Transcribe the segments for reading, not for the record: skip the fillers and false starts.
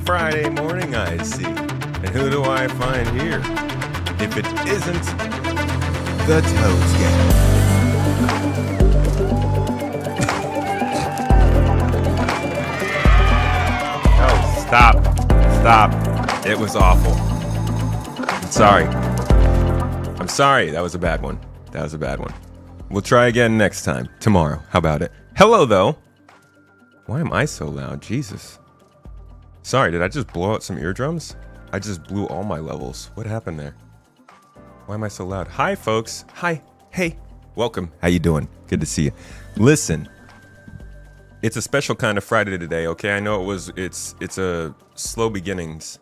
Friday morning, I see. And who do I find here? If it isn't the Toes Gang. Oh, stop. Stop. It was awful. I'm sorry. I'm sorry. That was a bad one. That was a bad one. We'll try again next time. Tomorrow. How about it? Hello, though. Why am I so loud? Jesus. Sorry, did I just blow out some eardrums? I just blew all my levels. What happened there? Why am I so loud? Hi, folks. Hi. Hey. Welcome. How you doing? Good to see you. Listen. It's a special kind of Friday today, okay? I know it's a slow beginnings.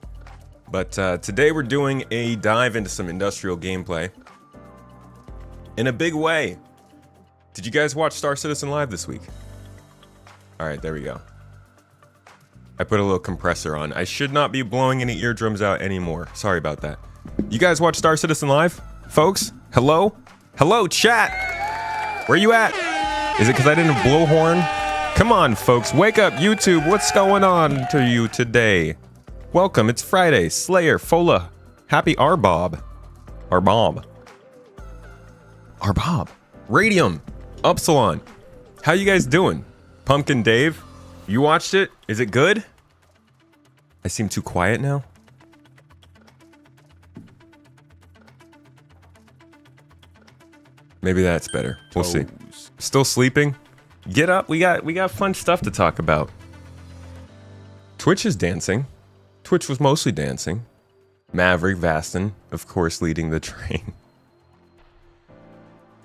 But today we're doing a dive into some industrial gameplay. In a big way. Did you guys watch Star Citizen Live this week? Alright, there we go. I put a little compressor on. I should not be blowing any eardrums out anymore. Sorry about that. You guys watch Star Citizen Live? Folks? Hello? Hello, chat! Where you at? Is it because I didn't blow horn? Come on, folks. Wake up, YouTube. What's going on to you today? Welcome. It's Friday. Slayer, Fola. Happy Arbob. Arbob. Arbob. Radium. Upsilon. How you guys doing? Pumpkin Dave? You watched it? Is it good? I seem too quiet now. Maybe that's better. We'll see. Still sleeping? Get up. We got fun stuff to talk about. Twitch is dancing. Twitch was mostly dancing. Maverick Vastin, of course, leading the train.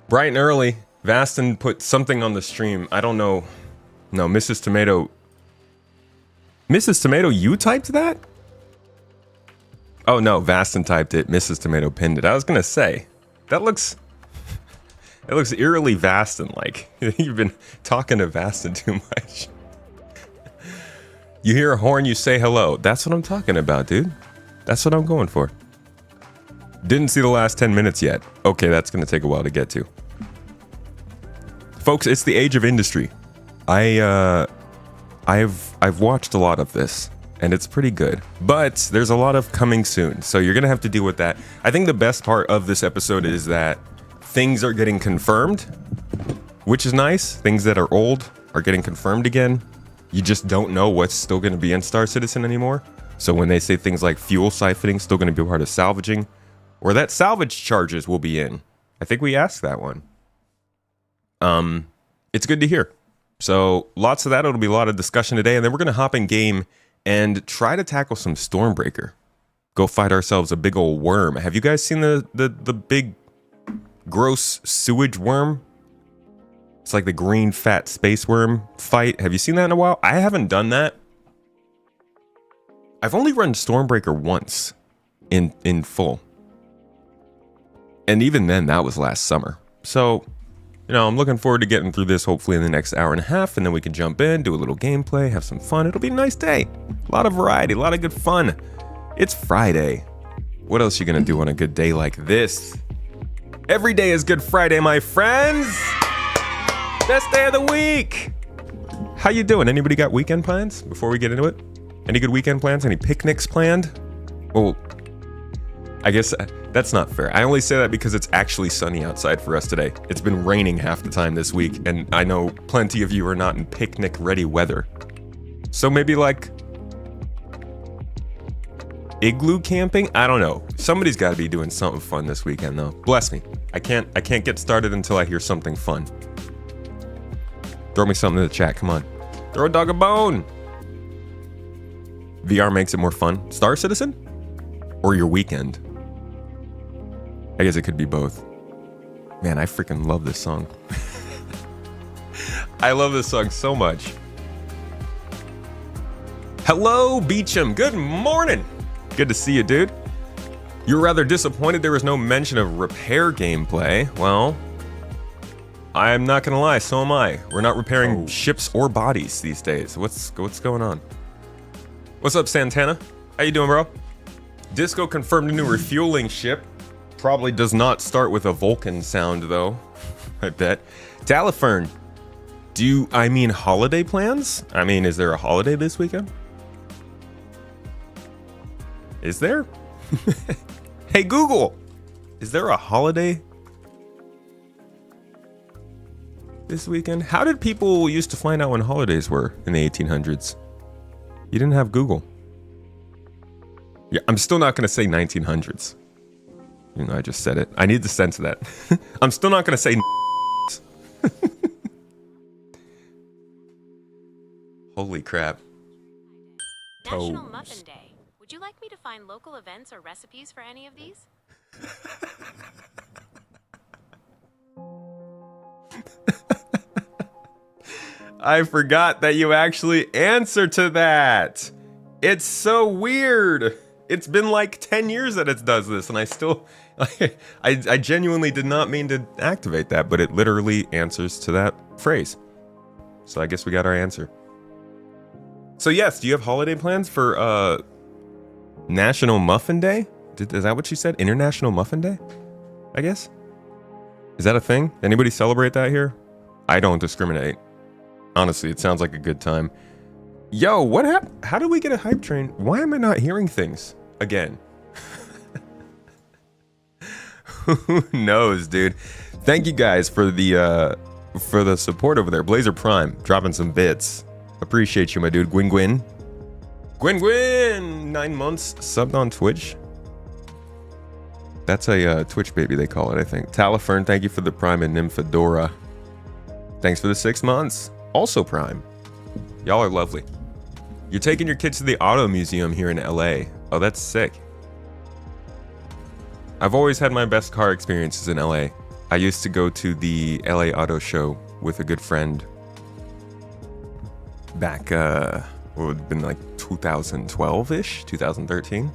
Bright and early, Vastin put something on the stream. I don't know. No, Mrs. Tomato. Mrs. Tomato, you typed that? Oh no, Vastin typed it. Mrs. Tomato pinned it. I was gonna say, that looks... It looks eerily Vastin-like. You've been talking to Vastin too much. You hear a horn, you say hello. That's what I'm talking about, dude. That's what I'm going for. Didn't see the last 10 minutes yet. Okay, that's gonna take a while to get to. Folks, it's the age of industry. I've watched a lot of this, and it's pretty good. But there's a lot of coming soon, so you're gonna have to deal with that. I think the best part of this episode is that things are getting confirmed, which is nice. Things that are old are getting confirmed again. You just don't know what's still gonna be in Star Citizen anymore. So when they say things like fuel siphoning still gonna be part of salvaging, or that salvage charges will be in. I think we asked that one. It's good to hear. So lots of that. It'll be a lot of discussion today, and then we're gonna hop in game and try to tackle some Stormbreaker. Go fight ourselves a big old worm. Have you guys seen the big gross sewage worm? It's like the green fat space worm fight. Have you seen that in a while? I haven't done that. I've only run Stormbreaker once in full. And even then, that was last summer. So, you know, I'm looking forward to getting through this hopefully in the next hour and a half, and then we can jump in, do a little gameplay, have some fun. It'll be a nice day. A lot of variety, a lot of good fun. It's Friday. What else are you gonna do on a good day like this? Every day is Good Friday, my friends. Best day of the week. How you doing? Anybody got weekend plans before we get into it? Any good weekend plans? Any picnics planned? Well, I guess that's not fair. I only say that because it's actually sunny outside for us today. It's been raining half the time this week, and I know plenty of you are not in picnic-ready weather. So maybe like igloo camping? I don't know. Somebody's got to be doing something fun this weekend, though. Bless me. I can't get started until I hear something fun. Throw me something in the chat. Come on. Throw a dog a bone. VR makes it more fun. Star Citizen? Or your weekend? I guess it could be both. Man, I freaking love this song. I love this song so much. Hello, Beecham. Good morning. Good to see you, dude. You were rather disappointed there was no mention of repair gameplay. Well, I'm not gonna lie, so am I. We're not repairing ships or bodies these days. What's going on? What's up, Santana? How you doing, bro? Disco confirmed a new refueling ship. Probably does not start with a Vulcan sound, though. I bet. Talifern, I mean holiday plans? I mean, is there a holiday this weekend? Is there? Hey Google, is there a holiday this weekend? How did people used to find out when holidays were in the 1800s? You didn't have Google. Yeah, I'm still not going to say 1900s. You know, I just said it. I need the sense of that. I'm still not going to say Holy crap. National Muffin Day. Would you like me to find local events or recipes for any of these? I forgot that you actually answer to that. It's so weird. It's been like 10 years that it does this, and I still, I genuinely did not mean to activate that, but it literally answers to that phrase. So I guess we got our answer. So yes, do you have holiday plans for National Muffin Day? Is that what you said? International Muffin Day? I guess? Is that a thing? Anybody celebrate that here? I don't discriminate. Honestly, it sounds like a good time. Yo, what happened? How did we get a hype train? Why am I not hearing things again? Who knows, dude? Thank you guys for the support over there. Blazer Prime dropping some bits. Appreciate you, my dude. Gwyn. 9 months subbed on Twitch. That's a Twitch baby, they call it, I think. Talifern, thank you for the Prime, and Nymphadora. Thanks for the 6 months. Also Prime. Y'all are lovely. You're taking your kids to the auto museum here in LA. Oh, that's sick. I've always had my best car experiences in LA. I used to go to the LA Auto Show with a good friend back, what would have been like 2012-ish, 2013.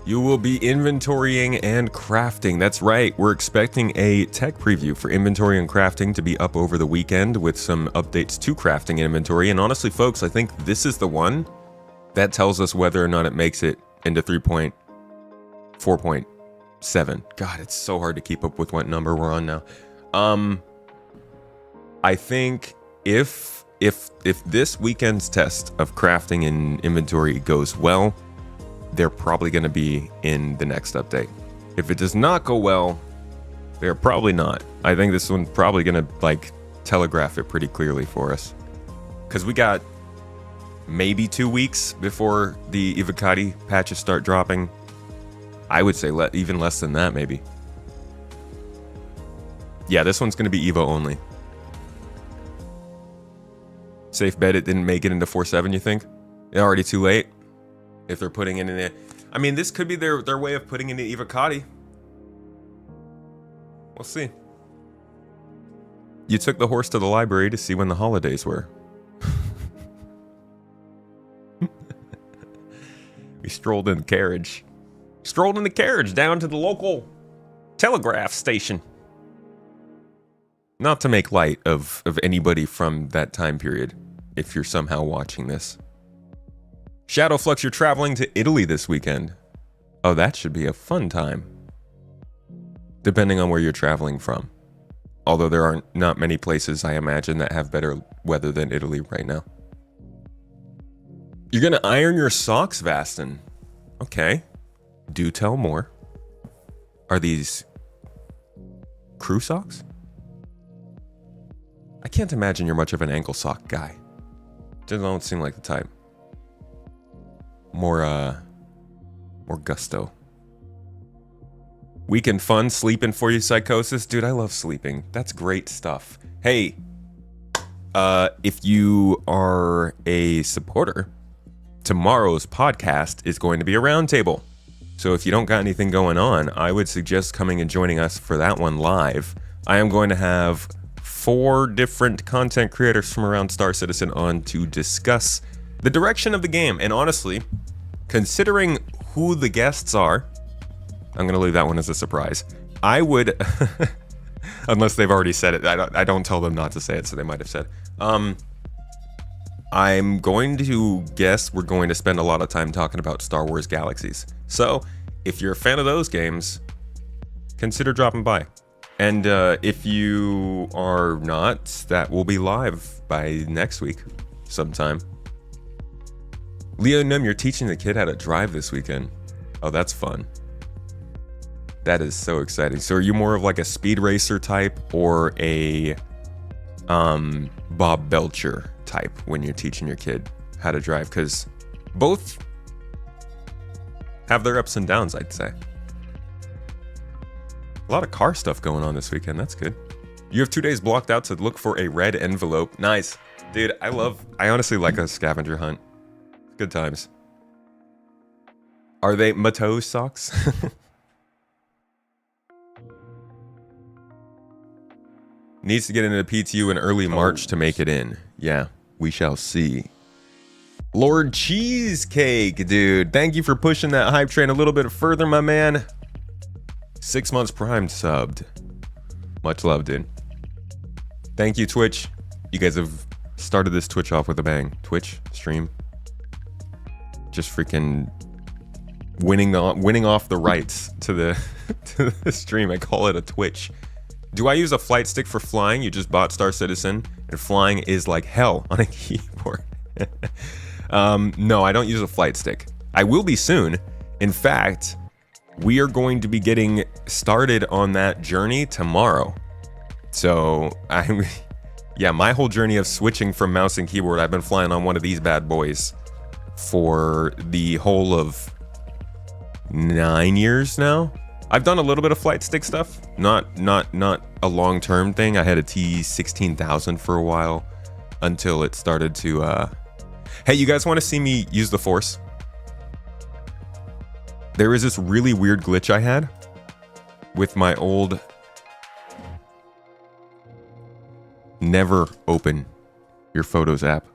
You will be inventorying and crafting. That's right. We're expecting a tech preview for inventory and crafting to be up over the weekend with some updates to crafting and inventory. And honestly, folks, I think this is the one that tells us whether or not it makes it into 3.4.7. God, it's so hard to keep up with what number we're on now. I think if this weekend's test of crafting and inventory goes well, they're probably going to be in the next update. If it does not go well, they're probably not. I think this one's probably going to like telegraph it pretty clearly for us, because we got maybe 2 weeks before the Ivocati patches start dropping. I would say even less than that, maybe. Yeah, this one's going to be Evo only. Safe bet it didn't make it into 4.7, you think? It's already too late? If they're putting it in there. I mean, this could be their way of putting in the Ivocati. We'll see. You took the horse to the library to see when the holidays were. We strolled in the carriage. Strolled in the carriage down to the local telegraph station. Not to make light of anybody from that time period, if you're somehow watching this. Shadowflux, you're traveling to Italy this weekend. Oh, that should be a fun time. Depending on where you're traveling from. Although there aren't not many places, I imagine, that have better weather than Italy right now. You're gonna iron your socks, Vastin. Okay. Do tell more. Are these crew socks? I can't imagine you're much of an ankle sock guy. Just don't seem like the type. More gusto. Weekend fun, sleeping for you, Psychosis. Dude, I love sleeping. That's great stuff. Hey, if you are a supporter, tomorrow's podcast is going to be a roundtable. So if you don't got anything going on, I would suggest coming and joining us for that one live. I am going to have 4 different content creators from around Star Citizen on to discuss the direction of the game. And honestly, considering who the guests are, I'm going to leave that one as a surprise. I would, unless they've already said it, I don't tell them not to say it, so they might have said. I'm going to guess we're going to spend a lot of time talking about Star Wars Galaxies. So, if you're a fan of those games, consider dropping by. And if you are not, that will be live by next week sometime. Leo Num, you're teaching the kid how to drive this weekend. Oh, that's fun. That is so exciting. So are you more of like a speed racer type or a Bob Belcher type when you're teaching your kid how to drive? Because both have their ups and downs, I'd say. A lot of car stuff going on this weekend. That's good. You have 2 days blocked out to look for a red envelope. Nice. Dude, I honestly like a scavenger hunt. Good times. Are they Mateau socks? Needs to get into the PTU in early March to make it in. Yeah, we shall see. Lord Cheesecake, dude. Thank you for pushing that hype train a little bit further, my man. 6 months prime subbed. Much love, dude. Thank you, Twitch. You guys have started this Twitch off with a bang. Twitch stream. Just freaking winning off the rights to the to the stream. I call it a Twitch. Do I use a flight stick for flying? You just bought Star Citizen, and flying is like hell on a keyboard. No, I don't use a flight stick. I will be soon. In fact, we are going to be getting started on that journey tomorrow. So yeah, my whole journey of switching from mouse and keyboard, I've been flying on one of these bad boys for the whole of 9 years now. I've done a little bit of flight stick stuff, not a long-term thing. I had a T16000 for a while until it started to hey, you guys want to see me use the Force? There is this really weird glitch I had with my old never open your photos app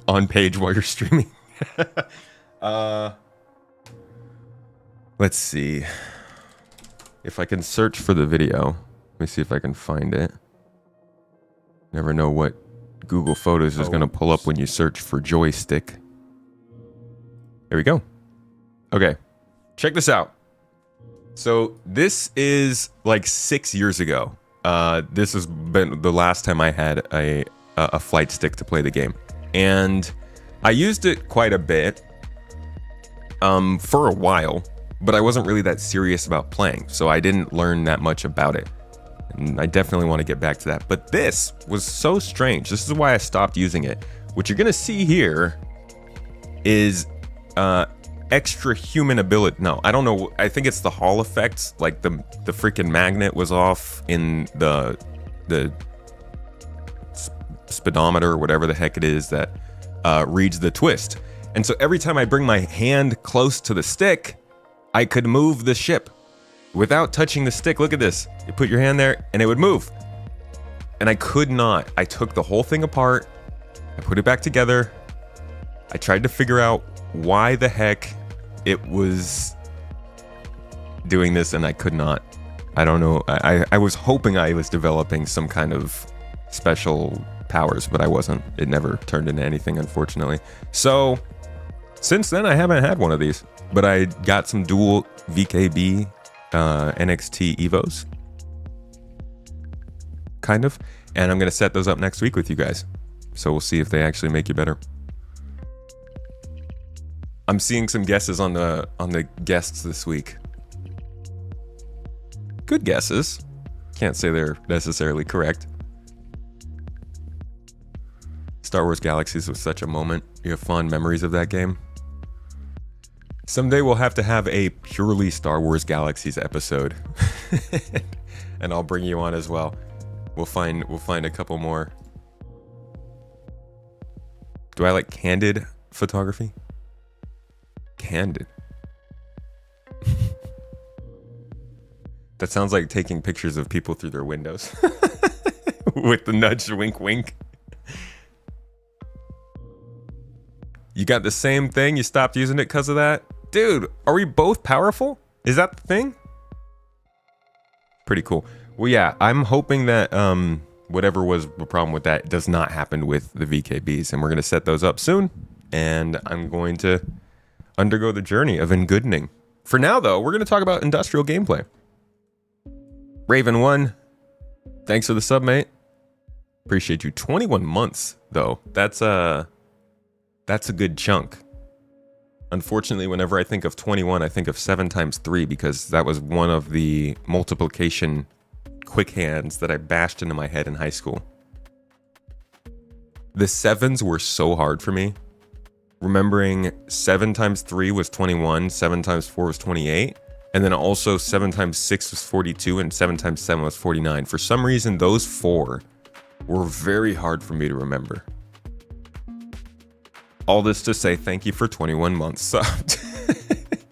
on page while you're streaming. Let's see if I can search for the video. Let me see if I can find it. Never know what Google Photos is going to pull up when you search for joystick. There we go. Okay, check this out. So this is like 6 years ago. This has been the last time I had a flight stick to play the game, and I used it quite a bit for a while, but I wasn't really that serious about playing, so I didn't learn that much about it. And I definitely want to get back to that. But this was so strange. This is why I stopped using it. What you're gonna see here is extra human ability. No, I don't know. I think it's the Hall effects. Like the freaking magnet was off in the speedometer or whatever the heck it is that reads the twist. And so every time I bring my hand close to the stick, I could move the ship without touching the stick. Look at this. You put your hand there and it would move. And I could not. I took the whole thing apart. I put it back together. I tried to figure out why the heck it was doing this, and I could not. I don't know. I was hoping I was developing some kind of special powers, but I wasn't. It never turned into anything, unfortunately. So since then, I haven't had one of these, but I got some dual VKB NXT Evos, kind of, and I'm gonna set those up next week with you guys. So we'll see if they actually make you better. I'm seeing some guesses on the guests this week. Good guesses. Can't say they're necessarily correct. Star Wars Galaxies was such a moment. You have fond memories of that game. Someday we'll have to have a purely Star Wars Galaxies episode. And I'll bring you on as well. We'll find a couple more. Do I like candid photography? Candid. That sounds like taking pictures of people through their windows. With the nudge, wink, wink. You got the same thing? You stopped using it because of that? Dude, are we both powerful? Is that the thing? Pretty cool. Well, yeah, I'm hoping that whatever was the problem with that does not happen with the VKBs. And we're going to set those up soon. And I'm going to undergo the journey of engoodening. For now, though, we're going to talk about industrial gameplay. Raven1, thanks for the sub, mate. Appreciate you. 21 months, though. That's a good chunk. Unfortunately, whenever I think of 21, I think of 7 times 3 because that was one of the multiplication quick hands that I bashed into my head in high school. The 7s were so hard for me. Remembering 7 times 3 was 21, 7 times 4 was 28, and then also 7 times 6 was 42, and 7 times 7 was 49. For some reason, those 4 were very hard for me to remember. All this to say thank you for 21 months subbed.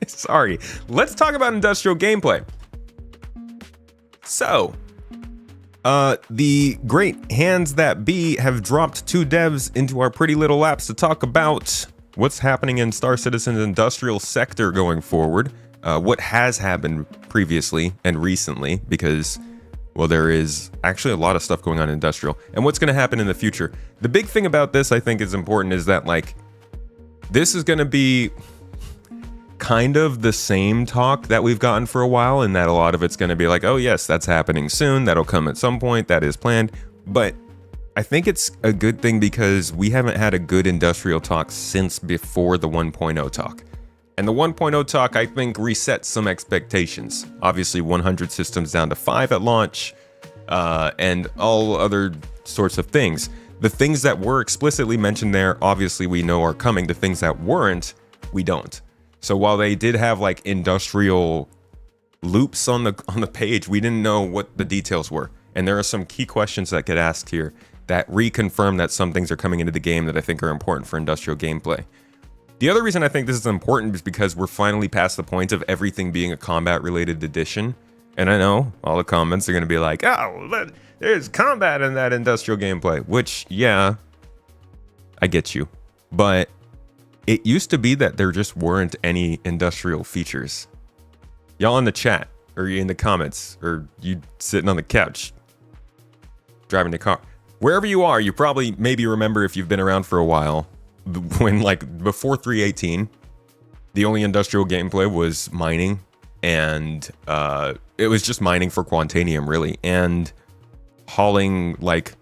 Sorry. Let's talk about industrial gameplay. So, the great hands that be have dropped 2 devs into our pretty little laps to talk about what's happening in Star Citizen's industrial sector going forward, what has happened previously and recently, because, well, there is actually a lot of stuff going on in industrial, and what's going to happen in the future. The big thing about this I think is important is that, like, this is going to be kind of the same talk that we've gotten for a while, and that a lot of it's going to be like, oh yes, that's happening soon, that'll come at some point, that is planned. But I think it's a good thing because we haven't had a good industrial talk since before the 1.0 talk. And the 1.0 talk, I think, resets some expectations. Obviously 100 systems down to 5 at launch, and all other sorts of things. The things that were explicitly mentioned there, obviously we know are coming. The things that weren't, we don't. So while they did have like industrial loops on the page, we didn't know what the details were. And there are some key questions that get asked here that reconfirm that some things are coming into the game that I think are important for industrial gameplay. The other reason I think this is important is because we're finally past the point of everything being a combat-related edition. And I know all the comments are going to be like, oh, there's combat in that industrial gameplay, which, yeah, I get you. But it used to be that there just weren't any industrial features. Y'all in the chat, or you in the comments, or you sitting on the couch, driving the car. Wherever you are, you probably maybe remember if you've been around for a while, when like before 3.18, the only industrial gameplay was mining, and it was just mining for Quantanium, really, and hauling like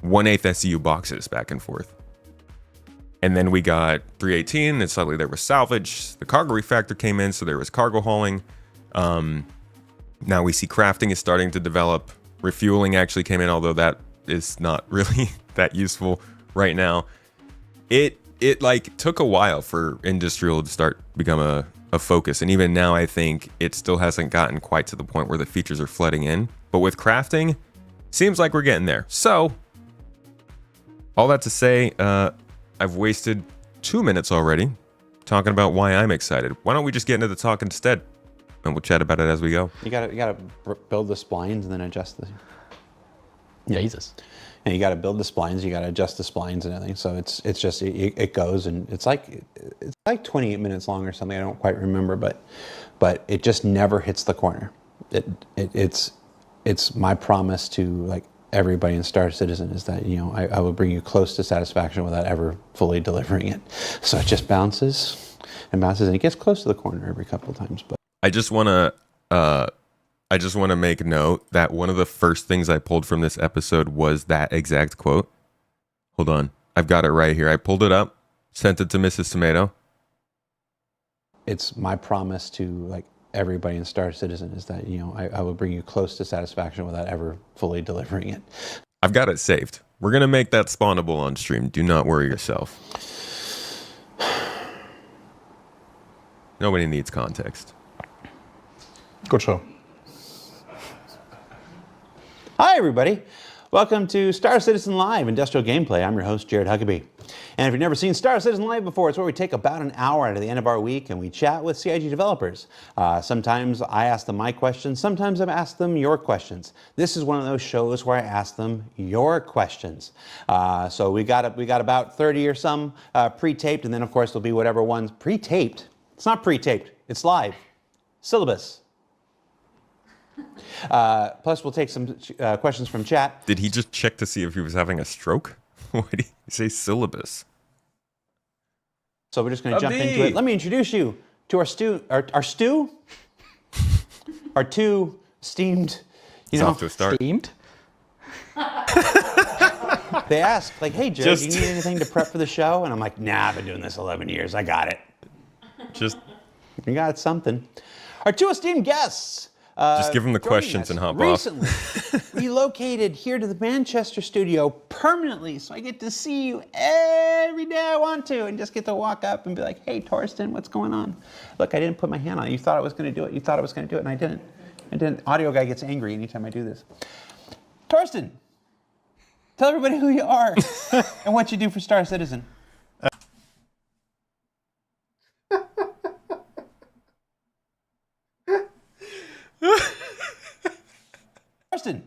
1/8 SEU boxes back and forth. And then we got 3.18, and suddenly there was salvage. The cargo refactor came in, so there was cargo hauling. Now we see crafting is starting to develop. Refueling actually came in, although that is not really that useful right now. It like took a while for industrial to start become a focus, and even now I think it still hasn't gotten quite to the point where the features are flooding in. But with crafting, seems like we're getting there. So all that to say, I've wasted 2 minutes already talking about why I'm excited. Why don't we just get into the talk instead, and we'll chat about it as we go. You gotta build the splines and then adjust the. Jesus. And you gotta build the splines. You gotta adjust the splines and everything. So it's just it goes, and it's like 28 minutes long or something. I don't quite remember, but it just never hits the corner. It's my promise to like everybody in Star Citizen is that, you know, I will bring you close to satisfaction without ever fully delivering it. So it just bounces and bounces, and it gets close to the corner every couple of times. But I just want to make note that one of the first things I pulled from this episode was that exact quote. Hold on. I've got it right here. I pulled it up, sent it to Mrs. Tomato. It's my promise to like everybody in Star Citizen is that, you know, I will bring you close to satisfaction without ever fully delivering it. I've got it saved. We're going to make that spawnable on stream. Do not worry yourself. Nobody needs context. Good show. Hi, everybody. Welcome to Star Citizen Live Industrial Gameplay. I'm your host, Jared Huckabee. And if you've never seen Star Citizen Live before, it's where we take about an hour out of the end of our week and we chat with CIG developers. Sometimes I ask them my questions. Sometimes I ask them your questions. This is one of those shows where I ask them your questions. So we got about 30 or some pre-taped, and then of course there'll be whatever ones pre-taped. It's not pre-taped. It's live. Syllabus. Plus, we'll take some questions from chat. Did he just check to see if he was having a stroke? Why did he say syllabus? So we're just going to jump into it. Let me introduce you to our stew. Our two esteemed, Off to a start. Steamed? They ask, like, hey, Jared, do you need anything to prep for the show? And I'm like, nah, I've been doing this 11 years. I got it. Just You got something. Our two esteemed guests. Just give them the joining questions us and hop recently relocated here to the Manchester studio permanently, so I get to see you every day I want to, and just get to walk up and be like, "Hey, Torsten, what's going on?" Look, I didn't put my hand on it. You thought I was going to do it. You thought I was going to do it, and I didn't. Audio guy gets angry anytime I do this. Torsten, tell everybody who you are and what you do for Star Citizen. Torsten.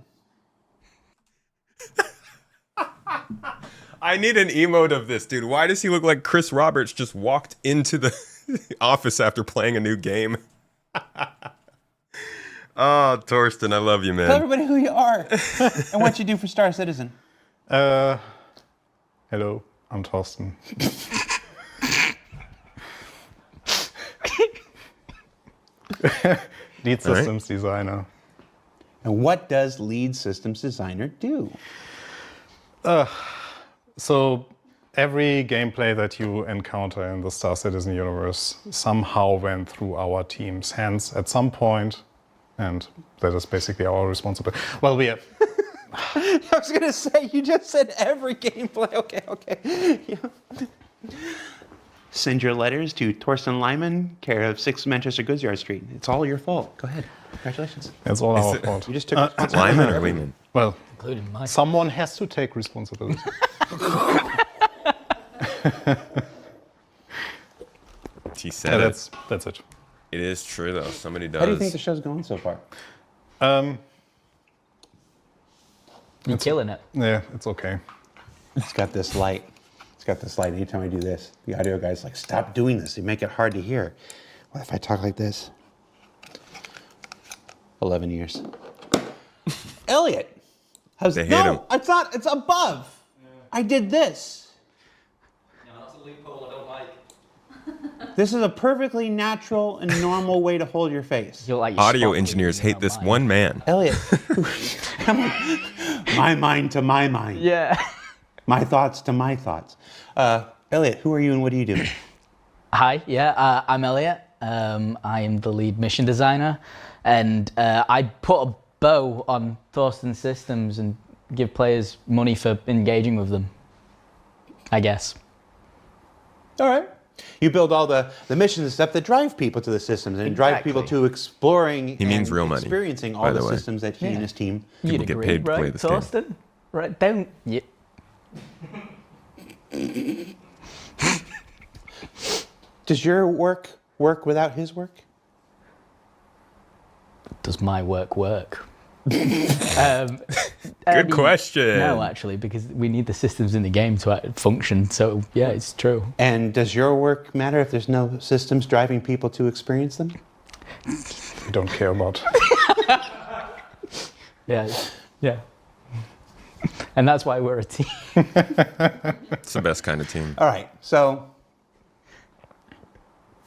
I need an emote of this, dude. Why does he look like Chris Roberts just walked into the office after playing a new game? Oh, Torsten, I love you, man. Tell everybody who you are and what you do for Star Citizen. Hello, I'm Torsten. Lead systems designer. And what does lead systems designer do? So every gameplay that you encounter in the Star Citizen universe somehow went through our team's hands at some point, and that is basically our responsibility. Well, we have... I was going to say, you just said every gameplay. Okay. Yeah. Send your letters to Torsten Lyman, care of 6 Manchester Goodyard Street. It's all your fault. Go ahead. Congratulations. It's all our fault. You just took responsibility. Lyman or Lehman? Well, Including mine. someone has to take responsibility. He said it. That's it. It is true, though. Somebody does. How do you think the show's going so far? You're killing it. Yeah, it's okay. It's got this light. Anytime I do this, the audio guy's like, "Stop doing this. You make it hard to hear." What if I talk like this? 11 years. Elliot. They hate him. It's not. It's above. Yeah. I did this. No, that's a loophole I don't like. This is a perfectly natural and normal way to hold your face. You're like Audio engineers hate this one man. Elliot. Come on. My mind to my mind. Yeah. My thoughts to my thoughts. Elliot, who are you and what do you do? Hi, I'm Elliot. I am the lead mission designer, and I put a bow on Thorsten's systems and give players money for engaging with them, I guess. All right. You build all the missions and stuff that drive people to the systems and drive people to exploring means and real money, experiencing all by the the way. systems that he and his team. People You'd get agree, paid to right, play this game. Thorsten? Right, don't you? Does your work without his work? Does my work work? Good question. No, actually, because we need the systems in the game to function. So, yeah, it's true. And does your work matter if there's no systems driving people to experience them? We don't care about. Yeah. And that's why we're a team. It's the best kind of team. All right. So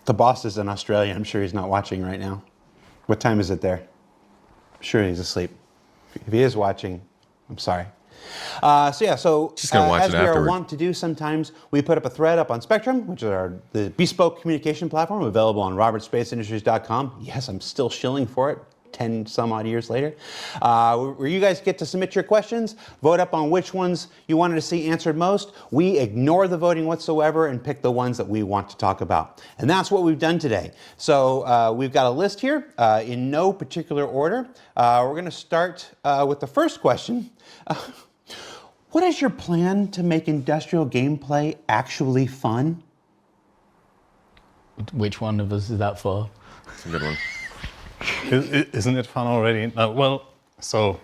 the boss is in Australia. I'm sure he's not watching right now. What time is it there? I'm sure he's asleep. If he is watching, I'm sorry. Just gonna watch as it we are afterward. wont to do sometimes, we put up a thread up on Spectrum, which is the bespoke communication platform available on robertspaceindustriescom. Yes, I'm still shilling for it 10 some odd years later, where you guys get to submit your questions, vote up on which ones you wanted to see answered most. We ignore the voting whatsoever and pick the ones that we want to talk about. And that's what we've done today. So we've got a list here in no particular order. We're going to start with the first question. What is your plan to make industrial gameplay actually fun? Which one of us is that for? It's a good one. Isn't it fun already? So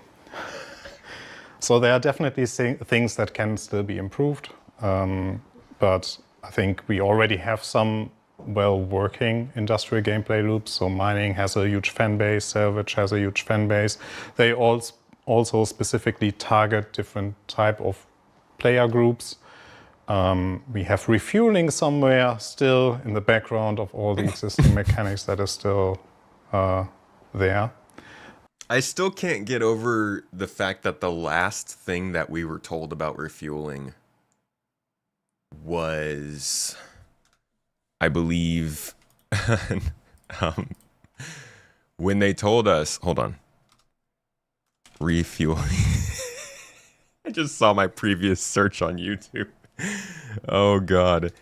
there are definitely things that can still be improved, but I think we already have some well-working industrial gameplay loops. So mining has a huge fan base, salvage has a huge fan base. They also specifically target different type of player groups. We have refueling somewhere still in the background of all the existing mechanics that is still there. I still can't get over the fact that the last thing that we were told about refueling was, I believe, um, when they told us, hold on, refueling. I just saw my previous search on YouTube. Oh God.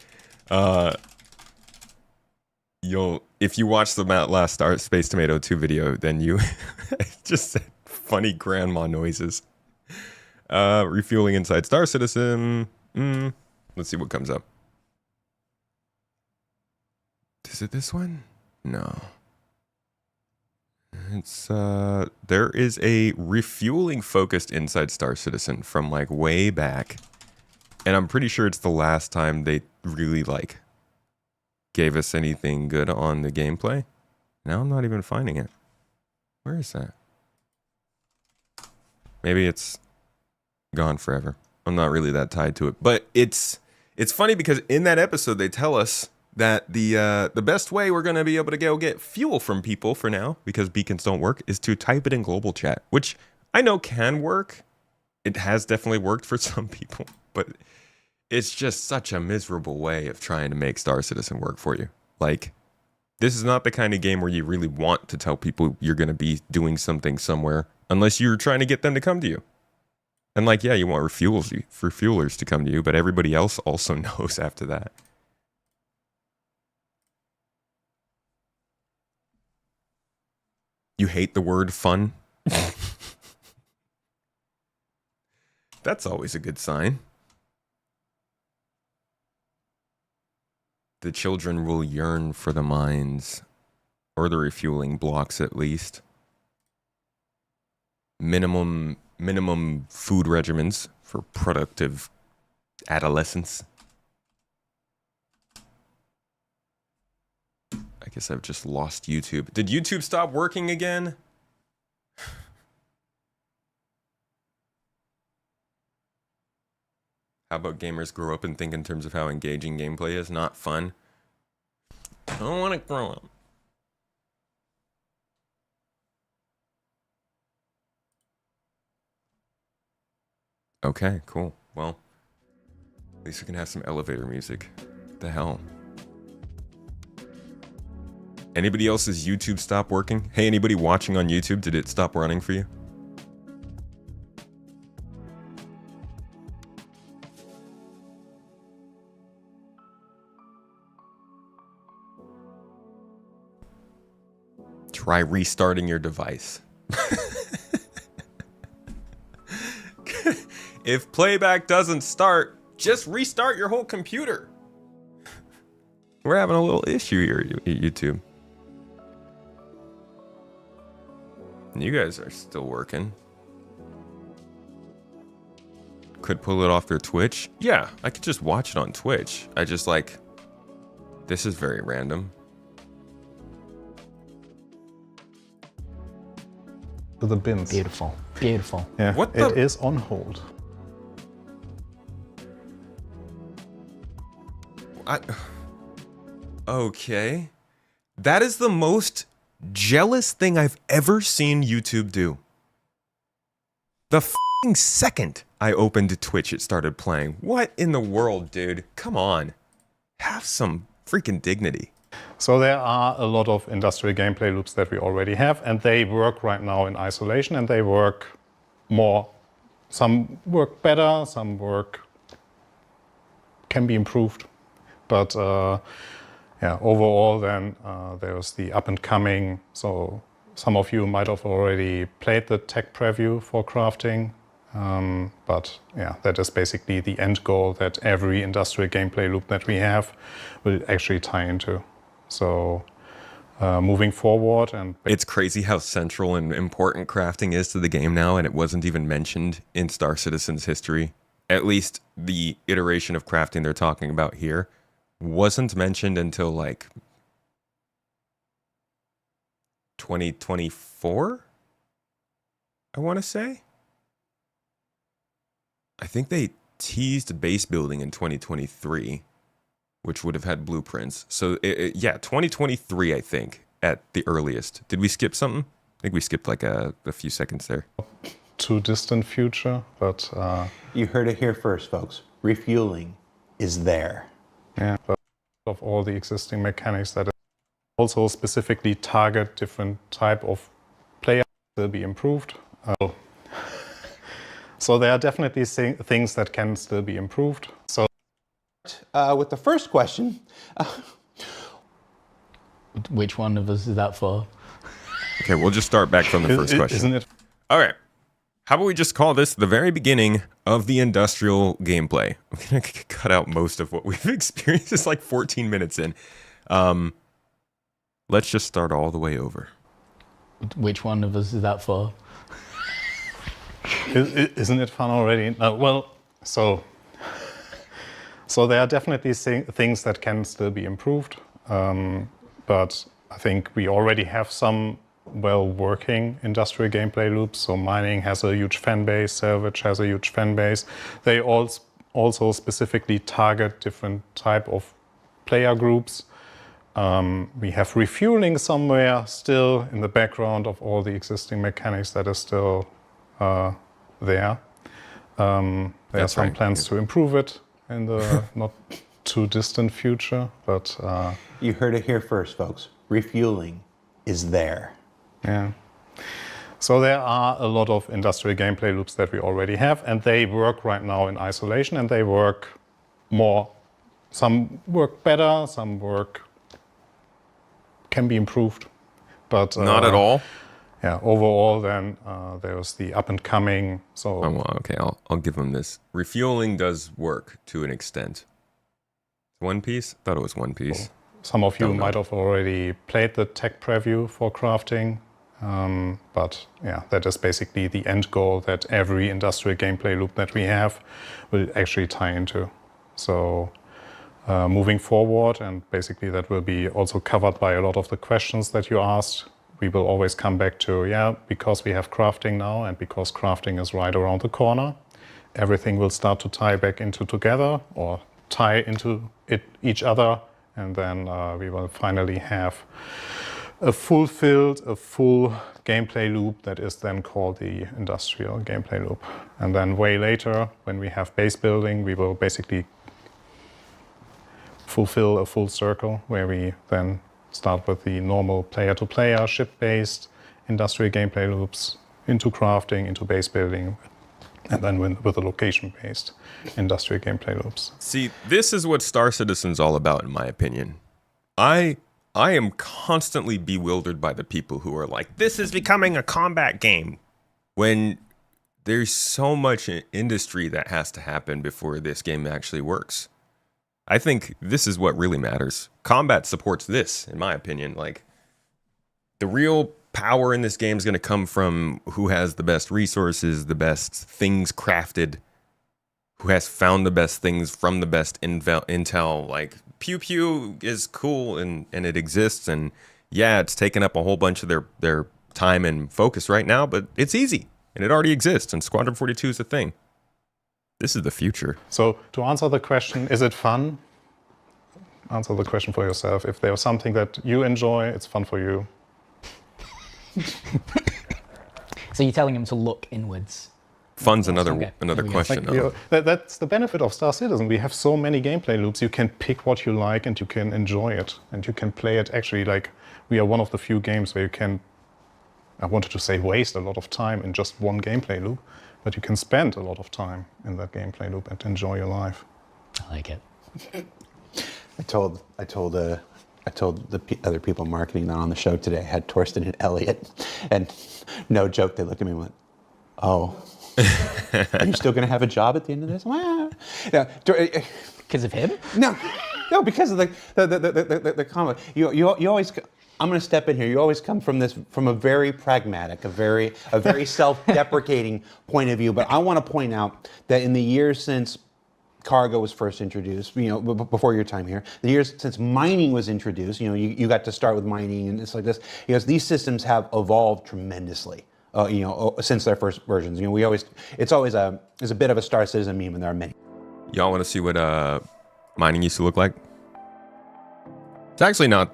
If you watch the last Space Tomato 2 video, then you just said funny grandma noises. Refueling inside Star Citizen. Let's see what comes up. Is it this one? No. It's there is a refueling focused inside Star Citizen from like way back. And I'm pretty sure it's the last time they really like gave us anything good on the gameplay. Now I'm not even finding it. Where is that? Maybe it's gone forever. I'm not really that tied to it. But it's funny because in that episode they tell us that the best way we're going to be able to go get fuel from people for now, because beacons don't work, is to type it in global chat, which I know can work. It has definitely worked for some people, but it's just such a miserable way of trying to make Star Citizen work for you. Like, this is not the kind of game where you really want to tell people you're going to be doing something somewhere, unless you're trying to get them to come to you. And like, yeah, you want refuelers to come to you, but everybody else also knows after that. You hate the word fun? That's always a good sign. The children will yearn for the mines, or the refueling blocks at least. Minimum food regimens for productive adolescence. I guess I've just lost YouTube. Did YouTube stop working again? How about gamers grow up and think in terms of how engaging gameplay is? Not fun. I don't want to grow up. Okay, cool. Well, at least we can have some elevator music. What the hell? Anybody else's YouTube stop working? Hey, anybody watching on YouTube, did it stop running for you? Try restarting your device. If playback doesn't start, just restart your whole computer. We're having a little issue here, YouTube. You guys are still working. Could pull it off their Twitch? Yeah, I could just watch it on Twitch. I just like, this is very random. To the bins. Beautiful, beautiful. Yeah, What the- it is on hold. Okay. That is the most jealous thing I've ever seen YouTube do. The f***ing second I opened Twitch, it started playing. What in the world, dude? Come on. Have some freaking dignity. So there are a lot of industrial gameplay loops that we already have, and they work right now in isolation, and they work more. Some work better, some work can be improved. But yeah, overall then there's the up and coming. So some of you might have already played the tech preview for crafting. But yeah, that is basically the end goal that every industrial gameplay loop that we have will actually tie into. So moving forward, and It's crazy how central and important crafting is to the game now, and it wasn't even mentioned in Star Citizen's history. At least the iteration of crafting they're talking about here wasn't mentioned until like 2024, I want to say. I think they teased base building in 2023, which would have had blueprints. So yeah, 2023, I think, at the earliest. Did we skip something? I think we skipped like a few seconds there. too distant future, but You heard it here first, folks. Refueling is there. yeah, but of all the existing mechanics that Also specifically target different type of players will be improved. So there are definitely things that can still be improved. So with the first question. Which one of us is that for? Okay, we'll just start back from the first question. Isn't it? All right. How about we just call this the very beginning of the industrial gameplay? I'm going to cut out most of what we've experienced. It's like 14 minutes in. Let's just start all the way over. Which one of us is that for? Isn't it fun already? So there are definitely things that can still be improved. But I think we already have some well-working industrial gameplay loops. So mining has a huge fan base, salvage has a huge fan base. They also specifically target different type of player groups. We have refueling somewhere still in the background of all the existing mechanics that is still there. There are some plans to improve it in the not too distant future, but You heard it here first, folks. Refueling is there. yeah. So there are a lot of industrial gameplay loops that we already have, and they work right now in isolation, and they work more. Some work better, some can be improved, but Not at all? Yeah, overall, then there's the up and coming. So Oh, well, okay, I'll give them this. Refueling does work to an extent. One Piece? Thought it was One Piece. some of you Don't know. might have already played the tech preview for crafting. But yeah, that is basically the end goal that every industrial gameplay loop that we have will actually tie into. So moving forward, and basically that will be also covered by a lot of the questions that you asked, we will always come back to, yeah, because we have crafting now and because crafting is right around the corner, everything will start to tie back into together or tie into each other, and then we will finally have a full gameplay loop that is then called the industrial gameplay loop. And then way later, when we have base building, we will basically fulfill a full circle where we then start with the normal player-to-player, ship-based industrial gameplay loops into crafting, into base building, and then with the location-based industrial gameplay loops. See, this is what Star Citizen's all about, in my opinion. I am constantly bewildered by the people who are like, this is becoming a combat game, when there's so much industry that has to happen before this game actually works. I think this is what really matters. Combat supports this, in my opinion. Like, the real power in this game is going to come from who has the best resources, the best things crafted, who has found the best things from the best intel. Like, Pew Pew is cool and it exists, and yeah, it's taken up a whole bunch of their time and focus right now, but it's easy and it already exists, and Squadron 42 is a thing. This is the future. So to answer the question, is it fun? Answer the question for yourself. If there's something that you enjoy, it's fun for you. So you're telling him to look inwards. Fun's Okay, another there we go. question. Like, that's the benefit of Star Citizen. We have so many gameplay loops. You can pick what you like and you can enjoy it. And you can play it actually like we are one of the few games where you can, I wanted to say waste a lot of time in just one gameplay loop, but you can spend a lot of time in that gameplay loop and enjoy your life. I like it. I told the other people marketing that on the show today, I had Torsten and Elliot, and no joke, they looked at me and went, "Oh, are you still going to have a job at the end of this?" Well, no, Because of him? no, because of the comment. You always. I'm going to step in here. You always come from a very pragmatic, a very self-deprecating point of view. But I want to point out that in the years since cargo was first introduced, before your time here, the years since mining was introduced, you got to start with mining and it's like this. These systems have evolved tremendously. Since their first versions. It's always a bit of a Star Citizen meme, and there are many. Y'all want to see what mining used to look like? It's actually not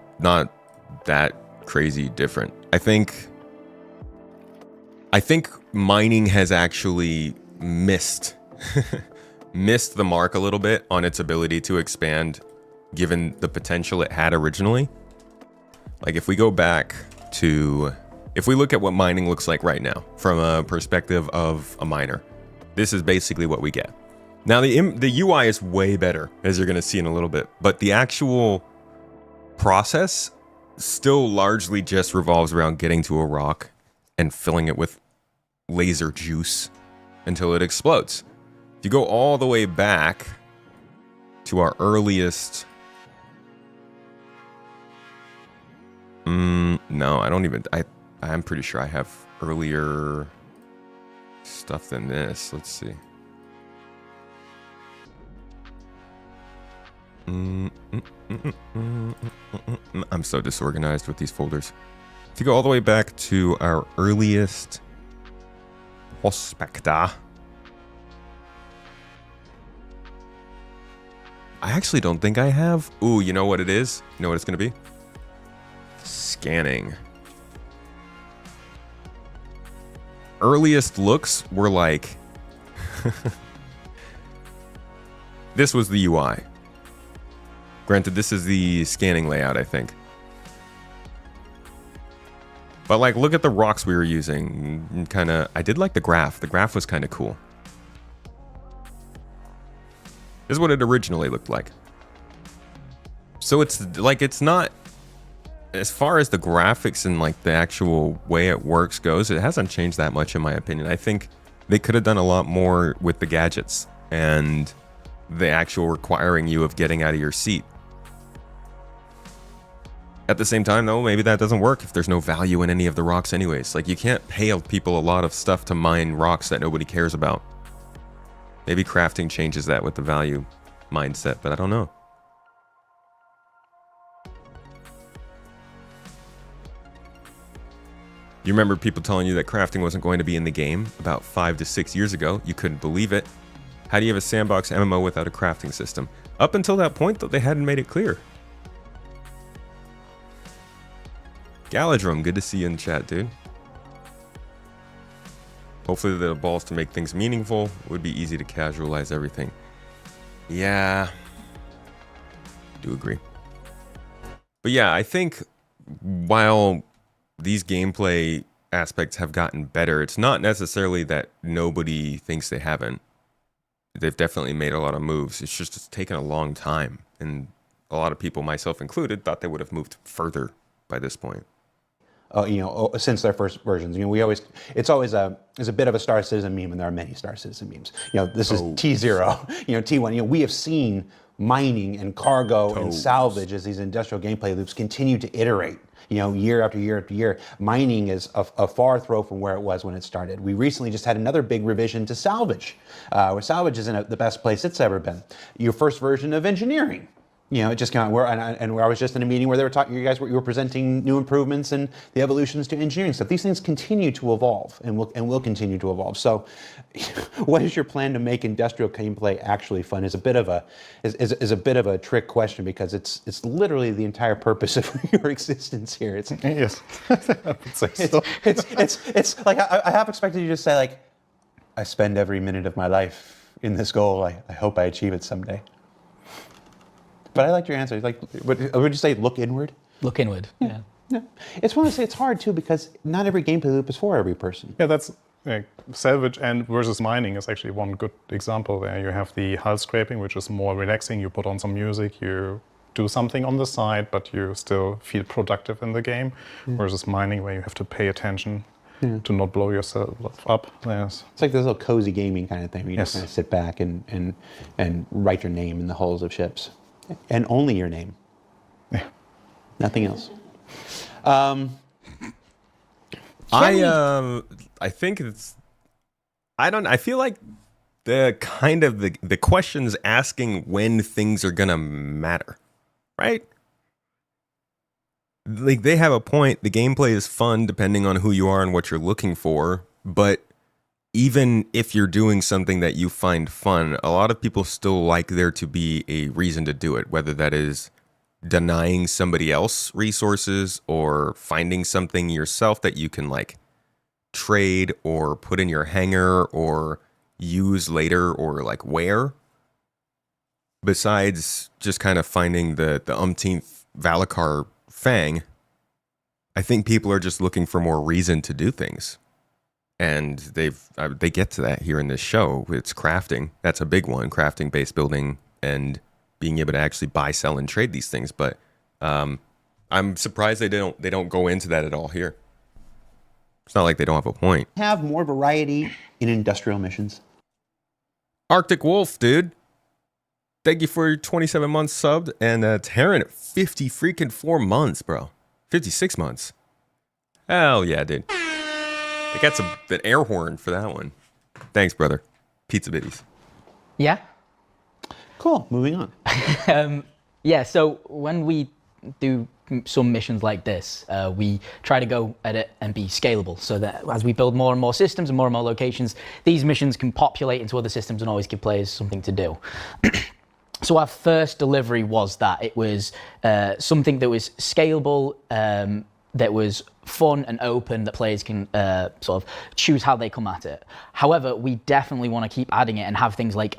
that crazy different. I think mining has actually missed the mark a little bit on its ability to expand, given the potential it had originally. Like if we go back to, if we look at what mining looks like right now from a perspective of a miner, this is basically what we get. Now the UI is way better, as you're going to see in a little bit, but the actual process still largely just revolves around getting to a rock and filling it with laser juice until it explodes. If you go all the way back to our earliest... no, I don't even... I'm pretty sure I have earlier stuff than this. Let's see. I'm so disorganized with these folders. If you go all the way back to our earliest prospecta, I actually don't think I have. Ooh, you know what it is? You know what it's going to be? Scanning. Earliest looks were like... This was the UI. Granted, this is the scanning layout, I think. But like, look at the rocks we were using. I did like the graph. The graph was kind of cool. This is what it originally looked like. So it's like, it's not, as far as the graphics and like the actual way it works goes, it hasn't changed that much in my opinion. I think they could have done a lot more with the gadgets and the actual requiring you of getting out of your seat. At the same time, though, maybe that doesn't work if there's no value in any of the rocks anyways. Like, you can't pay people a lot of stuff to mine rocks that nobody cares about. Maybe crafting changes that with the value mindset, but I don't know. You remember people telling you that crafting wasn't going to be in the game about 5 to 6 years ago. You couldn't believe it. How do you have a sandbox MMO without a crafting system? Up until that point, though, they hadn't made it clear. Galadrum, good to see you in chat, dude. Hopefully the balls to make things meaningful. It would be easy to casualize everything. Yeah. Do agree. But yeah, I think while these gameplay aspects have gotten better, it's not necessarily that nobody thinks they haven't. They've definitely made a lot of moves. It's just it's taken a long time. And a lot of people, myself included, thought they would have moved further by this point. Since their first versions, it's always a bit of a Star Citizen meme, and there are many Star Citizen memes. This is T0, T1. We have seen mining and cargo and salvage as these industrial gameplay loops continue to iterate. Year after year after year. Mining is a far throw from where it was when it started. We recently just had another big revision to salvage, where salvage isn't the best place it's ever been. Your first version of engineering. It just came out, and I was just in a meeting where they were talking. You were presenting new improvements and the evolutions to engineering stuff. These things continue to evolve, and will continue to evolve. So, what is your plan to make industrial gameplay actually fun? Is a bit of a trick question, because it's literally the entire purpose of your existence here. Yes, I would say so. It's like I half expected you to say like, I spend every minute of my life in this goal. I hope I achieve it someday. But I liked your answer. Like, would you say look inward? Look inward, yeah. It's one to say it's hard too, because not every gameplay loop is for every person. Yeah, that's salvage and versus mining is actually one good example there. You have the hull scraping, which is more relaxing. You put on some music, you do something on the side, but you still feel productive in the game. Versus mining, where you have to pay attention to not blow yourself up. Yes. It's like this little cozy gaming kind of thing, where you just kind of sit back and write your name in the hulls of ships. And only your name. Yeah. Nothing else. I think it's... I feel like the question's asking when things are gonna matter. Right? Like, they have a point. The gameplay is fun depending on who you are and what you're looking for. But even if you're doing something that you find fun, a lot of people still like there to be a reason to do it, whether that is denying somebody else resources or finding something yourself that you can like trade or put in your hangar or use later or like wear. Besides just kind of finding the umpteenth Valakar Fang, I think people are just looking for more reason to do things. And they get to that here in this show. It's crafting. That's a big one. Crafting, base building, and being able to actually buy, sell, and trade these things. But I'm surprised they don't go into that at all here. It's not like they don't have a point. Have more variety in industrial missions. Arctic Wolf, dude. Thank you for your 27 months subbed. And Terran at 50 freaking 4 months, bro. 56 months. Hell yeah, dude. They got an air horn for that one. Thanks, brother. Pizza bitties. Yeah. Cool. Moving on. Yeah, so when we do some missions like this, we try to go at it and be scalable so that as we build more and more systems and more locations, these missions can populate into other systems and always give players something to do. So our first delivery was that. It was something that was scalable, that was fun and open, that players can sort of choose how they come at it. However, we definitely want to keep adding it and have things like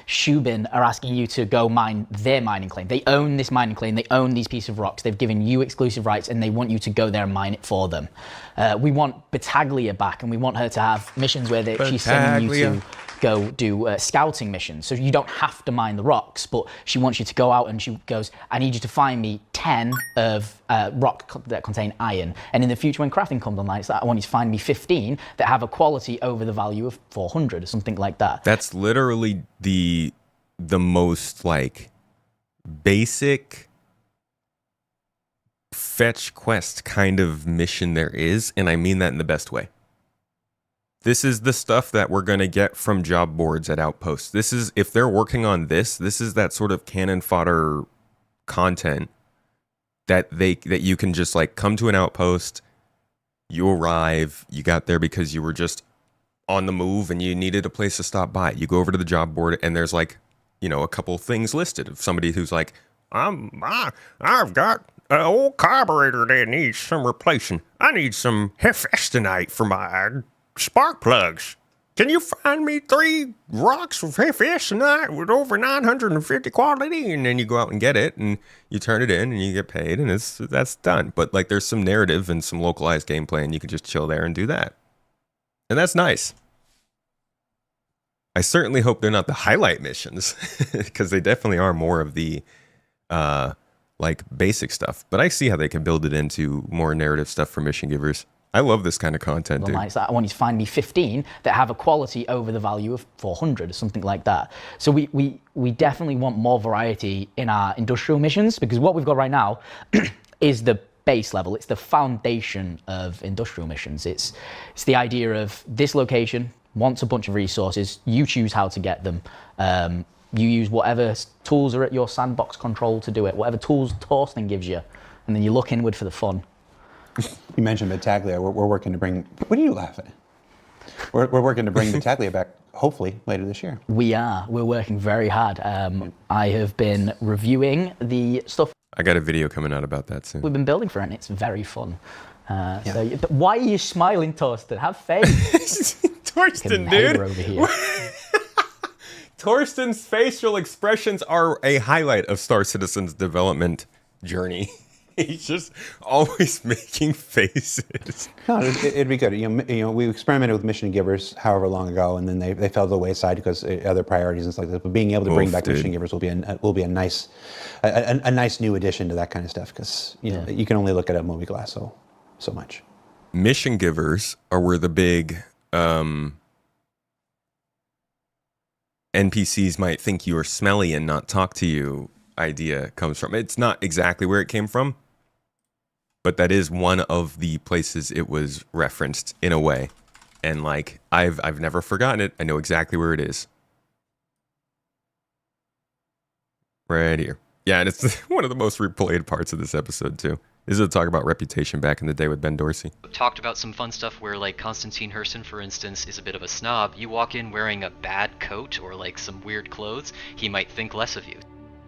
Shubin are asking you to go mine their mining claim. They own this mining claim, they own these pieces of rocks, they've given you exclusive rights and they want you to go there and mine it for them. We want Battaglia back, and we want her to have missions where she's sending you to go do scouting missions. So you don't have to mine the rocks, but she wants you to go out and she goes, I need you to find me 10 of rock that contain iron. And in the future when crafting comes online, it's like, I want you to find me 15 that have a quality over the value of 400 or something like that. That's literally the most like basic fetch quest kind of mission there is. And I mean that in the best way. This is the stuff that we're going to get from job boards at outposts. This is, if they're working on this is that sort of cannon fodder content that you can just like come to an outpost, you arrive, you got there because you were just on the move and you needed a place to stop by. You go over to the job board and there's like, you know, a couple things listed of somebody who's like, I've got an old carburetor that needs some replacing. I need some Hephaestonite for my spark plugs. Can you find me 3 rocks of Hephaestonite with over 950 quality? And then you go out and get it and you turn it in and you get paid and that's done. But like there's some narrative and some localized gameplay and you can just chill there and do that. And that's nice. I certainly hope they're not the highlight missions because they definitely are more of the like basic stuff. But I see how they can build it into more narrative stuff for mission givers. I love this kind of content, dude. I want you to find me 15 that have a quality over the value of 400 or something like that. So we definitely want more variety in our industrial missions, because what we've got right now is the base level. It's the foundation of industrial missions. It's the idea of this location wants a bunch of resources. You choose how to get them. You use whatever tools are at your sandbox control to do it, whatever tools Torsten gives you, and then you look inward for the fun. You mentioned Battaglia. We're working to bring. What are you laughing at? We're working to bring Battaglia back, hopefully later this year. We are. We're working very hard. I have been reviewing the stuff. I got a video coming out about that soon. We've been building for it, and it's very fun. So, but why are you smiling, Torsten? Have faith. Torsten, dude. Over here. Torsten's facial expressions are a highlight of Star Citizen's development journey. He's just always making faces. No, it'd be good. You know, we experimented with mission givers however long ago, and then they fell to the wayside because other priorities and stuff like that. But being able to bring back mission givers will be a nice new addition to that kind of stuff, because you know you can only look at a movie glass so much. Mission givers are where the big NPCs might think you are smelly and not talk to you idea comes from. It's not exactly where it came from, but that is one of the places it was referenced in a way. And like I've never forgotten it. I know exactly where it is. Right here. Yeah, and it's one of the most replayed parts of this episode too. Is to talk about reputation back in the day with Ben Dorsey. Talked about some fun stuff where, like, Konstantin Hersen, for instance, is a bit of a snob. You walk in wearing a bad coat or like some weird clothes, he might think less of you.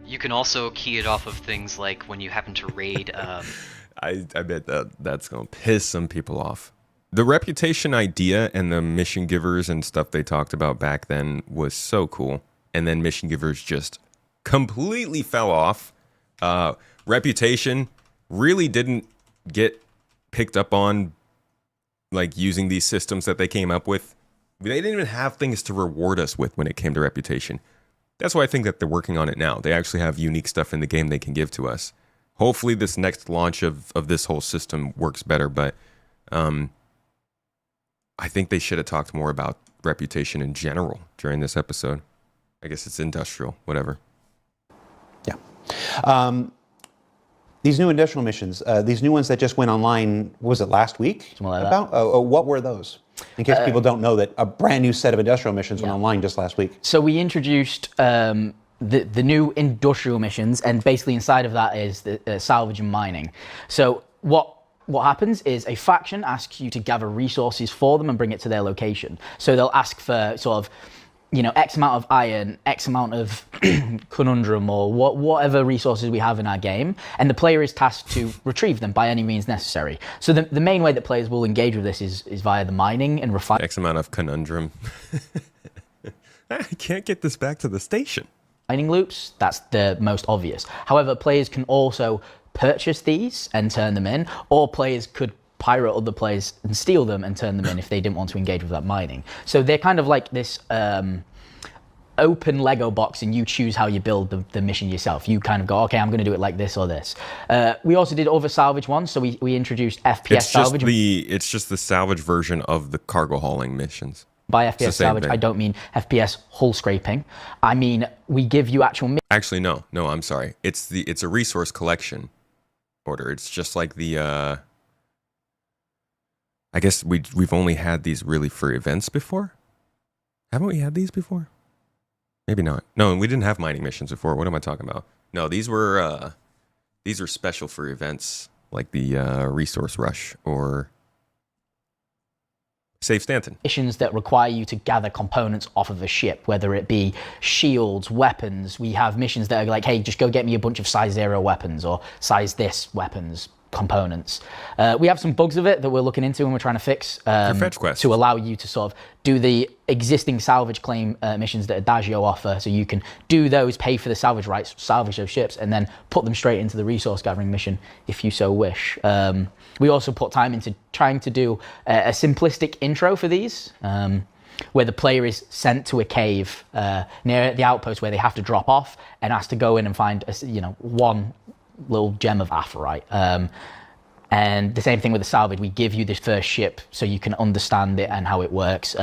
You can also key it off of things like when you happen to raid. I bet that's going to piss some people off. The reputation idea and the mission givers and stuff they talked about back then was so cool. And then mission givers just completely fell off. Reputation really didn't get picked up on like using these systems that they came up with. They didn't even have things to reward us with when it came to reputation. That's why I think that they're working on it now. They actually have unique stuff in the game they can give to us. Hopefully this next launch of this whole system works better, but I think they should have talked more about reputation in general during this episode. I guess it's industrial, whatever. Yeah. These new industrial missions, these new ones that just went online, what was it, last week? Something like that. What were those? In case people don't know that a brand new set of industrial missions went online just last week. So we introduced the new industrial missions, and basically inside of that is the salvage and mining. So what happens is a faction asks you to gather resources for them and bring it to their location. So they'll ask for sort of, X amount of iron, X amount of conundrum, or whatever resources we have in our game, and the player is tasked to retrieve them by any means necessary. So the main way that players will engage with this is via the mining and refining. X amount of conundrum. I can't get this back to the station. Mining loops, that's the most obvious. However, players can also purchase these and turn them in, or players could pirate other players and steal them and turn them in if they didn't want to engage with that mining. So they're kind of like this open Lego box, and you choose how you build the mission yourself. You kind of go, okay, I'm going to do it like this or this. We also did other salvage ones, so we introduced FPS salvage. It's just the salvage version of the cargo hauling missions. By FPS salvage, I don't mean FPS hull scraping. I mean, we give you actual... Actually, no, I'm sorry. It's a resource collection order. It's just like the... I guess we've only had these really for events before? Haven't we had these before? Maybe not. No, we didn't have mining missions before. What am I talking about? No, these were special for events like the Resource Rush or Save Stanton. Missions that require you to gather components off of a ship, whether it be shields, weapons. We have missions that are like, hey, just go get me a bunch of size 0 weapons or size this weapons components. We have some bugs of it that we're looking into and we're trying to fix fetch quests to allow you to sort of do the existing salvage claim missions that Adagio offer, so you can do those, pay for the salvage rights, salvage those ships, and then put them straight into the resource gathering mission if you so wish. We also put time into trying to do a simplistic intro for these, where the player is sent to a cave near the outpost where they have to drop off and has to go in and find one little gem of aphorite. And the same thing with the salvage. We give you this first ship so you can understand it and how it works,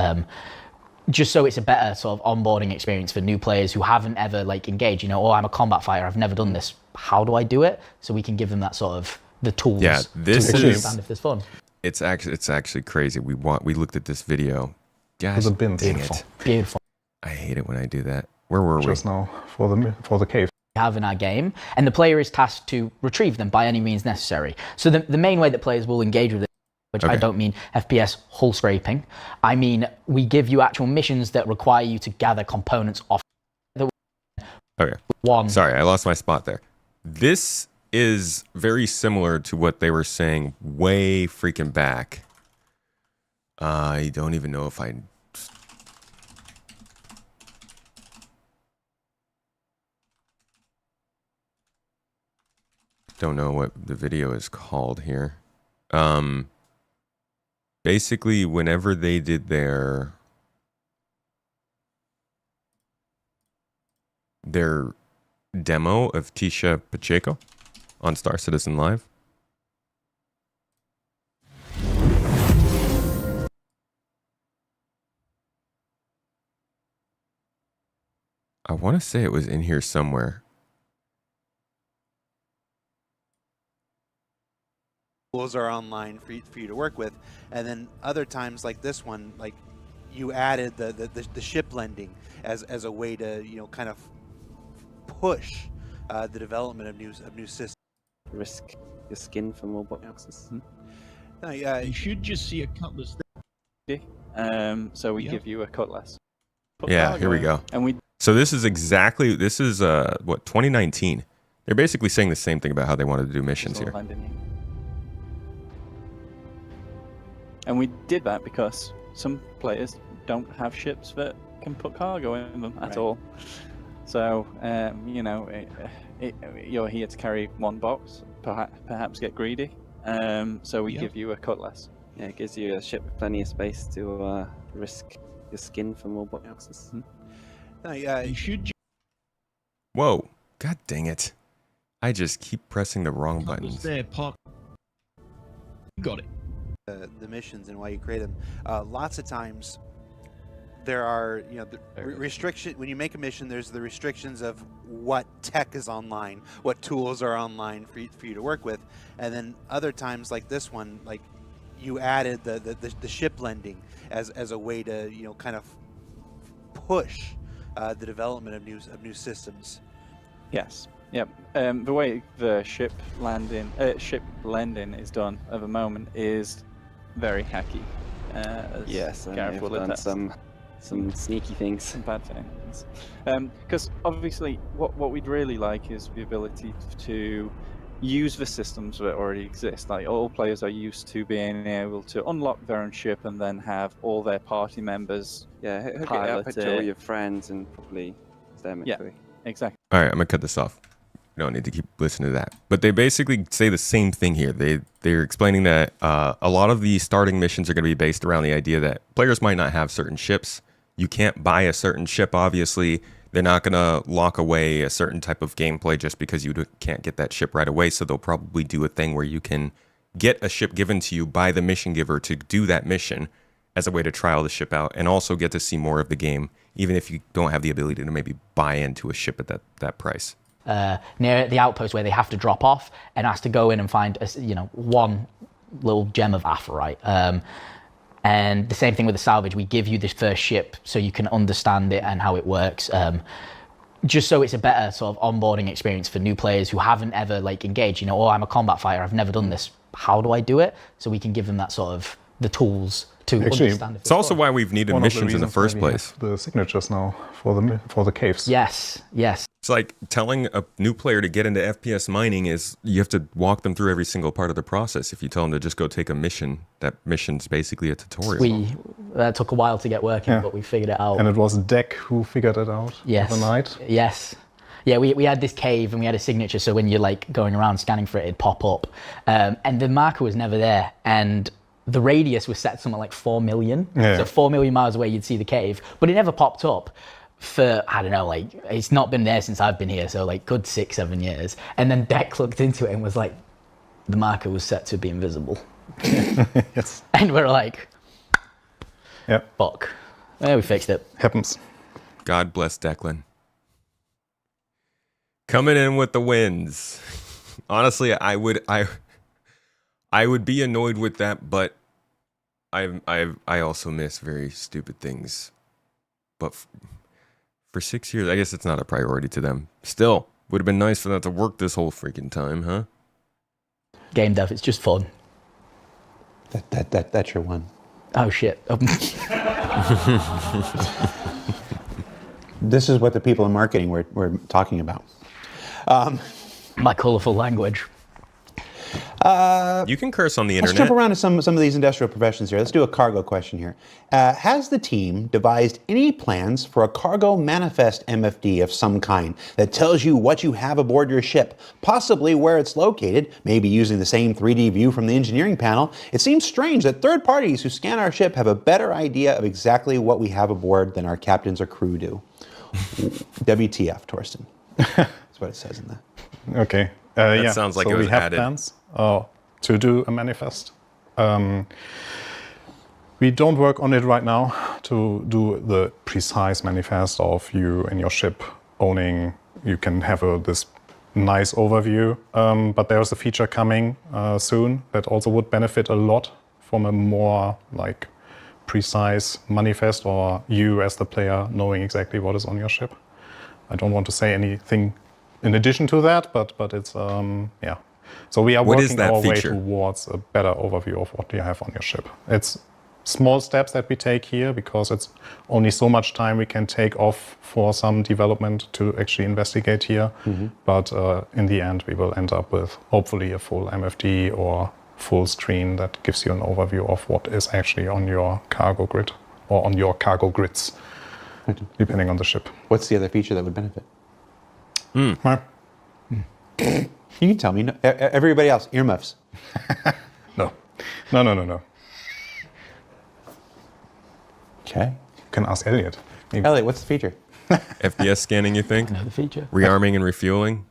just so it's a better sort of onboarding experience for new players who haven't ever engaged. I'm a combat fighter, I've never done this, how do I do it? So we can give them that sort of the tools. Yeah, this to is understand if there's fun. It's actually crazy. We looked at this video. Gosh, It's been dang beautiful. it. Beautiful. I hate it when I do that. Where were we? Just now for the cave. Have in our game, and the player is tasked to retrieve them by any means necessary. So the main way that players will engage with it, which I don't mean FPS hull scraping, I mean we give you actual missions that require you to gather components off. Okay. Sorry, I lost my spot there. This is very similar to what they were saying way freaking back. I don't even know if I... don't know what the video is called here. Basically, whenever they did their demo of Tisha Pacheco on Star Citizen Live, I want to say it was in here somewhere. Tools are online for you to work with, and then other times like this one, like you added the ship lending as a way to kind of push the development of new systems. Risk your skin for more boxes. No, You should just see a cutlass there. So we give you a cutlass. Yeah, here we go. And we. So this is 2019. They're basically saying the same thing about how they wanted to do missions here. And we did that because some players don't have ships that can put cargo in them at all. So, you're here to carry one box, perhaps get greedy, So we give you a cutlass. Yeah, it gives you a ship with plenty of space to risk your skin for more boxes. You should Whoa. God dang it. I just keep pressing the wrong buttons. there, Park. You got it. The missions and why you create them. Lots of times there are, the restriction. When you make a mission, there's the restrictions of what tech is online, what tools are online for you to work with, and then other times like this one, like you added the ship lending as a way to kind of push the development of new systems. Yes. Yep. The way the ship lending is done at the moment is very hacky. Yes, and Gareth they've will done attest. some sneaky things. Some bad things. Because obviously, what we'd really like is the ability to use the systems that already exist. Like all players are used to being able to unlock their own ship and then have all their party members. Yeah, hook it pilot up to all your friends and probably them. Yeah, exactly. All right, I'm going to cut this off. You don't need to keep listening to that. But they basically say the same thing here. They're explaining that a lot of the starting missions are going to be based around the idea that players might not have certain ships. You can't buy a certain ship, obviously. They're not going to lock away a certain type of gameplay just because you can't get that ship right away. So they'll probably do a thing where you can get a ship given to you by the mission giver to do that mission as a way to trial the ship out and also get to see more of the game, even if you don't have the ability to maybe buy into a ship at that price. Near the outpost where they have to drop off and has to go in and find one little gem of aphorite. And the same thing with the salvage. We give you this first ship so you can understand it and how it works. Just so it's a better sort of onboarding experience for new players who haven't ever engaged. I'm a combat fighter. I've never done this. How do I do it? So we can give them that sort of the tools to understand. It's also why we've needed missions in the first place. The signatures now for the caves. Yes. It's like telling a new player to get into FPS mining is you have to walk them through every single part of the process. If you tell them to just go take a mission, that mission's basically a tutorial. That took a while to get working, but we figured it out. And it was Deck who figured it out overnight. Yes. Yeah, we had this cave and we had a signature, so when you're going around scanning for it, it'd pop up. And the marker was never there. And the radius was set something like 4 million. Yeah. So 4 million miles away, you'd see the cave. But it never popped up for, I don't know, it's not been there since I've been here. So good 6-7 years. And then Deck looked into it and was like, the marker was set to be invisible. Yes. And we're like, yep. Fuck. Yeah, we fixed it. Happens. God bless Declan. Coming in with the wins. Honestly, I would be annoyed with that, but I also miss very stupid things. But for 6 years, I guess it's not a priority to them. Still, would have been nice for that to work this whole freaking time, huh? Game dev, it's just fun. That's your one. Oh shit. This is what the people in marketing were talking about. My colourful language. You can curse on the Let's internet. jump around to some of these industrial professions here. Let's do a cargo question here. Has the team devised any plans for a cargo manifest MFD of some kind that tells you what you have aboard your ship, possibly where it's located, maybe using the same 3D view from the engineering panel? It seems strange that third parties who scan our ship have a better idea of exactly what we have aboard than our captains or crew do. WTF, Torsten. That's what it says in that. Okay. That sounds like so it was we have added. plans to do a manifest. We don't work on it right now to do the precise manifest of you and your ship owning. You can have this nice overview, but there's a feature coming soon that also would benefit a lot from a more precise manifest, or you as the player knowing exactly what is on your ship. I don't want to say anything in addition to that, but it's yeah. So we are working our way towards a better overview of what you have on your ship. It's small steps that we take here because it's only so much time we can take off for some development to actually investigate here. Mm-hmm. But in the end, we will end up with hopefully a full MFD or full screen that gives you an overview of what is actually on your cargo grid or on your cargo grids, depending on the ship. What's the other feature that would benefit? Right. You can tell me. Everybody else, earmuffs. No. No. Okay. You can ask Elliot. Maybe. Elliot, what's the feature? FPS scanning, you think? Another feature. Rearming and refueling?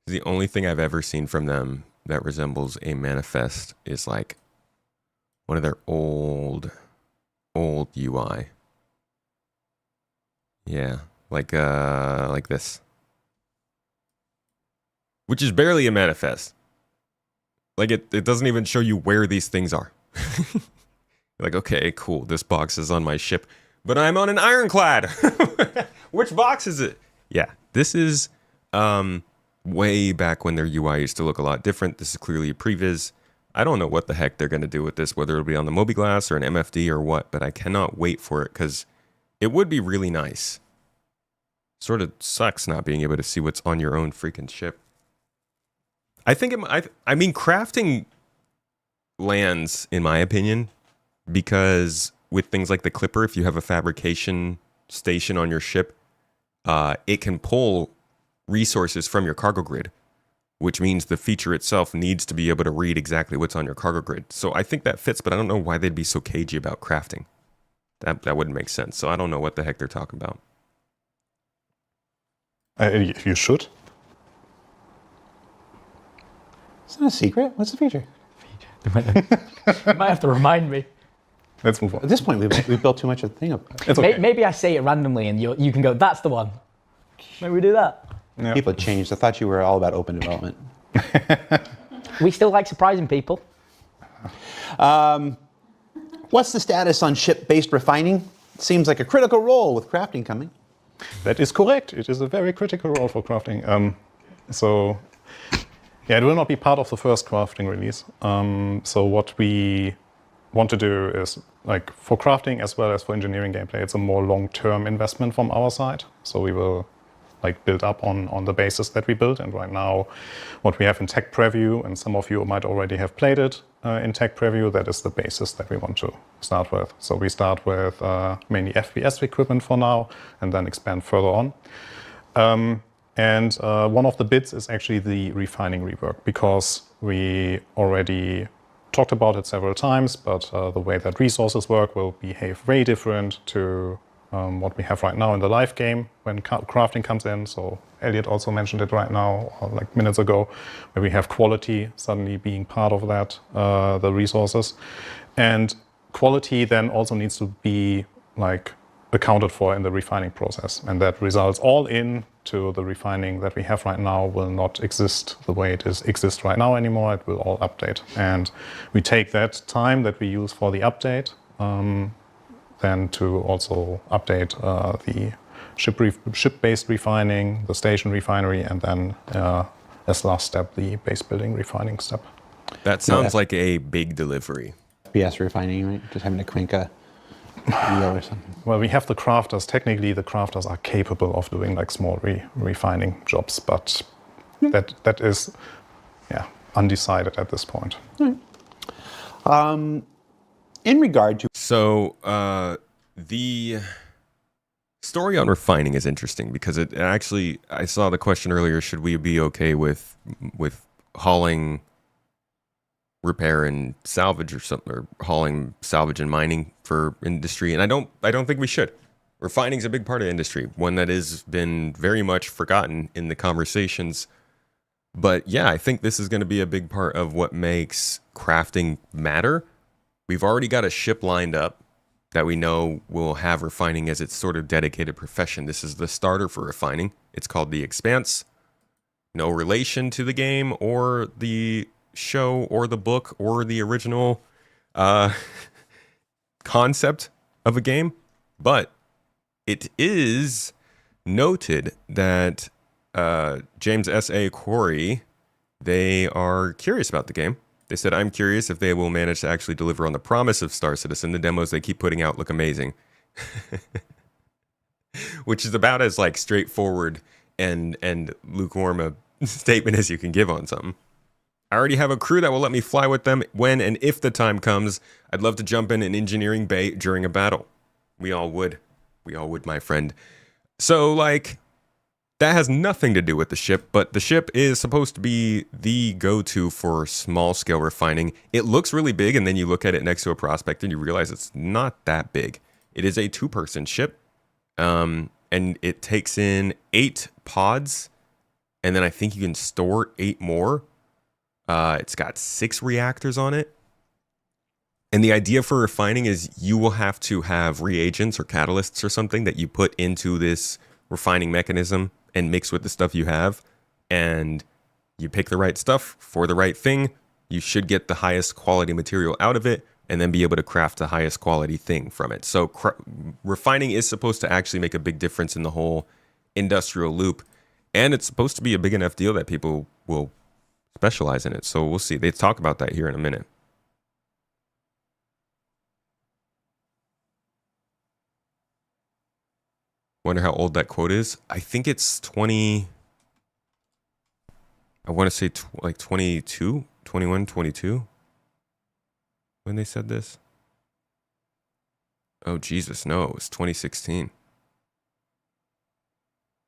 The only thing I've ever seen from them that resembles a manifest is like one of their old UI. Yeah, like this. Which is barely a manifest. Like it doesn't even show you where these things are. Like, okay, cool, this box is on my ship, but I'm on an ironclad. Which box is it? Yeah, this is way back when their UI used to look a lot different. This is clearly a previs. I don't know what the heck they're going to do with this, whether it'll be on the mobiGlas or an MFD or what, but I cannot wait for it because it would be really nice. Sort of sucks not being able to see what's on your own freaking ship. I think I mean crafting lands, in my opinion, because with things like the Clipper, if you have a fabrication station on your ship, it can pull resources from your cargo grid, which means the feature itself needs to be able to read exactly what's on your cargo grid. So I think that fits, but I don't know why they'd be so cagey about crafting. That wouldn't make sense. So I don't know what the heck they're talking about. You should. It's not a secret. What's the feature? You might have to remind me. Let's move on. At this point, we've built too much of the thing up. It's okay. Maybe I say it randomly and you can go, that's the one. Maybe we do that. Yeah. People have changed. I thought you were all about open development. We still like surprising people. What's the status on ship-based refining? Seems like a critical role with crafting coming. That is correct. It is a very critical role for crafting. Yeah, it will not be part of the first crafting release. So what we want to do is, like, for crafting as well as for engineering gameplay, it's a more long-term investment from our side. So we will like build up on the basis that we built. And right now, what we have in tech preview, and some of you might already have played it in tech preview, that is the basis that we want to start with. So we start with mainly FPS equipment for now, and then expand further on. And one of the bits is actually the refining rework, because we already talked about it several times, but the way that resources work will behave very different to what we have right now in the live game when crafting comes in. So Elliot also mentioned it right now, like minutes ago, where we have quality suddenly being part of that, the resources. And quality then also needs to be like accounted for in the refining process. And that results all in to the refining that we have right now will not exist the way it exists right now anymore. It will all update. And we take that time that we use for the update then to also update the ship-based refining, the station refinery, and then as last step, the base building refining step. That sounds like a big delivery. FPS refining, right? Just having to crank a wheel or something. Well, we have the crafters. Technically, the crafters are capable of doing like small refining jobs, but that is, yeah, undecided at this point. In regard to... So the story on refining is interesting because it actually, I saw the question earlier, should we be okay with hauling repair and salvage or something, or hauling salvage and mining for industry? And I don't think we should. Refining is a big part of industry, one that has been very much forgotten in the conversations. But yeah, I think this is going to be a big part of what makes crafting matter. We've already got a ship lined up that we know will have refining as its sort of dedicated profession. This is the starter for refining. It's called the Expanse. No relation to the game or the show or the book or the original concept of a game. But it is noted that James S.A. Corey, they are curious about the game. They said, I'm curious if they will manage to actually deliver on the promise of Star Citizen. The demos they keep putting out look amazing. Which is about as like straightforward and lukewarm a statement as you can give on something. I already have a crew that will let me fly with them when and if the time comes. I'd love to jump in an engineering bay during a battle. We all would. We all would, my friend. So, like, That has nothing to do with the ship, but the ship is supposed to be the go-to for small-scale refining. It looks really big, and then you look at it next to a prospect and you realize it's not that big. It is a 2-person ship, and it takes in 8 pods, and then I think you can store 8 more. It's got 6 reactors on it. And the idea for refining is you will have to have reagents or catalysts or something that you put into this refining mechanism and mix with the stuff you have, and you pick the right stuff for the right thing. You should get the highest quality material out of it and then be able to craft the highest quality thing from it. So refining is supposed to actually make a big difference in the whole industrial loop, and it's supposed to be a big enough deal that people will specialize in it. So we'll see. They talk about that here in a minute. Wonder how old that quote is. I think it's 20. I want to say like 22, 21, 22 when they said this. Oh, Jesus, no, it was 2016.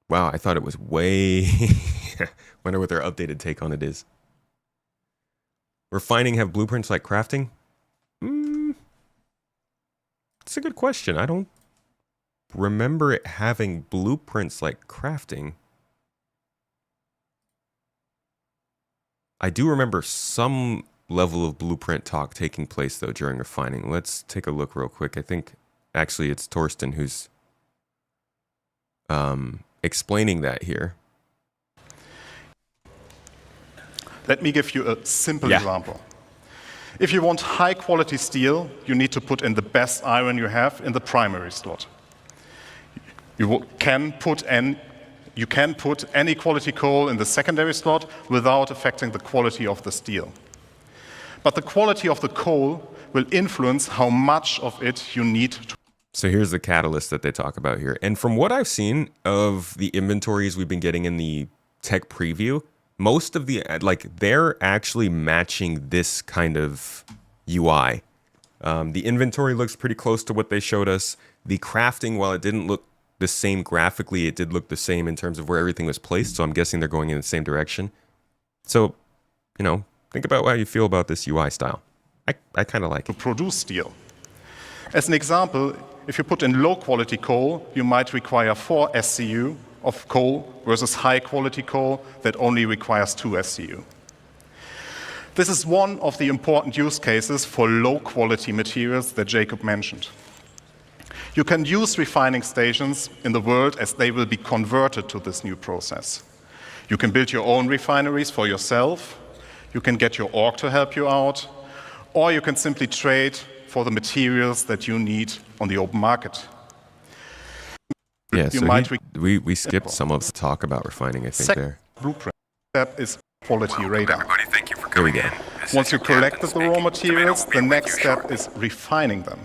Wow, I thought it was way... Wonder what their updated take on it is. Refining have blueprints like crafting? It's a good question. I don't remember it having blueprints like crafting. I do remember some level of blueprint talk taking place, though, during refining. Let's take a look real quick. I think, actually, it's Torsten who's explaining that here. Let me give you a simple example. If you want high-quality steel, you need to put in the best iron you have in the primary slot. You can put any quality coal in the secondary slot without affecting the quality of the steel. But the quality of the coal will influence how much of it you need to. So here's the catalyst that they talk about here. And from what I've seen of the inventories we've been getting in the tech preview, most of the, like, they're actually matching this kind of UI. The inventory looks pretty close to what they showed us. The crafting, while it didn't look the same graphically, it did look the same in terms of where everything was placed. So I'm guessing they're going in the same direction. So, you know, think about how you feel about this UI style. I kind of like it. To produce steel. As an example, if you put in low quality coal, you might require 4 SCU of coal versus high quality coal that only requires 2 SCU. This is one of the important use cases for low quality materials that Jacob mentioned. You can use refining stations in the world as they will be converted to this new process. You can build your own refineries for yourself, you can get your org to help you out, or you can simply trade for the materials that you need on the open market. Yeah, so we skipped some of the talk about refining, I think, there. Blueprint step is quality radar. Everybody, thank you for coming in. Once you collected the raw materials, the next step is refining them.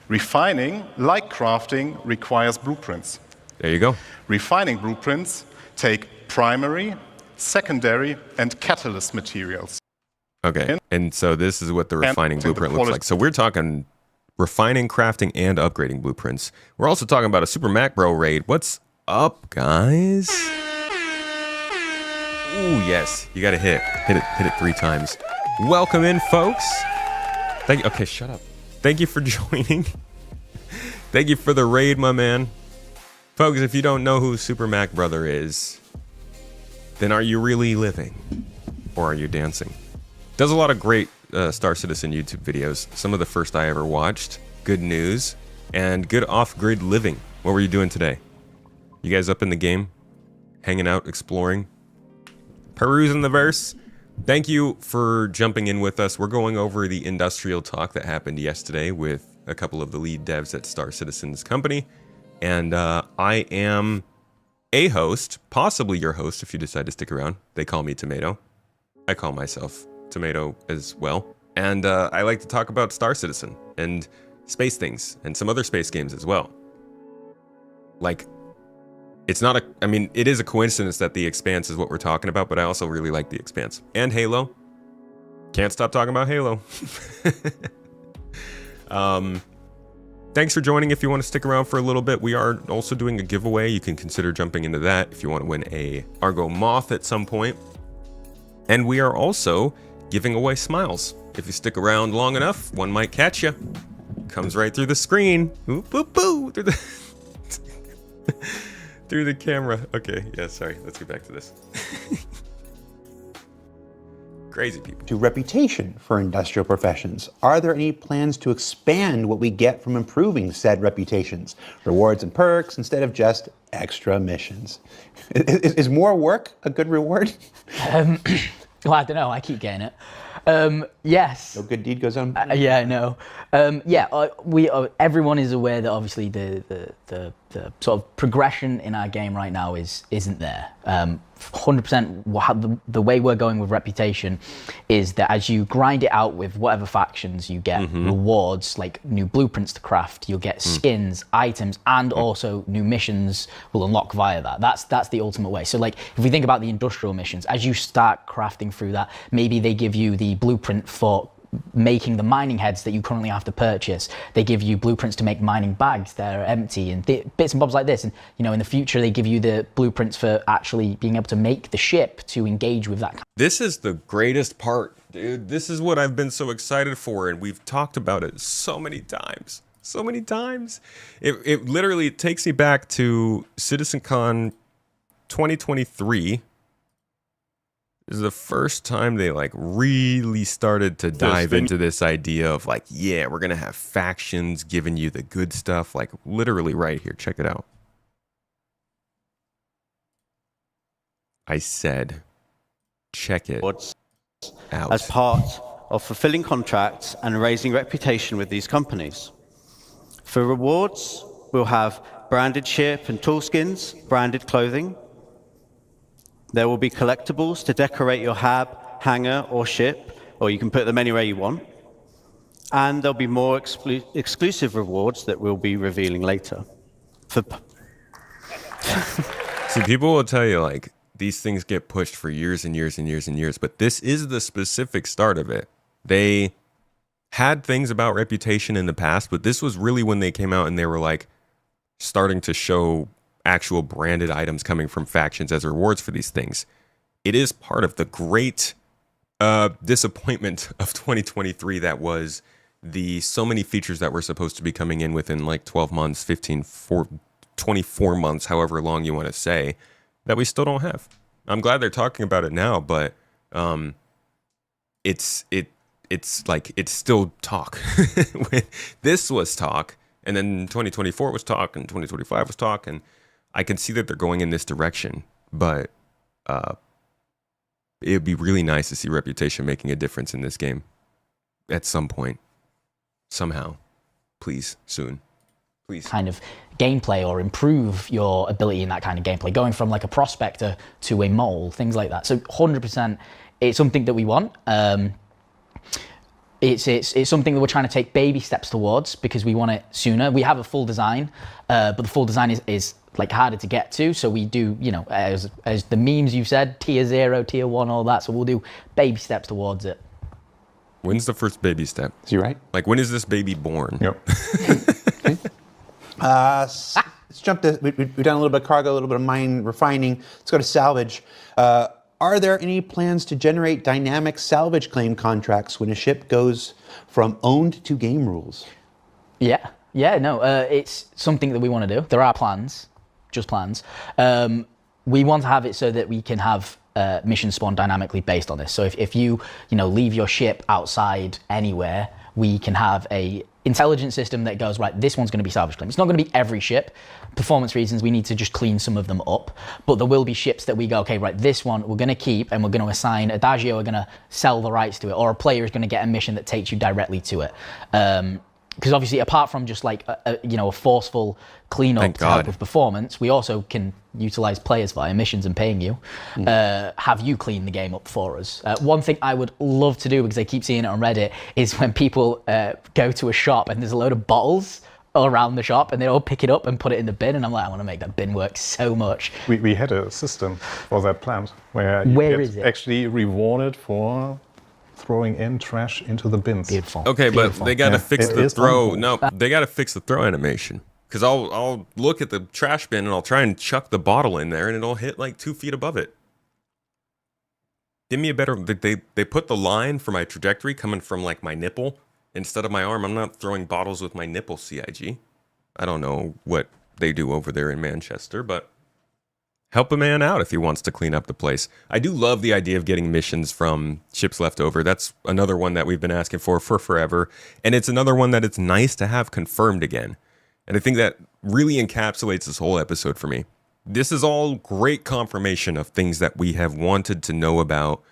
Refining, like crafting, requires blueprints. There you go. Refining blueprints take primary, secondary, and catalyst materials. Okay, and so this is what the refining blueprint looks like. So we're talking refining, crafting, and upgrading blueprints. We're also talking about a Super Macro raid. What's up, guys? Ooh, yes, you gotta hit it 3 times. Welcome in, folks. Thank you. Okay, shut up. Thank you for joining. Thank you for the raid, my man. Folks, if you don't know who Super Mac Brother is, then are you really living? Or are you dancing? Does a lot of great Star Citizen YouTube videos. Some of the first I ever watched. Good news. And good off-grid living. What were you doing today? You guys up in the game? Hanging out, exploring? Perusing the verse? Thank you for jumping in with us. We're going over the industrial talk that happened yesterday with a couple of the lead devs at Star Citizen's company. And I am a host, possibly your host if you decide to stick around. They call me Tomato. I call myself Tomato as well. And I like to talk about Star Citizen and space things and some other space games as well. Like, it's not I mean, it is a coincidence that The Expanse is what we're talking about, but I also really like The Expanse. And Halo. Can't stop talking about Halo. Thanks for joining. If you want to stick around for a little bit, we are also doing a giveaway. You can consider jumping into that if you want to win a Argo Moth at some point. And we are also giving away smiles. If you stick around long enough, one might catch you. Comes right through the screen. Ooh, boo, boo, through the through the camera. Okay, yeah, sorry. Let's get back to this. Crazy people. To reputation for industrial professions. Are there any plans to expand what we get from improving said reputations? Rewards and perks instead of just extra missions. Is more work a good reward? Well, I don't know. I keep getting it. Yes. No good deed goes on. Yeah, I know. Everyone is aware that obviously the sort of progression in our game right now isn't there. 100%. The way we're going with reputation is that as you grind it out with whatever factions, you get rewards like new blueprints to craft. You'll get skins, items, and also new missions will unlock via that. That's the ultimate way. So like if we think about the industrial missions, as you start crafting through that, maybe they give you the blueprint for making the mining heads that you currently have to purchase. They give you blueprints to make mining bags that are empty and bits and bobs like this. And you know, in the future, they give you the blueprints for actually being able to make the ship to engage with that. This is the greatest part, dude. This is what I've been so excited for, and we've talked about it so many times. So many times. It literally takes me back to CitizenCon 2023. This is the first time they like really started to dive into this idea of like, yeah, we're gonna have factions giving you the good stuff, like literally right here. Check it out. I said, check it out. As part of fulfilling contracts and raising reputation with these companies. For rewards, we'll have branded ship and tool skins, branded clothing. There will be collectibles to decorate your hab, hangar, or ship, or you can put them anywhere you want. And there'll be more exclusive rewards that we'll be revealing later. See, people will tell you, like, these things get pushed for years and years and years and years, but this is the specific start of it. They had things about reputation in the past, but this was really when they came out and they were, like, starting to show actual branded items coming from factions as rewards for these things. It is part of the great disappointment of 2023 that was the so many features that were supposed to be coming in within like 12 months, 24 months, however long you want to say, that we still don't have. I'm glad they're talking about it now, but it's like it's still talk. This was talk, and then 2024 was talk, and 2025 was talk, and I can see that they're going in this direction, but it'd be really nice to see reputation making a difference in this game at some point, somehow. Please, soon. Please. Kind of gameplay or improve your ability in that kind of gameplay, going from like a prospector to a mole, things like that. So 100%, it's something that we want. It's something that we're trying to take baby steps towards because we want it sooner. We have a full design, but the full design is like harder to get to. So we do, you know, as the memes you said, tier 0, tier 1, all that. So we'll do baby steps towards it. When's the first baby step? Is he right? Like, when is this baby born? Yep. Okay. Let's jump to, we've done a little bit of cargo, a little bit of mine refining. Let's go to salvage. Are there any plans to generate dynamic salvage claim contracts when a ship goes from owned to game rules? Yeah, no, it's something that we want to do. There are plans, just plans. We want to have it so that we can have missions spawn dynamically based on this. So if you leave your ship outside anywhere, we can have a intelligence system that goes, right, this one's going to be salvage claim. It's not going to be every ship. Performance reasons, we need to just clean some of them up. But there will be ships that we go, okay, right, this one we're going to keep and we're going to assign Adagio, we're going to sell the rights to it, or a player is going to get a mission that takes you directly to it. Because obviously, apart from just like a forceful cleanup to help with performance, we also can utilize players via missions and paying you. Have you clean the game up for us? One thing I would love to do, because I keep seeing it on Reddit, is when people go to a shop and there's a load of bottles all around the shop and they all pick it up and put it in the bin, and I'm like, I want to make that bin work so much. We had a system for that plant where you Where get is it? actually rewarded for throwing in trash into the bins. Beautiful. Okay, but Beautiful. they got to Yeah, fix it the is throw. wonderful. No, they got to fix the throw animation. Because I'll look at the trash bin and I'll try and chuck the bottle in there and it'll hit like 2 feet above it. Give me a better. They put the line for my trajectory coming from like my nipple instead of my arm. I'm not throwing bottles with my nipple, CIG. I don't know what they do over there in Manchester, but help a man out if he wants to clean up the place. I do love the idea of getting missions from Ships Left Over. That's another one that we've been asking for forever. And it's another one that it's nice to have confirmed again. And I think that really encapsulates this whole episode for me. This is all great confirmation of things that we have wanted to know about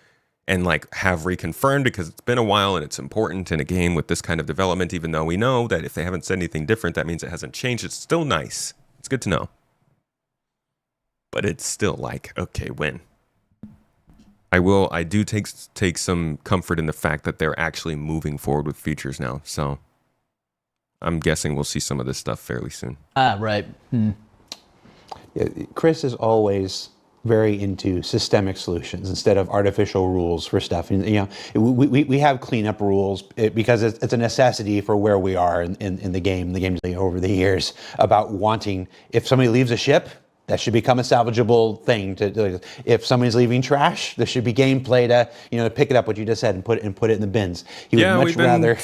and like have reconfirmed because it's been a while and it's important in a game with this kind of development, even though we know that if they haven't said anything different, that means it hasn't changed. It's still nice. It's good to know. But it's still like, okay, when? I do take some comfort in the fact that they're actually moving forward with features now. So I'm guessing we'll see some of this stuff fairly soon. Right. Yeah, Chris is always very into systemic solutions instead of artificial rules for stuff. And, you know, we have cleanup rules because it's a necessity for where we are in the game. The game over the years about wanting, if somebody leaves a ship, that should become a salvageable thing. If somebody's leaving trash, there should be gameplay to pick it up what you just said and put it in the bins. He would much rather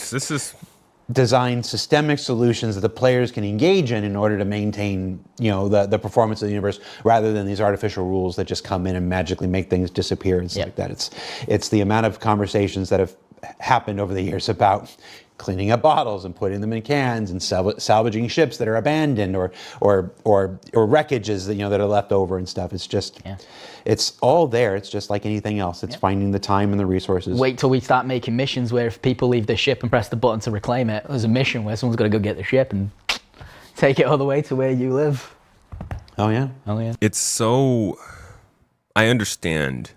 design systemic solutions that the players can engage in order to maintain the performance of the universe, rather than these artificial rules that just come in and magically make things disappear and stuff like that. It's the amount of conversations that have happened over the years about cleaning up bottles and putting them in cans and salvaging ships that are abandoned or wreckages that are left over and stuff. It's just it's all there. It's just like anything else. It's finding the time and the resources. Wait till we start making missions where if people leave the ship and press the button to reclaim it, there's a mission where someone's got to go get the ship and take it all the way to where you live. Oh yeah. It's so. I understand.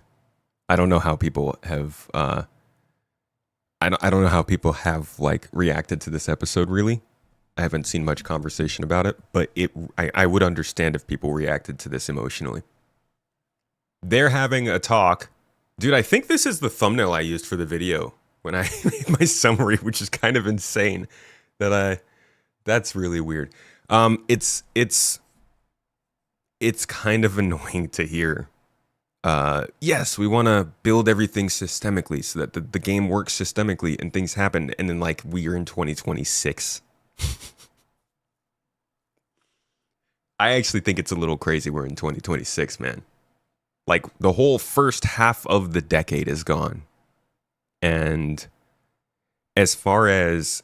I don't know how people have. I don't know how people have like reacted to this episode. Really, I haven't seen much conversation about it, but I would understand if people reacted to this emotionally. They're having a talk, dude. I think this is the thumbnail I used for the video when I made my summary, which is kind of insane. That's really weird. It's kind of annoying to hear. Yes, we want to build everything systemically so that the game works systemically and things happen. And then like we are in 2026. I actually think it's a little crazy we're in 2026, man. Like the whole first half of the decade is gone. And as far as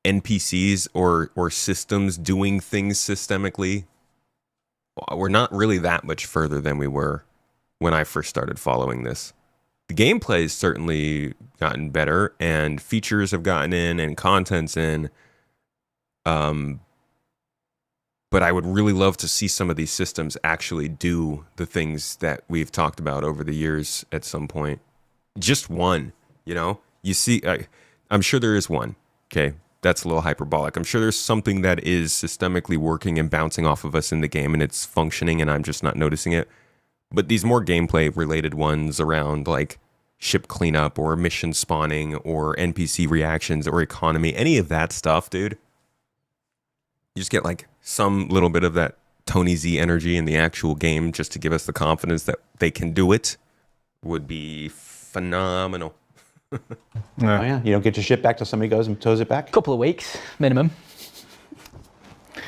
NPCs or systems doing things systemically, we're not really that much further than we were when I first started following this. The gameplay has certainly gotten better and features have gotten in and content's in. But I would really love to see some of these systems actually do the things that we've talked about over the years at some point. Just one, you see, I'm sure there is one. Okay. That's a little hyperbolic. I'm sure there's something that is systemically working and bouncing off of us in the game and it's functioning and I'm just not noticing it. But these more gameplay related ones around like ship cleanup or mission spawning or NPC reactions or economy, any of that stuff, dude. You just get like some little bit of that Tony Z energy in the actual game just to give us the confidence that they can do it would be phenomenal. Oh yeah, you don't get your ship back till somebody goes and tows it back? Couple of weeks minimum.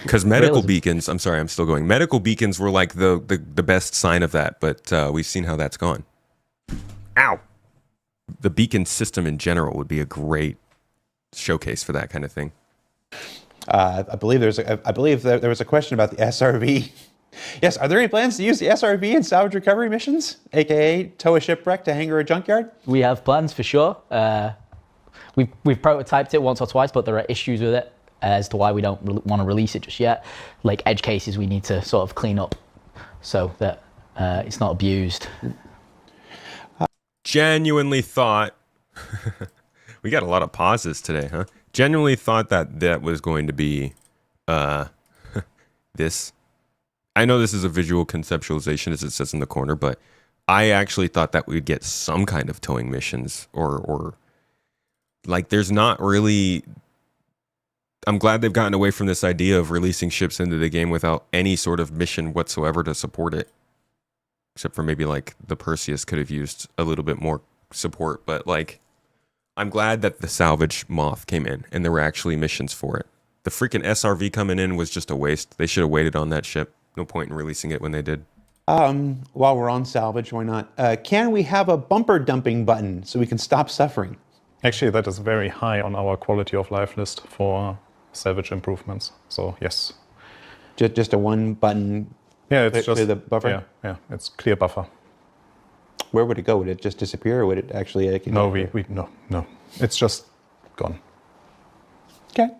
Because medical beacons, I'm sorry, I'm still going. Medical beacons were like the best sign of that, but we've seen how that's gone. Ow! The beacon system in general would be a great showcase for that kind of thing. I believe there was a question about the SRV. Yes, are there any plans to use the SRV in salvage recovery missions, aka tow a shipwreck to hangar or junkyard? We have plans for sure. We've prototyped it once or twice, but there are issues with it as to why we don't want to release it just yet. Like edge cases we need to sort of clean up so that it's not abused. Genuinely thought, we got a lot of pauses today, huh? Genuinely thought that was going to be this. I know this is a visual conceptualization as it says in the corner, but I actually thought that we'd get some kind of towing missions or like there's not really. I'm glad they've gotten away from this idea of releasing ships into the game without any sort of mission whatsoever to support it. Except for maybe like the Perseus could have used a little bit more support, but like I'm glad that the salvage moth came in and there were actually missions for it. The freaking SRV coming in was just a waste. They should have waited on that ship. No point in releasing it when they did. While we're on salvage, why not? Can we have a bumper dumping button so we can stop suffering? Actually, that is very high on our quality of life list for salvage improvements. So yes. Just a one button. Yeah, it's just the buffer. Yeah, it's clear buffer. Where would it go? Would it just disappear, or would it actually? No. It's just gone. Okay.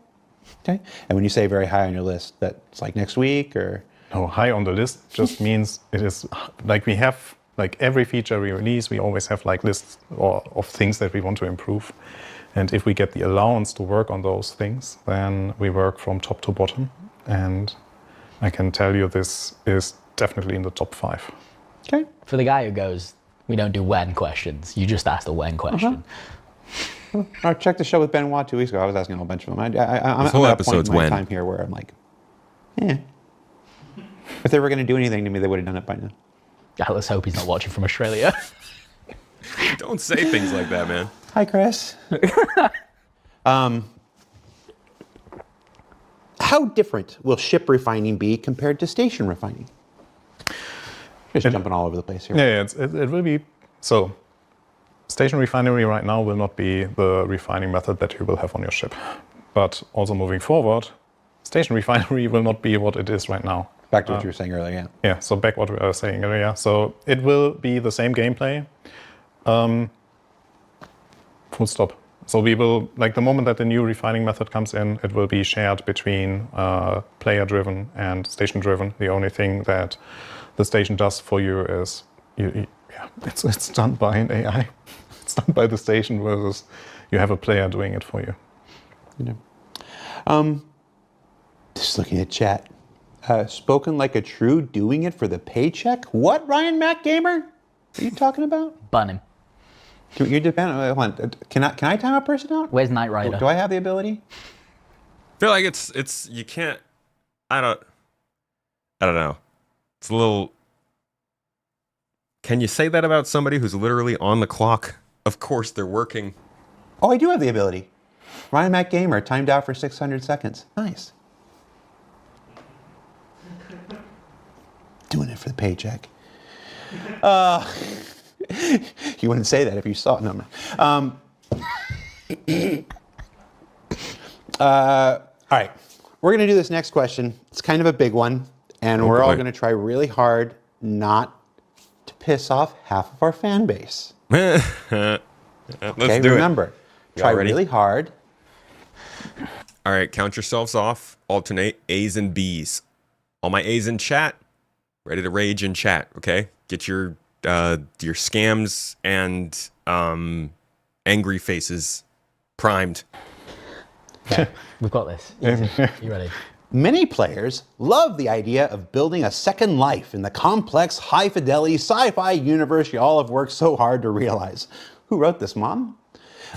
And when you say very high on your list, that's like next week, or? No, high on the list just means it is like we have like every feature we release, we always have like lists of things that we want to improve. And if we get the allowance to work on those things, then we work from top to bottom. And I can tell you this is definitely in the top 5. Okay. For the guy who goes, we don't do when questions, you just asked a when question. I checked the show with Benoit 2 weeks ago. I was asking a whole bunch of them. I'm this whole at a point episode's in my when. time here where I'm like, if they were going to do anything to me, they would have done it by now. Yeah, let's hope he's not watching from Australia. Don't say things like that, man. Hi, Chris. How different will ship refining be compared to station refining? Just jumping all over the place here. Yeah, it will be. So, station refinery right now will not be the refining method that you will have on your ship. But also moving forward, station refinery will not be what it is right now. Back to what you were saying earlier, yeah. Yeah, so back what we were saying earlier. So it will be the same gameplay. Full stop. So we will, like the moment that the new refining method comes in, it will be shared between player-driven and station-driven. The only thing that the station does for you is, it's done by an AI. It's done by the station versus you have a player doing it for you. Just looking at chat. Spoken like a true doing it for the paycheck? What, Ryan Mac Gamer? Are you talking about? Bun him. You depend. Hold on. Can I time a person out? Where's Knight Rider? Do I have the ability? I feel like it's you can't. I don't know. It's a little. Can you say that about somebody who's literally on the clock? Of course they're working. Oh, I do have the ability. Ryan Mac Gamer timed out for 600 seconds. Nice. Doing it for the paycheck. You wouldn't say that if you saw it. No. All right. We're going to do this next question. It's kind of a big one, and we're all going to try really hard not to piss off half of our fan base. Let's do remember, it. Try really hard. All right, count yourselves off. Alternate A's and B's. All my A's in chat. Ready to rage in chat, okay? Get your scams and angry faces primed. Okay, we've got this. Easy. You ready? Many players love the idea of building a second life in the complex, high-fidelity sci-fi universe you all have worked so hard to realize. Who wrote this, Mom?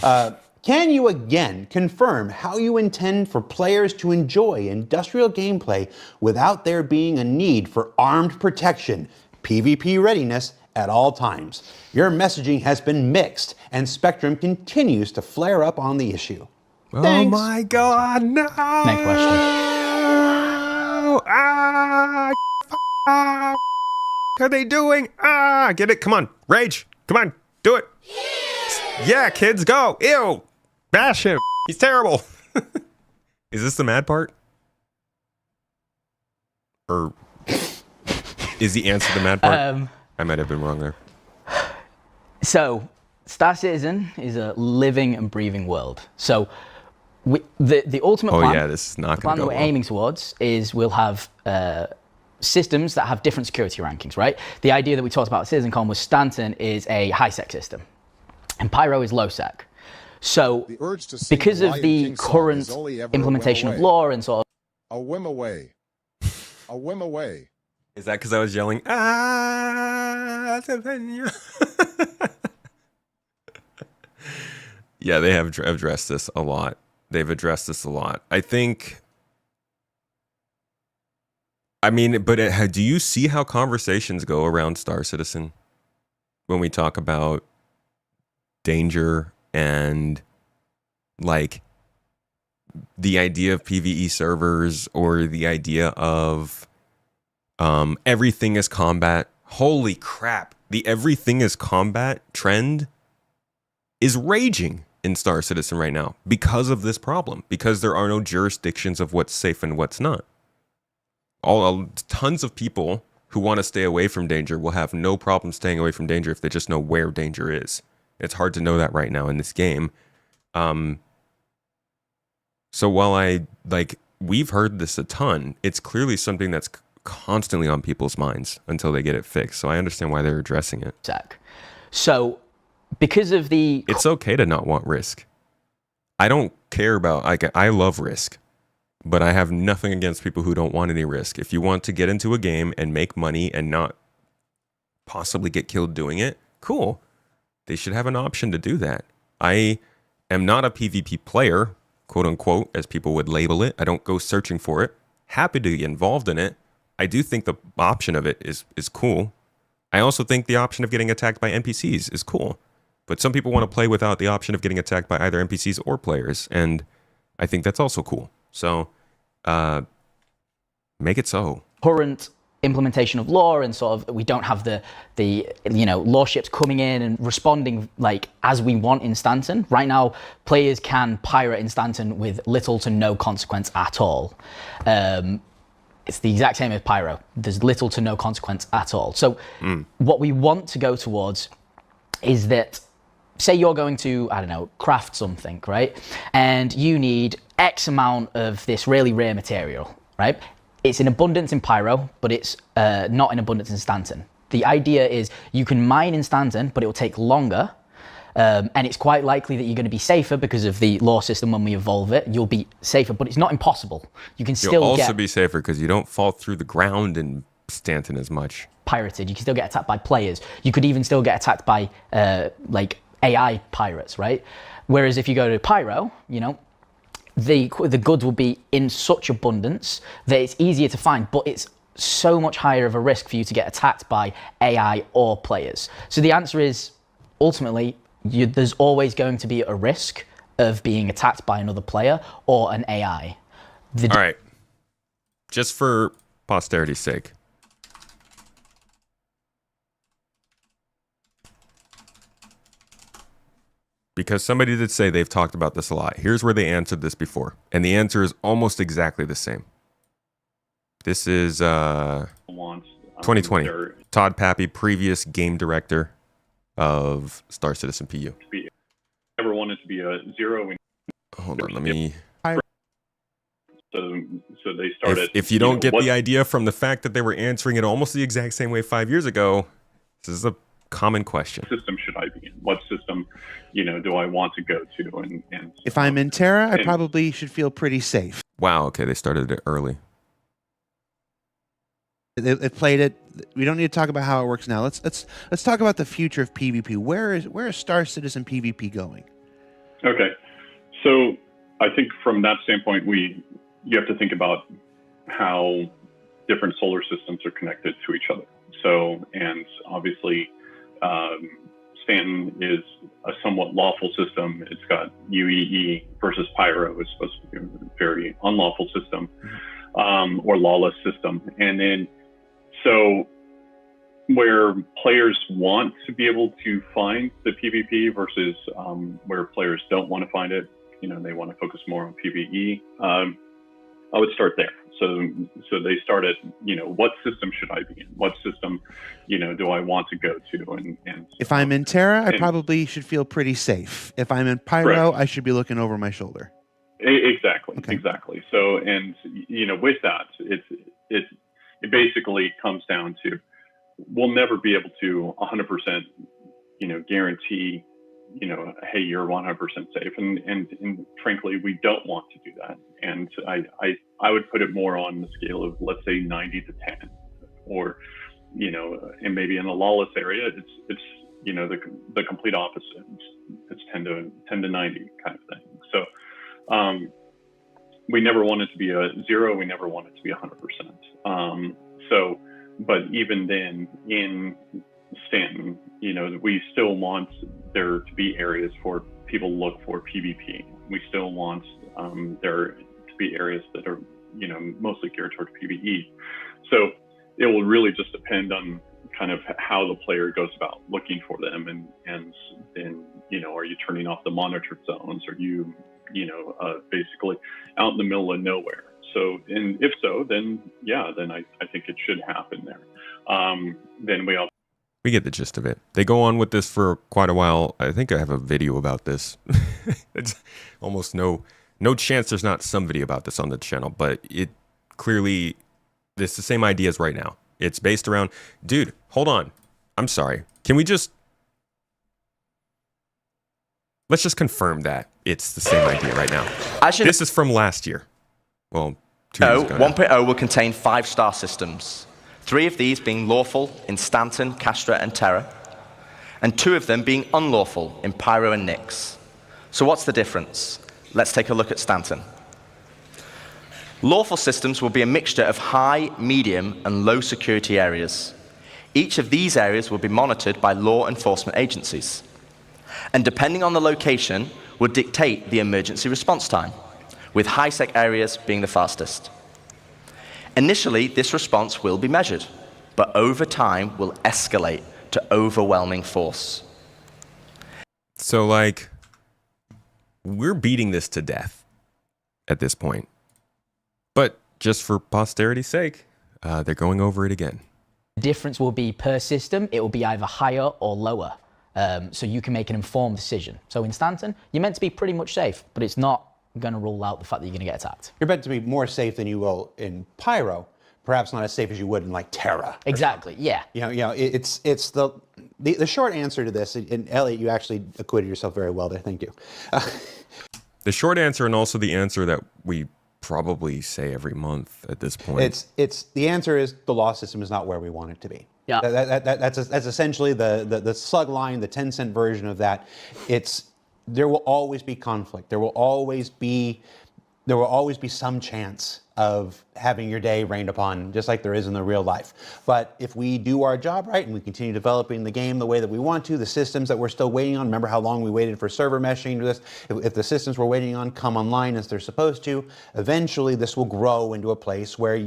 Can you again confirm how you intend for players to enjoy industrial gameplay without there being a need for armed protection, PvP readiness at all times? Your messaging has been mixed, and Spectrum continues to flare up on the issue. Thanks. Oh my God, no! Next question. What are they doing? Get it? Come on, rage! Come on, do it! Yeah, kids, go! Ew! Bash him! He's terrible! Is this the mad part? Or is the answer the mad part? I might have been wrong there. So, Star Citizen is a living and breathing world. So, the ultimate plan, yeah, this is not the plan going to go that we're well. aiming towards is we'll have systems that have different security rankings, right? The idea that we talked about at CitizenCon was Stanton is a high-sec system, and Pyro is low-sec. So, because of the current implementation of law and sort of... A whim away. A whim away. Is that because I was yelling, ah, yeah, they have addressed this a lot. They've addressed this a lot. I think, I mean, but do you see how conversations go around Star Citizen when we talk about danger and like the idea of PvE servers or the idea of everything is combat? Holy crap. The everything is combat trend is raging in Star Citizen right now because of this problem, because there are no jurisdictions of what's safe and what's not. Tons of people who want to stay away from danger will have no problem staying away from danger if they just know where danger is. It's hard to know that right now in this game. So while we've heard this a ton, it's clearly something that's constantly on people's minds until they get it fixed. So I understand why they're addressing it. So because of the... It's okay to not want risk. I don't care about... I love risk. But I have nothing against people who don't want any risk. If you want to get into a game and make money and not possibly get killed doing it, cool. They should have an option to do that. I am not a PvP player, quote unquote, as people would label it. I don't go searching for it. Happy to get involved in it. I do think the option of it is cool. I also think the option of getting attacked by NPCs is cool. But some people want to play without the option of getting attacked by either NPCs or players. And I think that's also cool. So, make it so. Current implementation of law and sort of we don't have the law ships coming in and responding like as we want in Stanton. Right now, players can pirate in Stanton with little to no consequence at all. It's the exact same as Pyro. There's little to no consequence at all. So what we want to go towards is that, say you're going to, I don't know, craft something, right? And you need X amount of this really rare material, right? It's in abundance in Pyro, but it's not in abundance in Stanton. The idea is you can mine in Stanton, but it will take longer. And it's quite likely that you're going to be safer because of the law system when we evolve it. You'll be safer, but it's not impossible. You can still You'll also be safer because you don't fall through the ground in Stanton as much. Pirated. You can still get attacked by players. You could even still get attacked by like AI pirates, right? Whereas if you go to Pyro, you know, the goods will be in such abundance that it's easier to find, but it's so much higher of a risk for you to get attacked by AI or players. So the answer is ultimately there's always going to be a risk of being attacked by another player or an AI. All right. Just for posterity's sake. Because somebody did say they've talked about this a lot. Here's where they answered this before. And the answer is almost exactly the same. This is 2020. Todd Pappy, previous game director of Star Citizen PU. Never wanted to be a zero. Hold on, let me... So they started... If you don't get the idea from the fact that they were answering it almost the exact same way 5 years ago, this is a common question. What system should I be in? What system, do I want to go to? And if I'm in Terra, I probably should feel pretty safe. Wow, okay, they started it early. It played it. We don't need to talk about how it works now. Let's talk about the future of PvP. Where is Star Citizen PvP going? Okay, so I think from that standpoint, you have to think about how different solar systems are connected to each other. So, and obviously, Stanton is a somewhat lawful system. It's got UEE versus Pyro is supposed to be a very unlawful system, or lawless system. And then, so where players want to be able to find the PvP versus where players don't want to find it, they want to focus more on PvE. I would start there. So they started, what system should I be in? What system, do I want to go to? And if I'm in Terra, I probably should feel pretty safe. If I'm in Pyro, I should be looking over my shoulder. Exactly, okay. Exactly. So, and with that, it basically comes down to, we'll never be able to 100%, guarantee, hey, you're 100% safe. And frankly, we don't want to do that. And I would put it more on the scale of, let's say, 90 to 10. or and maybe in a lawless area, it's the complete opposite. It's 10 to 90 kind of thing. So we never want it to be a 0. We never want it to be 100%. But even then, in Stanton, we still want there to be areas for people to look for PvP. We still want there to be areas that are mostly geared toward PvE. So it will really just depend on kind of how the player goes about looking for them, and then are you turning off the monitored zones? Are you basically out in the middle of nowhere? So, and if so, then I think it should happen there. Then we get the gist of it. They go on with this for quite a while. I think I have a video about this. It's almost no chance there's not some video about this on the channel, but it clearly, it's the same ideas right now. It's based around, dude, hold on. I'm sorry. Can we let's just confirm that it's the same idea right now. This is from last year. Well, 2 years ago. 1.0 will contain 5-star systems. 3 of these being lawful in Stanton, Castra, and Terra, and 2 of them being unlawful in Pyro and Nyx. So what's the difference? Let's take a look at Stanton. Lawful systems will be a mixture of high, medium, and low security areas. Each of these areas will be monitored by law enforcement agencies, and depending on the location, will dictate the emergency response time, with high-sec areas being the fastest. Initially, this response will be measured, but over time will escalate to overwhelming force. So, we're beating this to death at this point. But just for posterity's sake, they're going over it again. The difference will be per system, it will be either higher or lower. So you can make an informed decision. So in Stanton, you're meant to be pretty much safe, but it's not going to rule out the fact that you're going to get attacked. You're meant to be more safe than you will in Pyro, perhaps not as safe as you would in Terra. Exactly, yeah. It's the short answer to this, and Elliot, you actually acquitted yourself very well there, thank you. The short answer, and also the answer that we probably say every month at this point. The answer is the law system is not where we want it to be. Yeah. That's essentially the slug line, the 10-cent version of that. There will always be conflict. There will always be some chance of having your day rained upon, just like there is in the real life. But if we do our job right and we continue developing the game the way that we want to, the systems that we're still waiting on, remember how long we waited for server meshing to this? If the systems we're waiting on come online as they're supposed to, eventually this will grow into a place where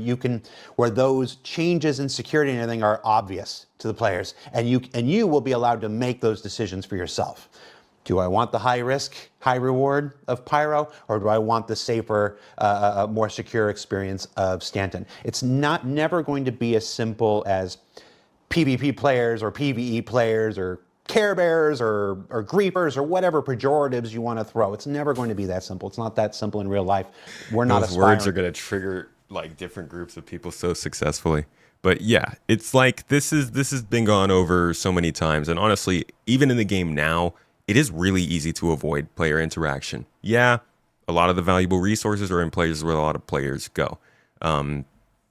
where those changes in security and everything are obvious to the players, and you will be allowed to make those decisions for yourself. Do I want the high risk, high reward of Pyro, or do I want the safer, more secure experience of Stanton? It's never going to be as simple as PvP players or PvE players or Care Bears or Griefers or whatever pejoratives you want to throw. It's never going to be that simple. It's not that simple in real life. We're not Those words are going to trigger different groups of people so successfully. But yeah, it's this has been gone over so many times, and honestly, even in the game now, it is really easy to avoid player interaction. Yeah, a lot of the valuable resources are in places where a lot of players go.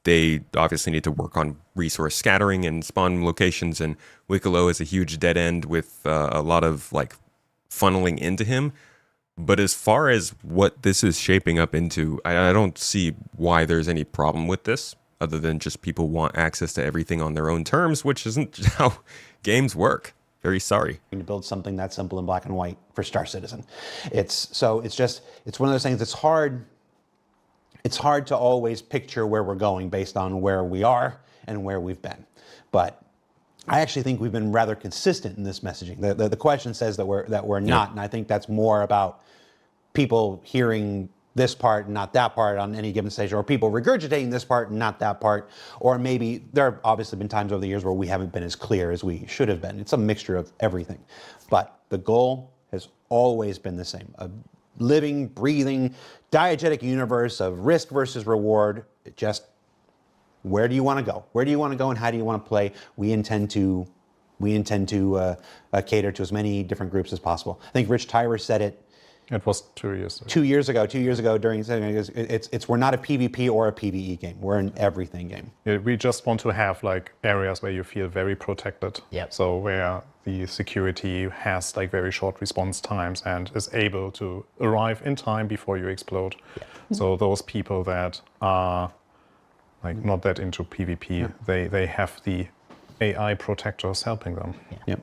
They obviously need to work on resource scattering and spawn locations, and Wicklow is a huge dead end with a lot of funneling into him. But as far as what this is shaping up into, I don't see why there's any problem with this, other than just people want access to everything on their own terms, which isn't how games work. Very sorry. To build something that simple in black and white for Star Citizen. It's one of those things that's hard. It's hard to always picture where we're going based on where we are and where we've been. But I actually think we've been rather consistent in this messaging. The question says that we're not, and I think that's more about people hearing this part and not that part on any given stage, or people regurgitating this part and not that part, or maybe there have obviously been times over the years where we haven't been as clear as we should have been. It's a mixture of everything. But the goal has always been the same. A living, breathing, diegetic universe of risk versus reward. Where do you want to go? Where do you want to go and how do you want to play? We intend to cater to as many different groups as possible. I think Rich Tyler said it It was 2 years ago. 2 years ago. 2 years ago during we're not a PvP or a PvE game. We're an everything game. Yeah, we just want to have like areas where you feel very protected. Yep. So where the security has like very short response times and is able to arrive in time before you explode. Yep. So those people that are like not that into PvP, they have the AI protectors helping them. Yep.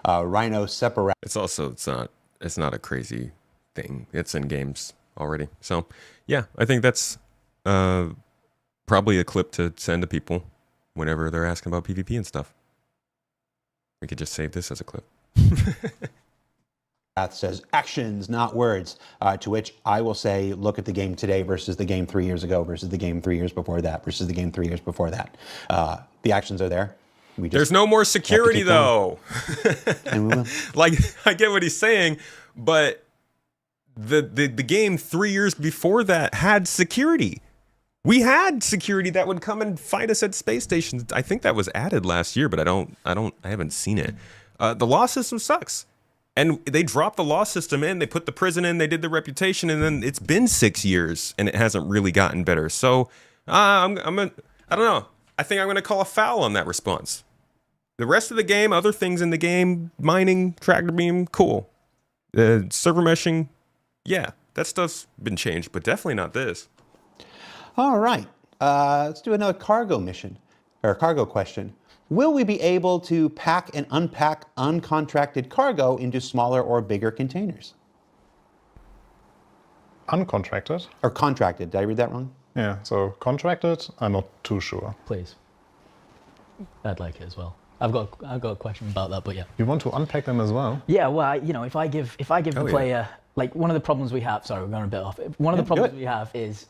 Rhino separate. It's not a crazy thing. It's in games already. So yeah, I think that's probably a clip to send to people whenever they're asking about PvP and stuff. We could just save this as a clip. That says actions, not words. To which I will say, look at the game today versus the game 3 years ago versus the game 3 years before that versus the game 3 years before that. The actions are there. There's no more security though. And we will. Like, I get what he's saying, but the game 3 years before that had security. We had security that would come and fight us at space stations. I think that was added last year, but I haven't seen it. The law system sucks. And they dropped the law system in, they put the prison in, they did the reputation, and then it's been 6 years and it hasn't really gotten better. So I don't know. I think I'm gonna call a foul on that response. The rest of the game, other things in the game, mining, tractor beam, cool. Server meshing, yeah, that stuff's been changed, but definitely not this. All right, let's do another cargo mission, or cargo question. Will we be able to pack and unpack uncontracted cargo into smaller or bigger containers? Uncontracted? Or contracted, did I read that wrong? Yeah, so contracted, I'm not too sure. Please. I'd like it as well. I've got a question about that, but yeah. You want to unpack them as well? Yeah, well, if I give the player, like one of the problems we have, sorry, we're going a bit off. One of the problems we have is,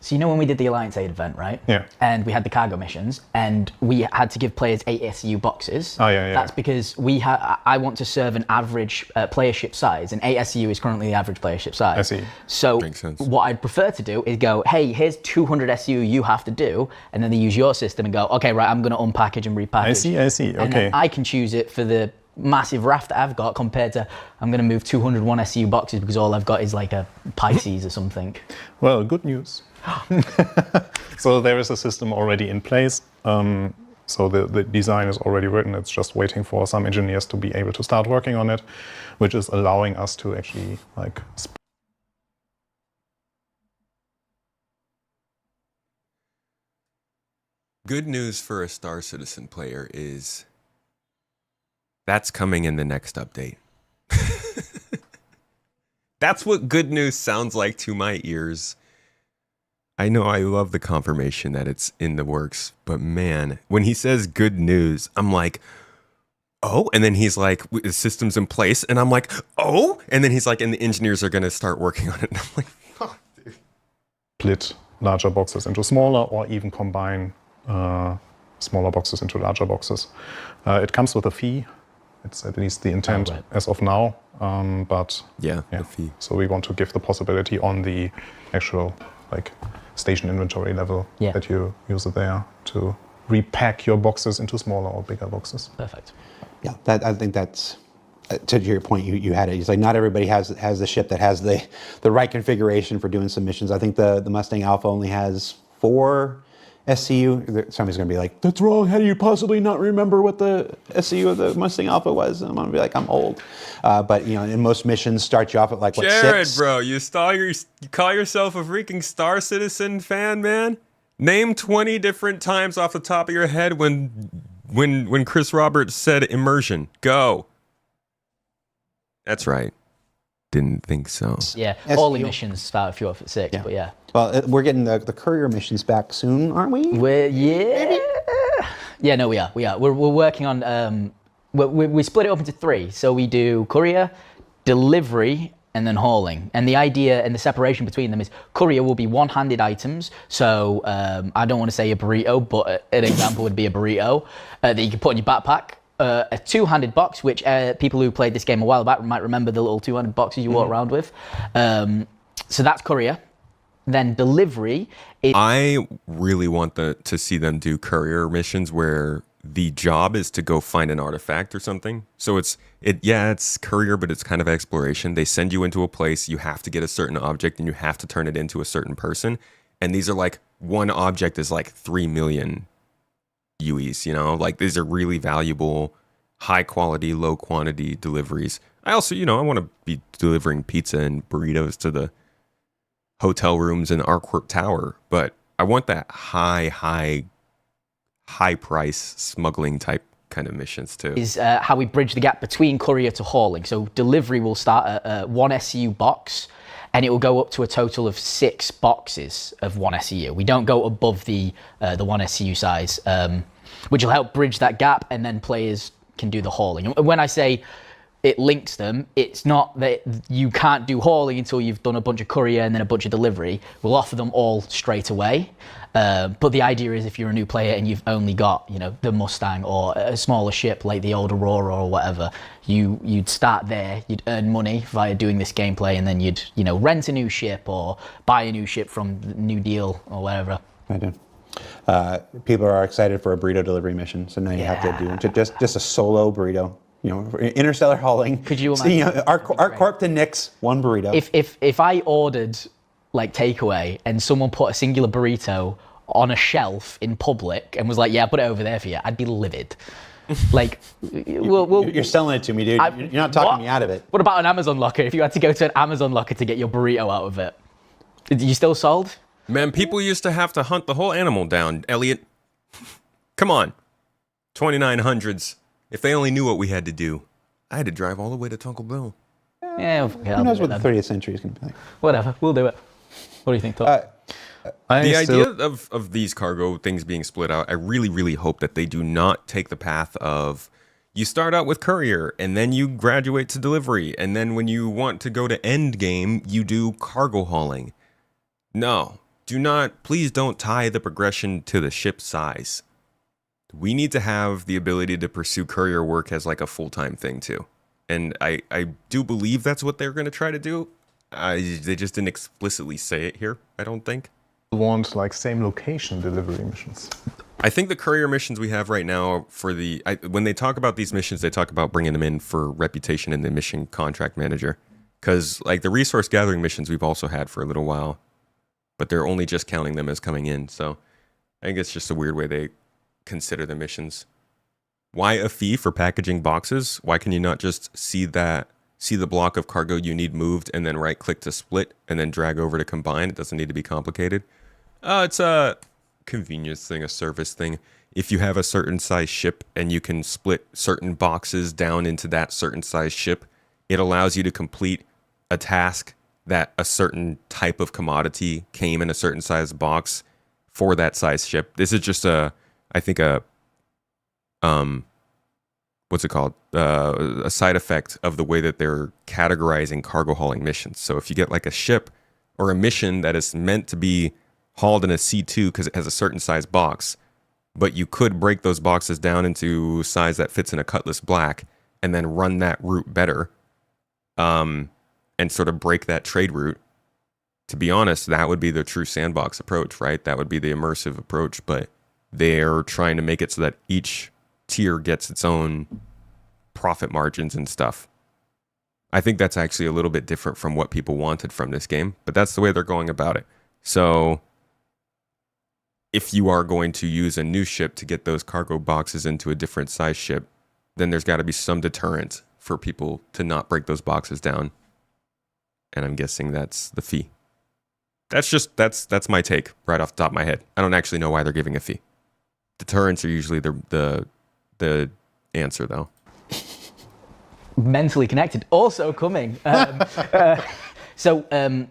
so when we did the Alliance Aid event, right? Yeah. And we had the cargo missions, and we had to give players 8 SU boxes. Oh, yeah. That's because I want to serve an average playership size, and 8 SU is currently the average playership size. I see. So what I'd prefer to do is go, hey, here's 200 SU you have to do, and then they use your system and go, okay, right, I'm going to unpackage and repackage. I see, okay. And then I can choose it for the massive raft that I've got compared to I'm going to move 201 SU boxes because all I've got is like a Pisces or something. Well, good news. So there is a system already in place. So the design is already written. It's just waiting for some engineers to be able to start working on it, which is allowing us to actually like. Good news for a Star Citizen player is that's coming in the next update. That's what good news sounds like to my ears. I know I love the confirmation that it's in the works, but man, when he says good news, I'm like, oh, and then he's like, the system's in place, and I'm like, oh, and then he's like, and the engineers are going to start working on it, and I'm like, fuck, dude. Split larger boxes into smaller, or even combine smaller boxes into larger boxes. It comes with a fee. It's at least the intent as of now, but yeah, the fee. So we want to give the possibility on the actual like station inventory level that you use it there to repack your boxes into smaller or bigger boxes. Perfect. Yeah, I think that's to your point. You had it. It's like not everybody has the ship that has the right configuration for doing submissions. I think the Mustang Alpha only has 4 SCU. Somebody's going to be like, that's wrong. How do you possibly not remember what the SCU of the Mustang Alpha was? And I'm going to be like, I'm old. But, in most missions start you off at like, what, Jared, 6? bro, you call yourself a freaking Star Citizen fan, man? Name 20 different times off the top of your head when Chris Roberts said immersion. Go. That's right. Didn't think so. Yeah, all the missions start if you're off at 6, but yeah. Well, we're getting the courier missions back soon, aren't we? Yeah, no, we are. We're working on. We split it up into 3. So we do courier, delivery, and then hauling. And the idea and the separation between them is courier will be one-handed items. So I don't want to say a burrito, but an example would be a burrito that you can put in your backpack. A 2-handed box, which people who played this game a while back might remember the little 2-handed boxes you walk around with. So that's courier. Then delivery. I really want to see them do courier missions where the job is to go find an artifact or something. So it's courier, but it's kind of exploration. They send you into a place, you have to get a certain object and you have to turn it into a certain person. And these are like, one object is like 3 million UEs, you know? Like these are really valuable, high quality, low quantity deliveries. I also, I want to be delivering pizza and burritos to the hotel rooms in Arquart Tower, but I want that high price smuggling type kind of missions too. Is how we bridge the gap between courier to hauling. So delivery will start at 1 SCU box, and it will go up to a total of 6 boxes of 1 SCU. We don't go above the 1 SCU size, which will help bridge that gap, and then players can do the hauling. And when I say it links them, it's not that you can't do hauling until you've done a bunch of courier and then a bunch of delivery. We'll offer them all straight away. But the idea is if you're a new player and you've only got, the Mustang or a smaller ship like the old Aurora or whatever, you'd start there, you'd earn money via doing this gameplay, and then you'd, rent a new ship or buy a new ship from the New Deal or whatever. I do. People are excited for a burrito delivery mission, so now you have to do just a solo burrito. Interstellar hauling. Could you imagine? Our corp to Nick's, 1 burrito. If I ordered like takeaway and someone put a singular burrito on a shelf in public and was like, "Yeah, put it over there for you," I'd be livid. Like, you're selling it to me, dude. You're not talking me out of it. What about an Amazon locker? If you had to go to an Amazon locker to get your burrito out of it, are you still sold? Man, people used to have to hunt the whole animal down, Elliot. Come on. 2900s. If they only knew what we had to do. I had to drive all the way to Tuncle Bill. Yeah, who knows what the 30th century is going to be like. Whatever, we'll do it. What do you think, Todd? The idea of these cargo things being split out, I really, really hope that they do not take the path of you start out with courier and then you graduate to delivery. And then when you want to go to end game, you do cargo hauling. No, please don't tie the progression to the ship size. We need to have the ability to pursue courier work as like a full-time thing too. And I do believe that's what they're going to try to do. They just didn't explicitly say it here, I don't think. Want like same location delivery missions. I think the courier missions we have right now when they talk about these missions, they talk about bringing them in for reputation in the mission contract manager. Because like the resource gathering missions we've also had for a little while, but they're only just counting them as coming in. So I think it's just a weird way they consider the missions. Why a fee for packaging boxes? Why can you not just see the block of cargo you need moved and then right click to split and then drag over to combine? It doesn't need to be complicated. It's a convenience thing, a service thing. If you have a certain size ship and you can split certain boxes down into that certain size ship, it allows you to complete a task that a certain type of commodity came in a certain size box for that size ship. This is just a what's it called? A side effect of the way that they're categorizing cargo hauling missions. So if you get like a ship or a mission that is meant to be hauled in a C2 because it has a certain size box, but you could break those boxes down into size that fits in a Cutlass Black and then run that route better, and sort of break that trade route. To be honest, that would be the true sandbox approach, right? That would be the immersive approach, but they're trying to make it so that each tier gets its own profit margins and stuff. I think that's actually a little bit different from what people wanted from this game, but that's the way they're going about it. So if you are going to use a new ship to get those cargo boxes into a different size ship, then there's got to be some deterrent for people to not break those boxes down. And I'm guessing that's the fee. That's my take right off the top of my head. I don't actually know why they're giving a fee. Deterrents are usually the answer, though. Mentally connected. Also coming. So the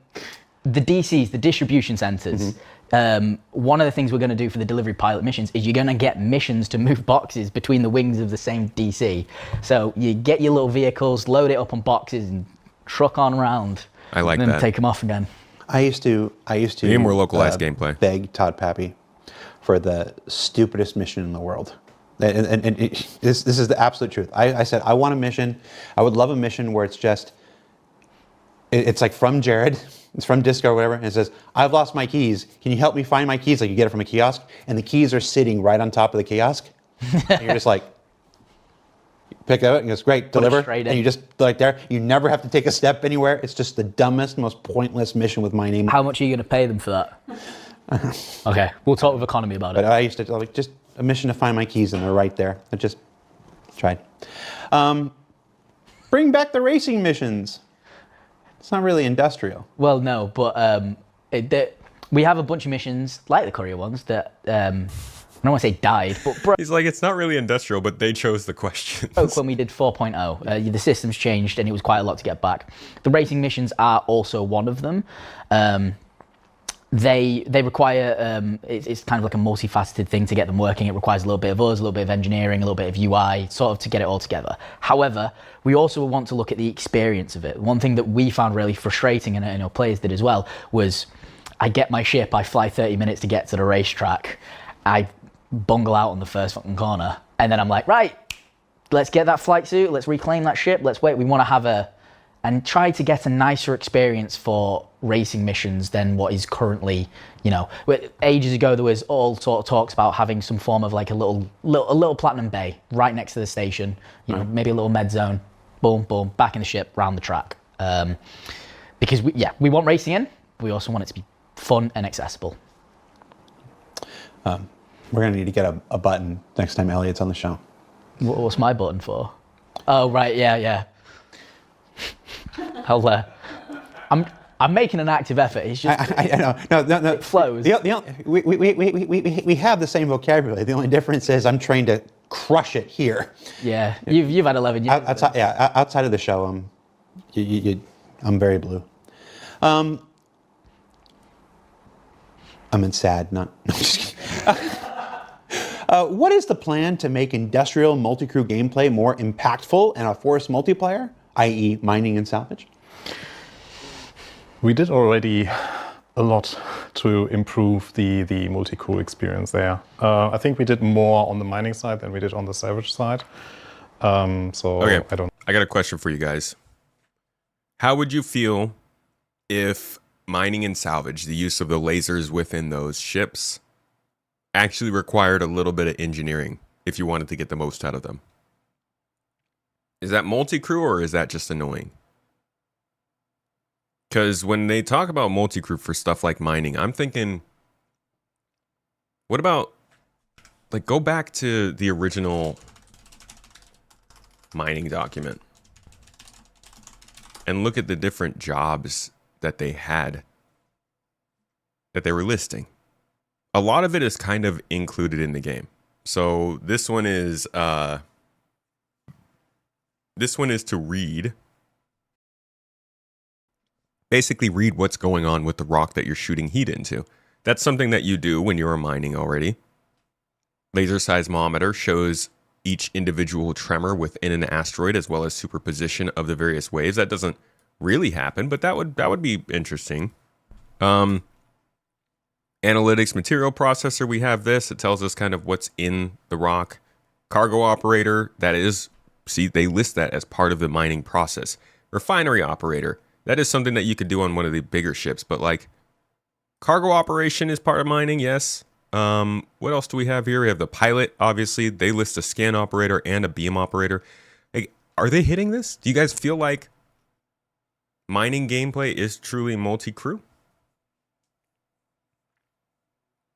DCs, the distribution centers. One of the things we're going to do for the delivery pilot missions is you're going to get missions to move boxes between the wings of the same DC. So you get your little vehicles, load it up on boxes, and truck on around. I like and then that. Take them off again. I used to Need more localized gameplay. Beg Todd Pappy for the stupidest mission in the world. And this is the absolute truth. I said, I want a mission. I would love a mission where it's just, it's like from Jared, it's from Disco or whatever, and it says, I've lost my keys. Can you help me find my keys? Like you get it from a kiosk, and the keys are sitting right on top of the kiosk. And you're just like, pick it up and goes, great, deliver. straight in. And you just like there. You never have to take a step anywhere. It's just the dumbest, most pointless mission with mining. How much are you going to pay them for that? Okay, we'll talk with economy about it. But I used to like just a mission to find my keys, and they're right there. I just tried. Bring back the racing missions. It's not really industrial. Well, no, but we have a bunch of missions like the courier ones that I don't want to say died, but He's like, it's not really industrial, but they chose the questions. when we did 4.0, the systems changed and it was quite a lot to get back. The racing missions are also one of them. They require, it's kind of like a multifaceted thing to get them working. It requires a little bit of us, a little bit of engineering, a little bit of UI, sort of to get it all together. However, we also want to look at the experience of it. One thing that we found really frustrating, and I know players did as well, was I get my ship, I fly 30 minutes to get to the racetrack, I bungle out on the first fucking corner, and then I'm like, right, let's get that flight suit, let's reclaim that ship, let's wait. We want to have and try to get a nicer experience for racing missions than what is currently, ages ago there was all sort of talks about having some form of like a little platinum bay right next to the station, maybe a little med zone, boom, boom, back in the ship, round the track. Because we want racing in, we also want it to be fun and accessible. We're going to need to get a button next time Elliot's on the show. What's my button for? Oh, right, yeah. I'm making an active effort. It's just I know. No. It flows. We have the same vocabulary. The only difference is I'm trained to crush it here. Yeah, you've had 11 years. Outside of the show, I'm very blue. I'm in sad, not. No, I'm just kidding. What is the plan to make industrial multi-crew gameplay more impactful and a force multiplayer, i.e. mining and salvage? We did already a lot to improve the multi-crew experience there. I think we did more on the mining side than we did on the salvage side. Okay. I got a question for you guys. How would you feel if mining and salvage, the use of the lasers within those ships, actually required a little bit of engineering if you wanted to get the most out of them? Is that multi-crew or is that just annoying? Because when they talk about multi-crew for stuff like mining, I'm thinking, what about, like, go back to the original mining document and look at the different jobs that they had, that they were listing. A lot of it is kind of included in the game. So this one is to read. Basically read what's going on with the rock that you're shooting heat into. That's something that you do when you're mining already. Laser seismometer shows each individual tremor within an asteroid as well as superposition of the various waves. That doesn't really happen, but that would be interesting. Analytics material processor, we have this. It tells us kind of what's in the rock. Cargo operator, that is, see, they list that as part of the mining process. Refinery operator, that is something that you could do on one of the bigger ships, but like cargo operation is part of mining, yes. What else do we have here? We have the pilot, obviously. They list a scan operator and a beam operator. Like, are they hitting this? Do you guys feel like mining gameplay is truly multi-crew?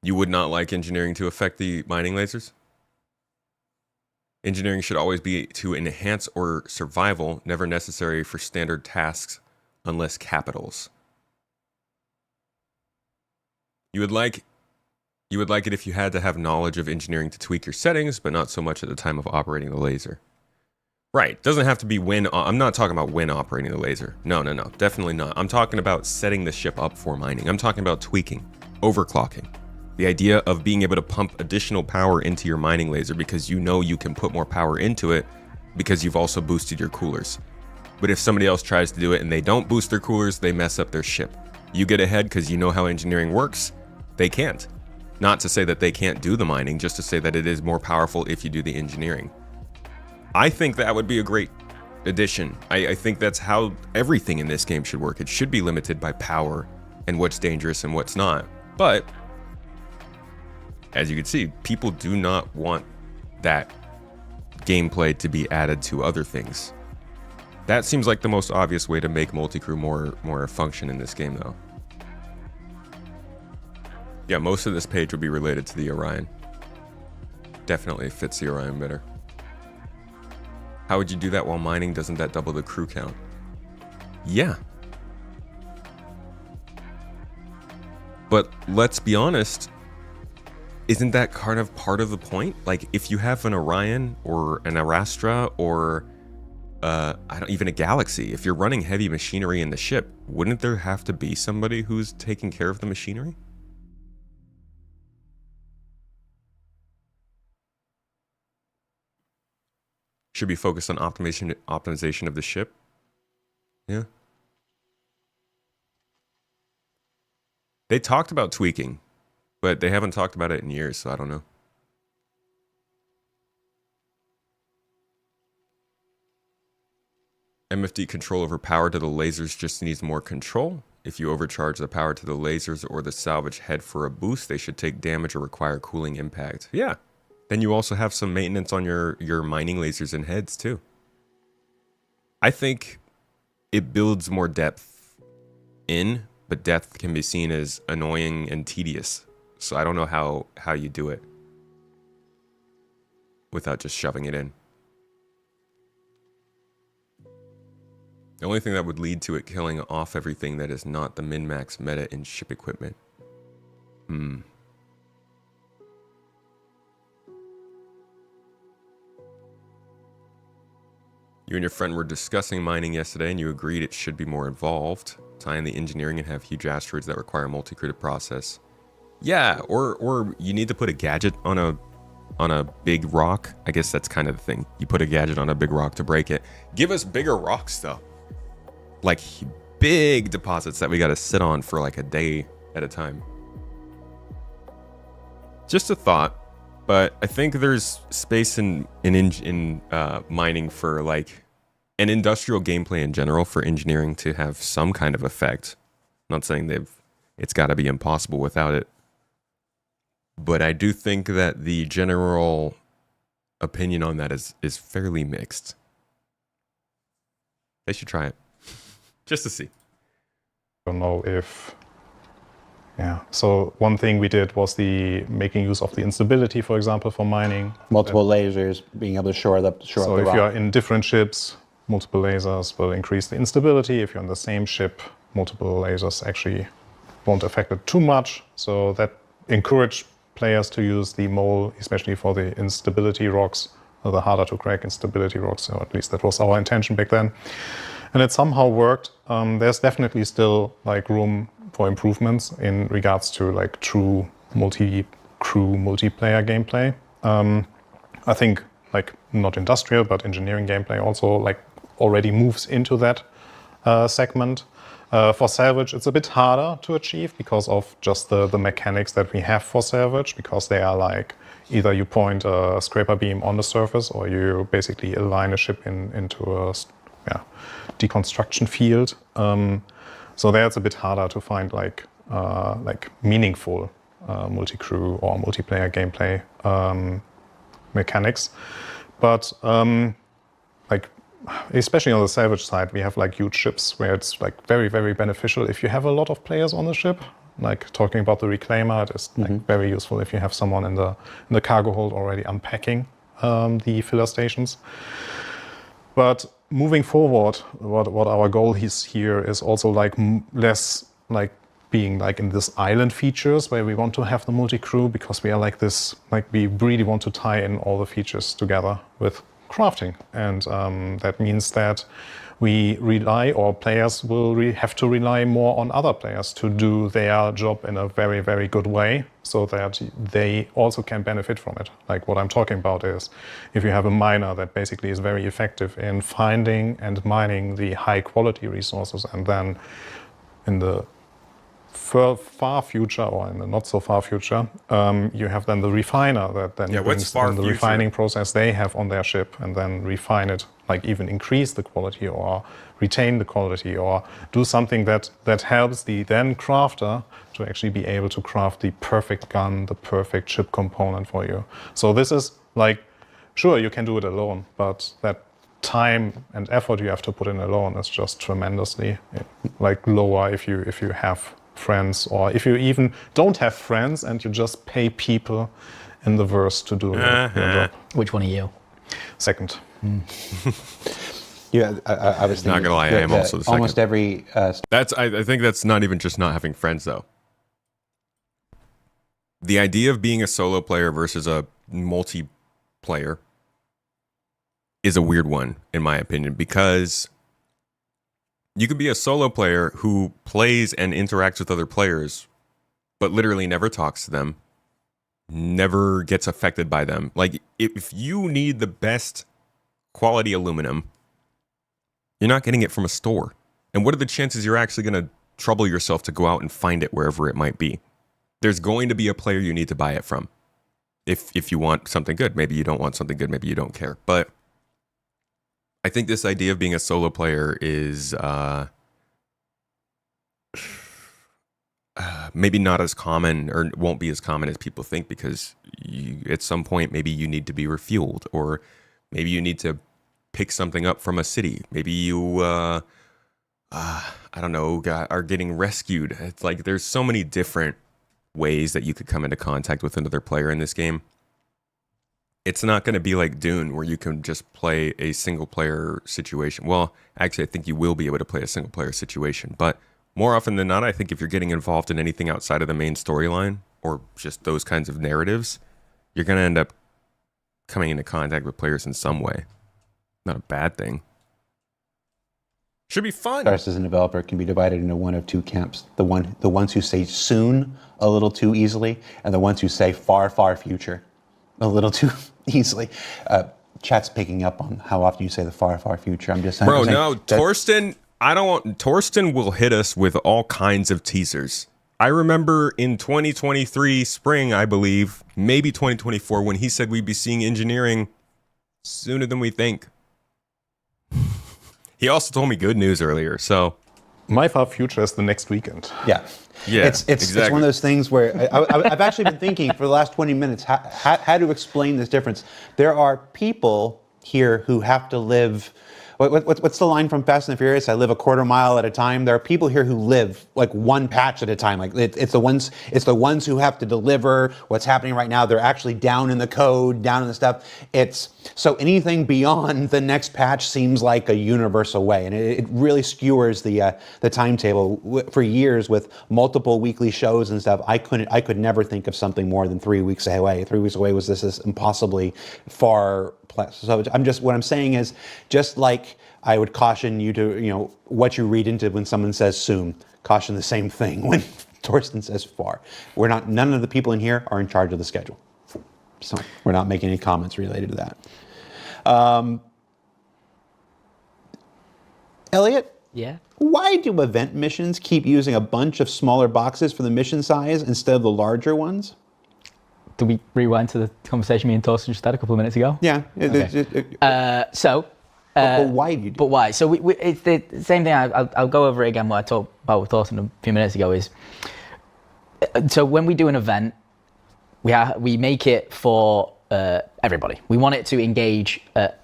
You would not like engineering to affect the mining lasers? Engineering should always be to enhance or survival, never necessary for standard tasks unless capitals. You would like it if you had to have knowledge of engineering to tweak your settings, but not so much at the time of operating the laser. Right, doesn't have to be when, I'm not talking about when operating the laser. No, definitely not. I'm talking about setting the ship up for mining. I'm talking about tweaking, overclocking. The idea of being able to pump additional power into your mining laser because you know you can put more power into it because you've also boosted your coolers. But if somebody else tries to do it and they don't boost their coolers, they mess up their ship. You get ahead because you know how engineering works. They can't. Not to say that they can't do the mining, just to say that it is more powerful if you do the engineering. I think that would be a great addition. I think that's how everything in this game should work. It should be limited by power and what's dangerous and what's not. But as you can see, people do not want that gameplay to be added to other things. That seems like the most obvious way to make multi-crew more function in this game, though. Yeah, most of this page would be related to the Orion. Definitely fits the Orion better. How would you do that while mining? Doesn't that double the crew count? Yeah. But let's be honest, isn't that kind of part of the point? Like, if you have an Orion or an Arastra or even a Galaxy, if you're running heavy machinery in the ship, wouldn't there have to be somebody who's taking care of the machinery? Should be focused on optimization of the ship. Yeah. They talked about tweaking, but they haven't talked about it in years, so I don't know. MFD control over power to the lasers just needs more control. If you overcharge the power to the lasers or the salvage head for a boost, they should take damage or require cooling impact. Yeah. Then you also have some maintenance on your mining lasers and heads too. I think it builds more depth in, but depth can be seen as annoying and tedious. So I don't know how you do it without just shoving it in. The only thing that would lead to it killing off everything that is not the min-max meta in ship equipment. You and your friend were discussing mining yesterday and you agreed it should be more involved. Tie in the engineering and have huge asteroids that require multi-crew to process. Yeah, or you need to put a gadget on a big rock. I guess that's kind of the thing. You put a gadget on a big rock to break it. Give us bigger rocks though. Like big deposits that we gotta sit on for like a day at a time. Just a thought, but I think there's space in mining for like an industrial gameplay in general for engineering to have some kind of effect. I'm not saying it's got to be impossible without it, but I do think that the general opinion on that is fairly mixed. They should try it. Just to see. I don't know if... Yeah, so one thing we did was making use of the instability, for example, for mining. Multiple lasers, being able to shore up the rock. So if you're in different ships, multiple lasers will increase the instability. If you're on the same ship, multiple lasers actually won't affect it too much. So that encouraged players to use the mole, especially for the instability rocks, or the harder to crack instability rocks, or at least that was our intention back then. And it somehow worked. There's definitely still like room for improvements in regards to like true multi-crew multiplayer gameplay. I think like not industrial, but engineering gameplay also like already moves into that segment. For salvage, it's a bit harder to achieve because of just the mechanics that we have for salvage, because they are like either you point a scraper beam on the surface or you basically align a ship into a deconstruction field. So there it's a bit harder to find like meaningful multi-crew or multiplayer gameplay mechanics. But like especially on the salvage side, we have like huge ships where it's like very, very beneficial if you have a lot of players on the ship. Like talking about the reclaimer, it is like very useful if you have someone in the cargo hold already unpacking the filler stations. But moving forward, what our goal is here is also like less like being like in this island features where we want to have the multi-crew, because we are like this, like we really want to tie in all the features together with crafting. And that means that we rely, or players will have to rely more on other players to do their job in a very, very good way, so that they also can benefit from it. Like what I'm talking about is, if you have a miner that basically is very effective in finding and mining the high quality resources, and then in the far future, or in the not so far future, you have then the refiner that then brings the refining process they have on their ship and then refine it, like even increase the quality or retain the quality or do something that helps the then crafter to actually be able to craft the perfect gun, the perfect chip component for you. So this is like sure, you can do it alone, but that time and effort you have to put in alone is just tremendously like lower if you have friends, or if you even don't have friends and you just pay people in the verse to do your job. Which one are you? Second. Yeah, I was thinking. Not gonna lie, I am also the second. Almost every. I think that's not even just not having friends though. The idea of being a solo player versus a multiplayer is a weird one, in my opinion, because you could be a solo player who plays and interacts with other players, but literally never talks to them, never gets affected by them. Like, if you need the best quality aluminum, you're not getting it from a store. And what are the chances you're actually going to trouble yourself to go out and find it wherever it might be? There's going to be a player you need to buy it from. If you want something good, maybe you don't want something good, maybe you don't care. But I think this idea of being a solo player is maybe not as common, or won't be as common as people think, because at some point maybe you need to be refueled, or maybe you need to pick something up from a city. Maybe you, I don't know, are getting rescued. It's like there's so many different ways that you could come into contact with another player in this game. It's not going to be like Dune, where you can just play a single player situation. Well, actually, I think you will be able to play a single player situation, but more often than not, I think if you're getting involved in anything outside of the main storyline, or just those kinds of narratives, you're going to end up coming into contact with players in some way. Not a bad thing. Should be fun. Star Citizen developer can be divided into one of two camps. The ones who say soon a little too easily, and the ones who say far, far future a little too easily. Chat's picking up on how often you say the far, far future. I'm just saying. Bro, no, Torsten, Torsten will hit us with all kinds of teasers. I remember in 2023 spring, I believe, maybe 2024, when he said we'd be seeing engineering sooner than we think. He also told me good news earlier, so. My far future is the next weekend. Yeah. Yeah, it's exactly. one of those things where I've actually been thinking for the last 20 minutes how to explain this difference. There are people here who have to live. What's the line from Fast and the Furious? I live a quarter mile at a time. There are people here who live like one patch at a time. Like it's the ones who have to deliver what's happening right now. They're actually down in the code, down in the stuff. So anything beyond the next patch seems like a universal way, and it really skewers the timetable. For years with multiple weekly shows and stuff, I could never think of something more than 3 weeks away. 3 weeks away was this impossibly far. So what I'm saying is, just like I would caution you to, what you read into when someone says soon, caution the same thing when Torsten says far. None of the people in here are in charge of the schedule. So we're not making any comments related to that. Elliot? Yeah? Why do event missions keep using a bunch of smaller boxes for the mission size instead of the larger ones? Do we rewind to the conversation me and Torsten just had a couple of minutes ago? Yeah. Okay. But why do you do But why? So it's the same thing. I'll go over it again. What I talked about with Torsten a few minutes ago is, so when we do an event, we make it for everybody. We want it to engage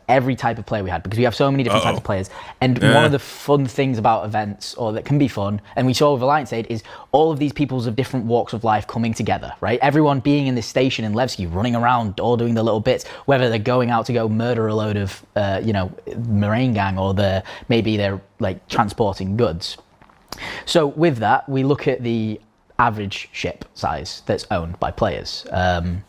every type of player we had, because we have so many different types of players. And one of the fun things about events, or that can be fun, and we saw with Alliance Aid, is all of these peoples of different walks of life coming together, right? Everyone being in this station in Levski, running around, all doing the little bits, whether they're going out to go murder a load of, Marine gang, or maybe they're like transporting goods. So with that, we look at the average ship size that's owned by players. And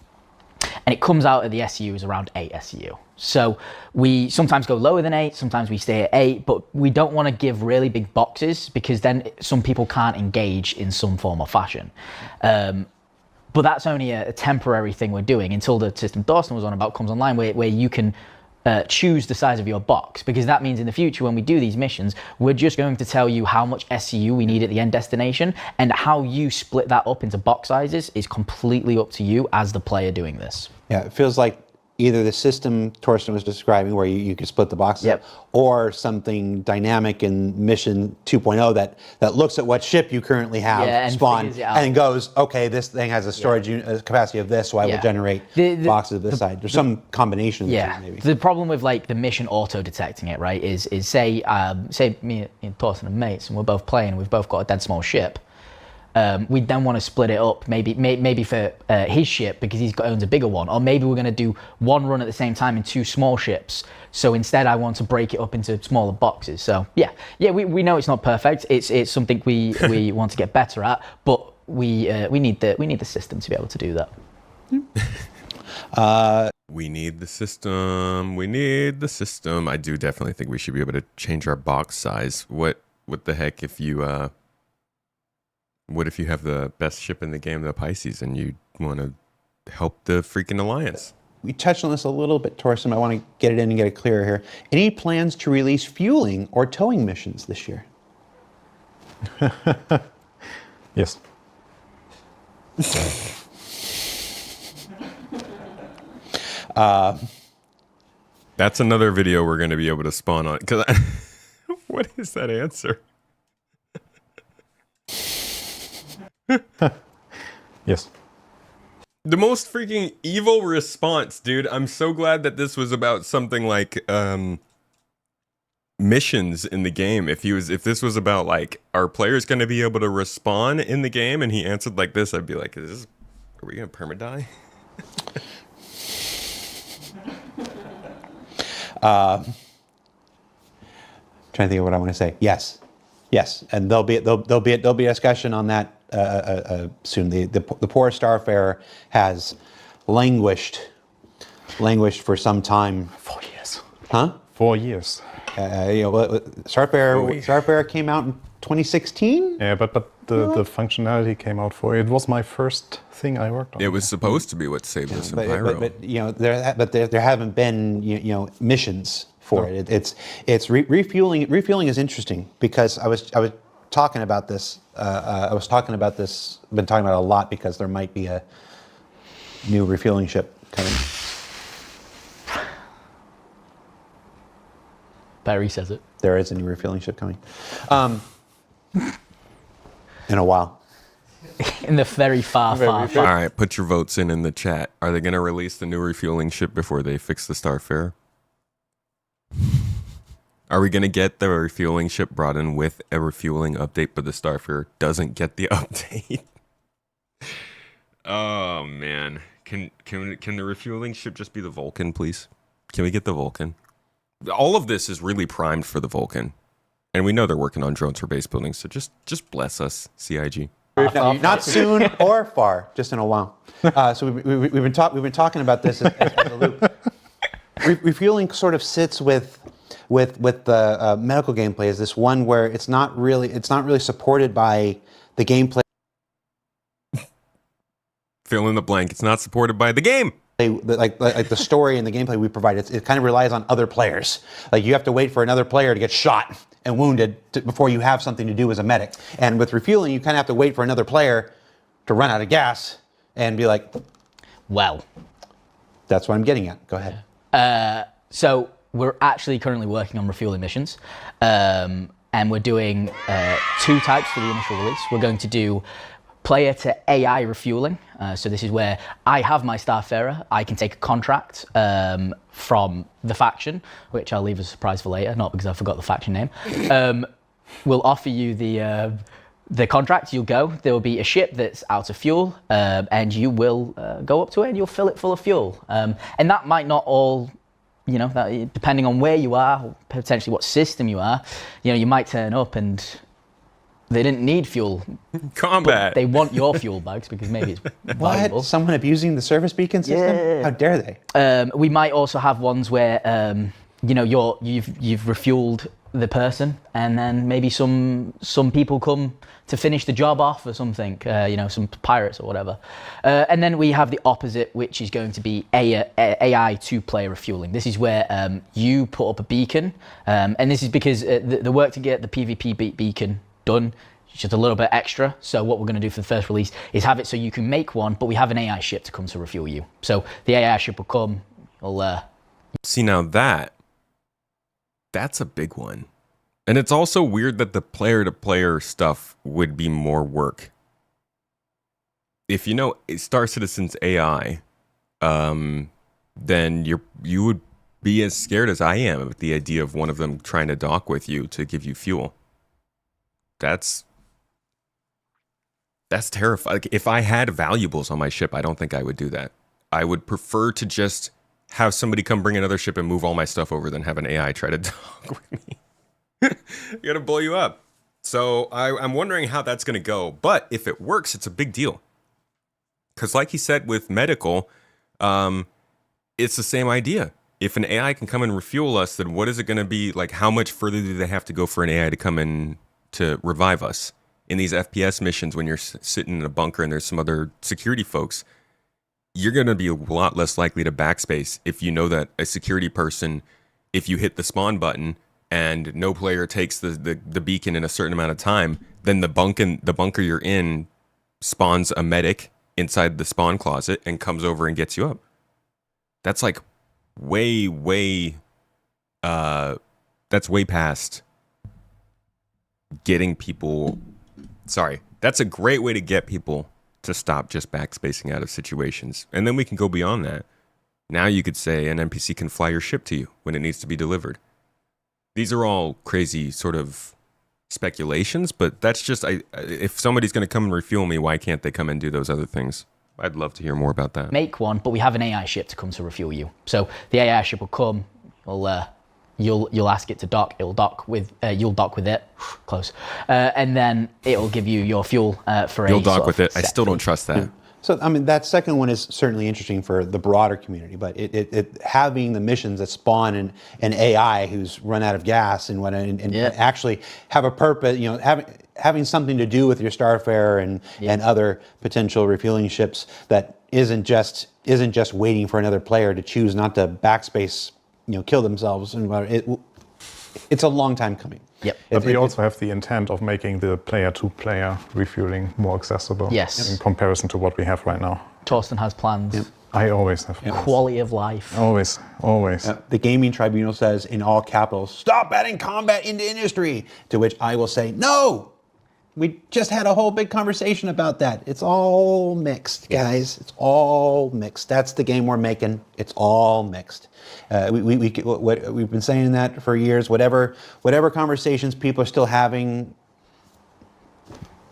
it comes out at the SU is around 8 SU. So we sometimes go lower than 8, sometimes we stay at 8, but we don't want to give really big boxes, because then some people can't engage in some form or fashion. But that's only a temporary thing we're doing until the system Torsten was on about comes online, where you can choose the size of your box, because that means in the future when we do these missions, we're just going to tell you how much SCU we need at the end destination, and how you split that up into box sizes is completely up to you as the player doing this. Yeah, it feels like either the system Torsten was describing where you could split the boxes up, or something dynamic in mission 2.0 that looks at what ship you currently have and spawn figures it out. and goes, okay, this thing has a storage capacity of this, so I will generate boxes of this side. There's some combination of the two, maybe. The problem with like the mission auto detecting it, right, is say me and Torsten are mates and we're both playing, we've both got a dead small ship. We'd then want to split it up, maybe for his ship because owns a bigger one, or maybe we're going to do one run at the same time in 2 small ships. So instead, I want to break it up into smaller boxes. So we know it's not perfect. It's something we want to get better at, but we need the system to be able to do that. We need the system. We need the system. I do definitely think we should be able to change our box size. What the heck if you what if you have the best ship in the game, the Pisces, and you want to help the freaking Alliance? We touched on this a little bit, Torsten. I want to get it in and get it clearer here. Any plans to release fueling or towing missions this year? Yes. That's another video we're going to be able to spawn on. What is that answer? Yes. The most freaking evil response, dude. I'm so glad that this was about something like missions in the game. If this was about like, are players going to be able to respawn in the game, and he answered like this, I'd be like, are we going to permadie? Trying to think of what I want to say. Yes, and there'll be a discussion on that soon. The poor Starfarer has languished for some time. 4 years. Huh? 4 years. Starfarer came out in 2016. Yeah, but the functionality came out it was my first thing I worked on. It was supposed to be what saved us in Pyro. But there haven't been missions for it. It's refueling. Refueling is interesting because I was talking about this. Been talking about it a lot because there might be a new refueling ship coming. Barry says it. There is a new refueling ship coming. In a while. In the very far future. All right, put your votes in the chat. Are they going to release the new refueling ship before they fix the Starfarer? Are we going to get the refueling ship brought in with a refueling update, but the Starfarer doesn't get the update? Oh, man. Can the refueling ship just be the Vulcan, please? Can we get the Vulcan? All of this is really primed for the Vulcan. And we know they're working on drones for base building, so just bless us, CIG. No, not soon or far, just in a while. So we've been talking about this as a loop. Refueling sort of sits with the medical gameplay as this one where it's not really supported by the gameplay. Fill in the blank. It's not supported by the game. Like the story and the gameplay we provide, it kind of relies on other players. Like you have to wait for another player to get shot and wounded before you have something to do as a medic. And with refueling, you kind of have to wait for another player to run out of gas and be like, well, that's what I'm getting at. Go ahead. So we're actually currently working on refueling missions, and we're doing 2 types for the initial release. We're going to do player to AI refueling. So this is where I have my Starfarer. I can take a contract from the faction, which I'll leave as a surprise for later, not because I forgot the faction name. We'll offer you the contract. You'll go. There will be a ship that's out of fuel, and you will go up to it and you'll fill it full of fuel. And that might not all, that, depending on where you are, potentially what system you are, you might turn up and they didn't need fuel. Combat. They want your fuel bags because maybe it's valuable. What? Someone abusing the service beacon system? Yeah. How dare they? We might also have ones where you've refueled the person, and then maybe some people come to finish the job off or something. Some pirates or whatever. And then we have the opposite, which is going to be AI 2-player refueling. This is where you put up a beacon, and this is because the work to get the PvP beacon done is just a little bit extra. So what we're going to do for the first release is have it so you can make one, but we have an AI ship to come to refuel you. So the AI ship will come, You'll See, now that's a big one. And it's also weird that the player-to-player stuff would be more work. If you know Star Citizen's AI, then you would be as scared as I am with the idea of one of them trying to dock with you to give you fuel. That's terrifying. Like, if I had valuables on my ship, I don't think I would do that. I would prefer to just have somebody come bring another ship and move all my stuff over than have an AI try to dock with me. I gotta blow you up. So I'm wondering how that's gonna go. But if it works, it's a big deal. Because like he said with medical, it's the same idea. If an AI can come and refuel us, then what is it gonna be? Like, how much further do they have to go for an AI to come in to revive us? In these FPS missions, when you're sitting in a bunker and there's some other security folks, you're going to be a lot less likely to backspace if you know that a security person, if you hit the spawn button and no player takes the beacon in a certain amount of time, then the bunker you're in spawns a medic inside the spawn closet and comes over and gets you up. That's like way that's way past getting people. Sorry, that's a great way to get people to stop just backspacing out of situations. And then we can go beyond that. Now you could say an NPC can fly your ship to you when it needs to be delivered. These are all crazy sort of speculations, but that's just, if somebody's going to come and refuel me, why can't they come and do those other things? I'd love to hear more about that. make one, but we have an AI ship to come to refuel you. So the AI ship will come, you'll ask it to dock, it'll dock with, you'll dock with it, close, and then it'll give you your fuel for You'll dock with it. I still don't trust that. Yeah. So, I mean, that second one is certainly interesting for the broader community, but it having the missions that spawn an AI who's run out of gas and actually have a purpose, you know, having something to do with your Starfarer and other potential refueling ships that isn't just waiting for another player to choose not to backspace, you know, kill themselves, and it's a long time coming. Yep. But we also have the intent of making the player-to-player refueling more accessible. Yes. In comparison to what we have right now. Torsten has plans. Yep. I always have. Quality of life. Always. The Gaming Tribunal says in all capitals, stop adding combat into industry. To which I will say, no! We just had a whole big conversation about that. It's all mixed, guys. It's all mixed. That's the game we're making. It's all mixed. We've been saying that for years. Whatever conversations people are still having,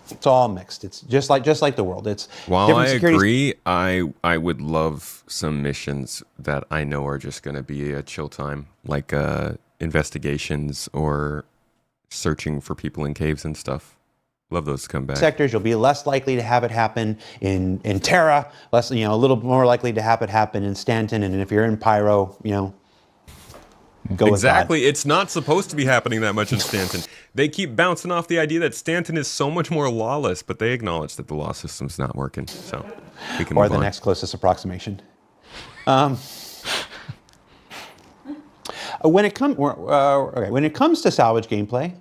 it's all mixed. It's just like the world. It's while I agree, I would love some missions that I know are just going to be a chill time, like investigations or searching for people in caves and stuff. Love those to come back. Sectors, you'll be less likely to have it happen in Terra, less, you know, a little more likely to have it happen in Stanton, and if you're in Pyro, you know, go with that. Exactly. It's not supposed to be happening that much in Stanton. They keep bouncing off the idea that Stanton is so much more lawless, but they acknowledge that the law system's not working. So we can move on. Or the next closest approximation. When it comes to salvage gameplay,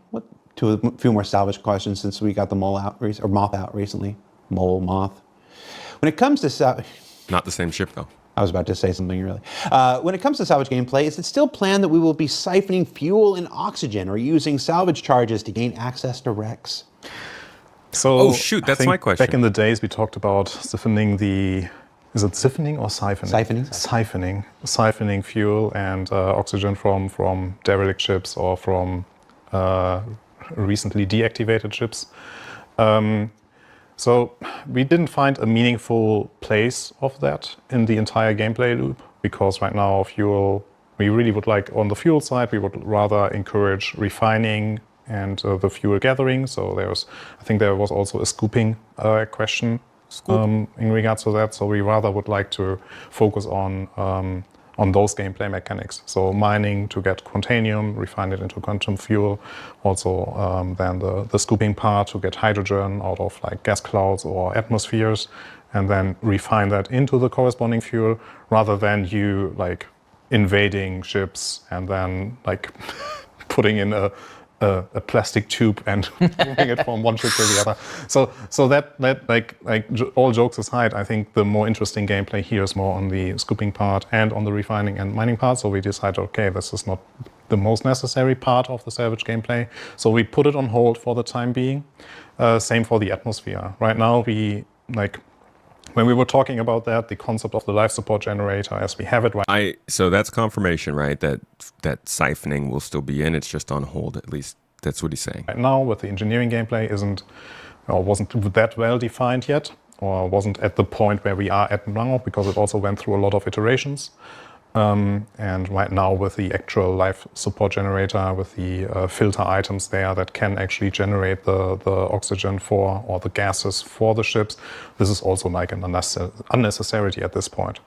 to a few more salvage questions since we got the moth out recently. Moth. When it comes to not the same ship though. I was about to say something really. When it comes to salvage gameplay, is it still planned that we will be siphoning fuel and oxygen or using salvage charges to gain access to wrecks? So, oh shoot, that's my question. Back in the days, we talked about siphoning is it siphoning or siphoning? Siphoning fuel and oxygen from derelict ships or from recently deactivated ships. So we didn't find a meaningful place of that in the entire gameplay loop, because right now fuel, we really would like, on the fuel side, we would rather encourage refining and the fuel gathering. So I think there was also a scooping question in regards to that. So we rather would like to focus on those gameplay mechanics. So mining to get quantanium, refine it into quantum fuel. Also then the scooping part to get hydrogen out of like gas clouds or atmospheres, and then refine that into the corresponding fuel, rather than you like invading ships and then like putting in a a plastic tube and moving it from one ship to the other. So that all jokes aside, I think the more interesting gameplay here is more on the scooping part and on the refining and mining part. So we decided, okay, this is not the most necessary part of the salvage gameplay. So we put it on hold for the time being. Same for the atmosphere. Right now, when we were talking about that, the concept of the life support generator as we have it right. So that's confirmation, right? That siphoning will still be in. It's just on hold. At least that's what he's saying. Right now, with the engineering gameplay, wasn't that well defined yet, or wasn't at the point where we are at now, because it also went through a lot of iterations. And right now, with the actual life support generator, with the filter items there that can actually generate the oxygen for, or the gases for the ships, this is also like an unnecessity at this point.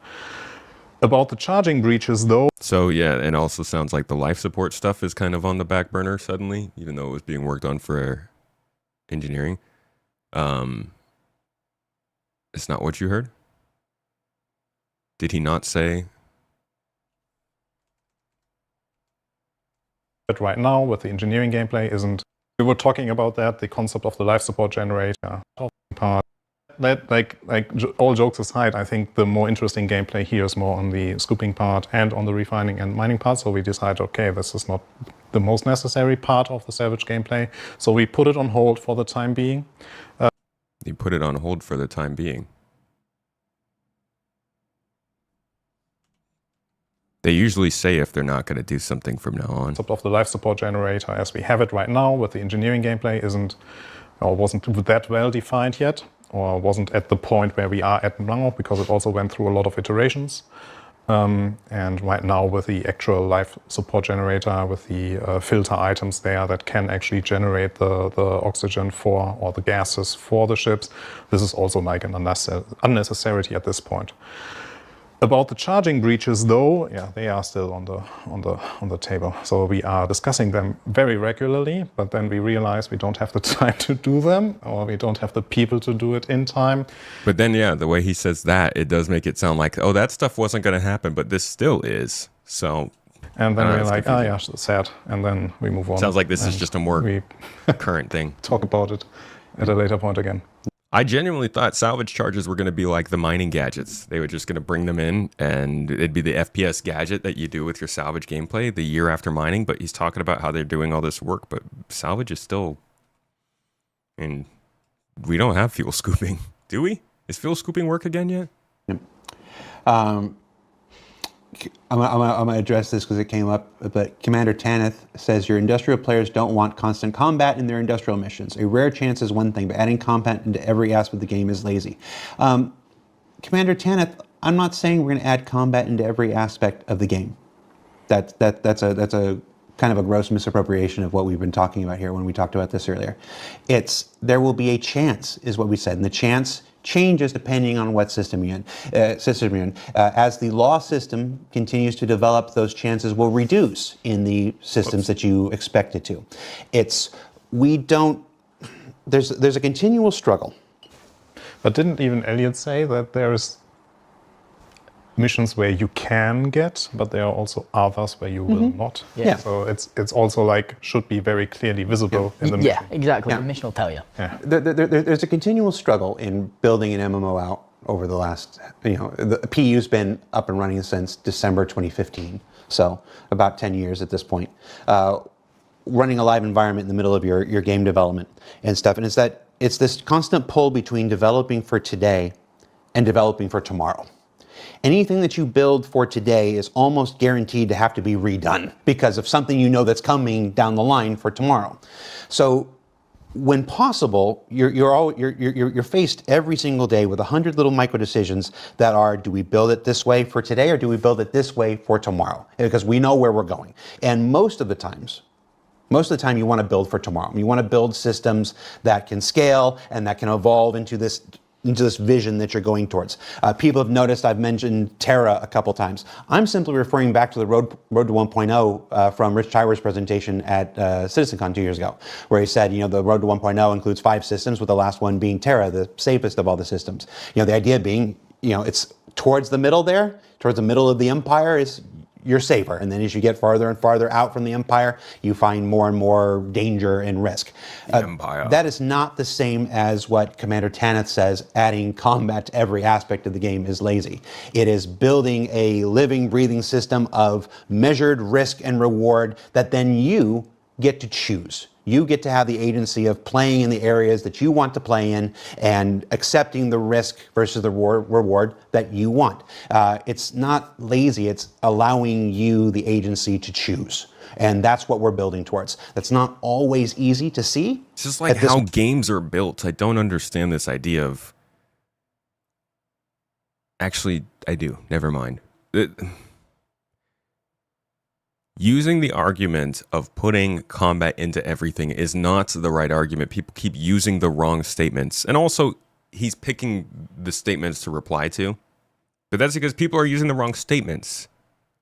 About the charging breaches, though. So yeah, it also sounds like the life support stuff is kind of on the back burner suddenly, even though it was being worked on for engineering. It's not what you heard? Did he not say? But right now, with the engineering gameplay, we were talking about that, the concept of the life support generator part. All jokes aside, I think the more interesting gameplay here is more on the scooping part and on the refining and mining part. So we decided, okay, this is not the most necessary part of the salvage gameplay. So we put it on hold for the time being. You put it on hold for the time being. They usually say if they're not going to do something from now on. Of the life support generator as we have it right now, with the engineering gameplay, wasn't that well defined yet, or wasn't at the point where we are at now, because it also went through a lot of iterations. And right now, with the actual life support generator, with the filter items there that can actually generate the oxygen for, or the gases for the ships, this is also like an unnecessity at this point. About the charging breaches, though, yeah, they are still on the table. So we are discussing them very regularly, but then we realize we don't have the time to do them, or we don't have the people to do it in time. But then, yeah, the way he says that, it does make it sound like, oh, that stuff wasn't going to happen, but this still is. So. And then we're like, oh yeah, sad. And then we move on. Sounds like this is just a more current thing. Talk about it at a later point again. I genuinely thought salvage charges were going to be like the mining gadgets. They were just going to bring them in, and it'd be the FPS gadget that you do with your salvage gameplay the year after mining. But he's talking about how they're doing all this work, but salvage is still... And we don't have fuel scooping, do we? Is fuel scooping work again yet? I'm going to address this because it came up, but Commander Tanith says your industrial players don't want constant combat in their industrial missions. A rare chance is one thing, but adding combat into every aspect of the game is lazy. Commander Tanith, I'm not saying we're going to add combat into every aspect of the game. That's a kind of a gross misappropriation of what we've been talking about here when we talked about this earlier. There will be a chance, is what we said, and the chance changes depending on what system you're in. As the law system continues to develop, those chances will reduce in the systems that you expect it to. There's a continual struggle. But didn't even Elliot say that there's missions where you can get, but there are also others where you will not? Yeah. So it's also like, should be very clearly visible in the mission. Yeah, exactly. The mission will tell you. Yeah. There's a continual struggle in building an MMO out over the last, the PU's been up and running since December 2015, so about 10 years at this point. Running a live environment in the middle of your game development and stuff, and it's this constant pull between developing for today and developing for tomorrow. Anything that you build for today is almost guaranteed to have to be redone because of something that's coming down the line for tomorrow. So when possible, you're faced every single day with 100 little micro decisions that are, do we build it this way for today or do we build it this way for tomorrow? Because we know where we're going. And most of the time you want to build for tomorrow. You want to build systems that can scale and that can evolve into this vision that you're going towards. People have noticed I've mentioned Terra a couple times. I'm simply referring back to the Road to 1.0 from Rich Tywer's presentation at CitizenCon 2 years ago, where he said, the Road to 1.0 includes 5 systems, with the last one being Terra, the safest of all the systems. The idea being, it's towards the middle there, towards the middle of the empire is you're safer. And then as you get farther and farther out from the Empire, you find more and more danger and risk. Empire. That is not the same as what Commander Tanith says, adding combat to every aspect of the game is lazy. It is building a living, breathing system of measured risk and reward that then you get to choose. You get to have the agency of playing in the areas that you want to play in and accepting the risk versus the reward that you want. It's not lazy, it's allowing you the agency to choose. And that's what we're building towards. That's not always easy to see. It's just like how games are built. I don't understand this idea of... Actually, I do. Never mind. Using the argument of putting combat into everything is not the right argument. People keep using the wrong statements. And also, he's picking the statements to reply to. But that's because people are using the wrong statements.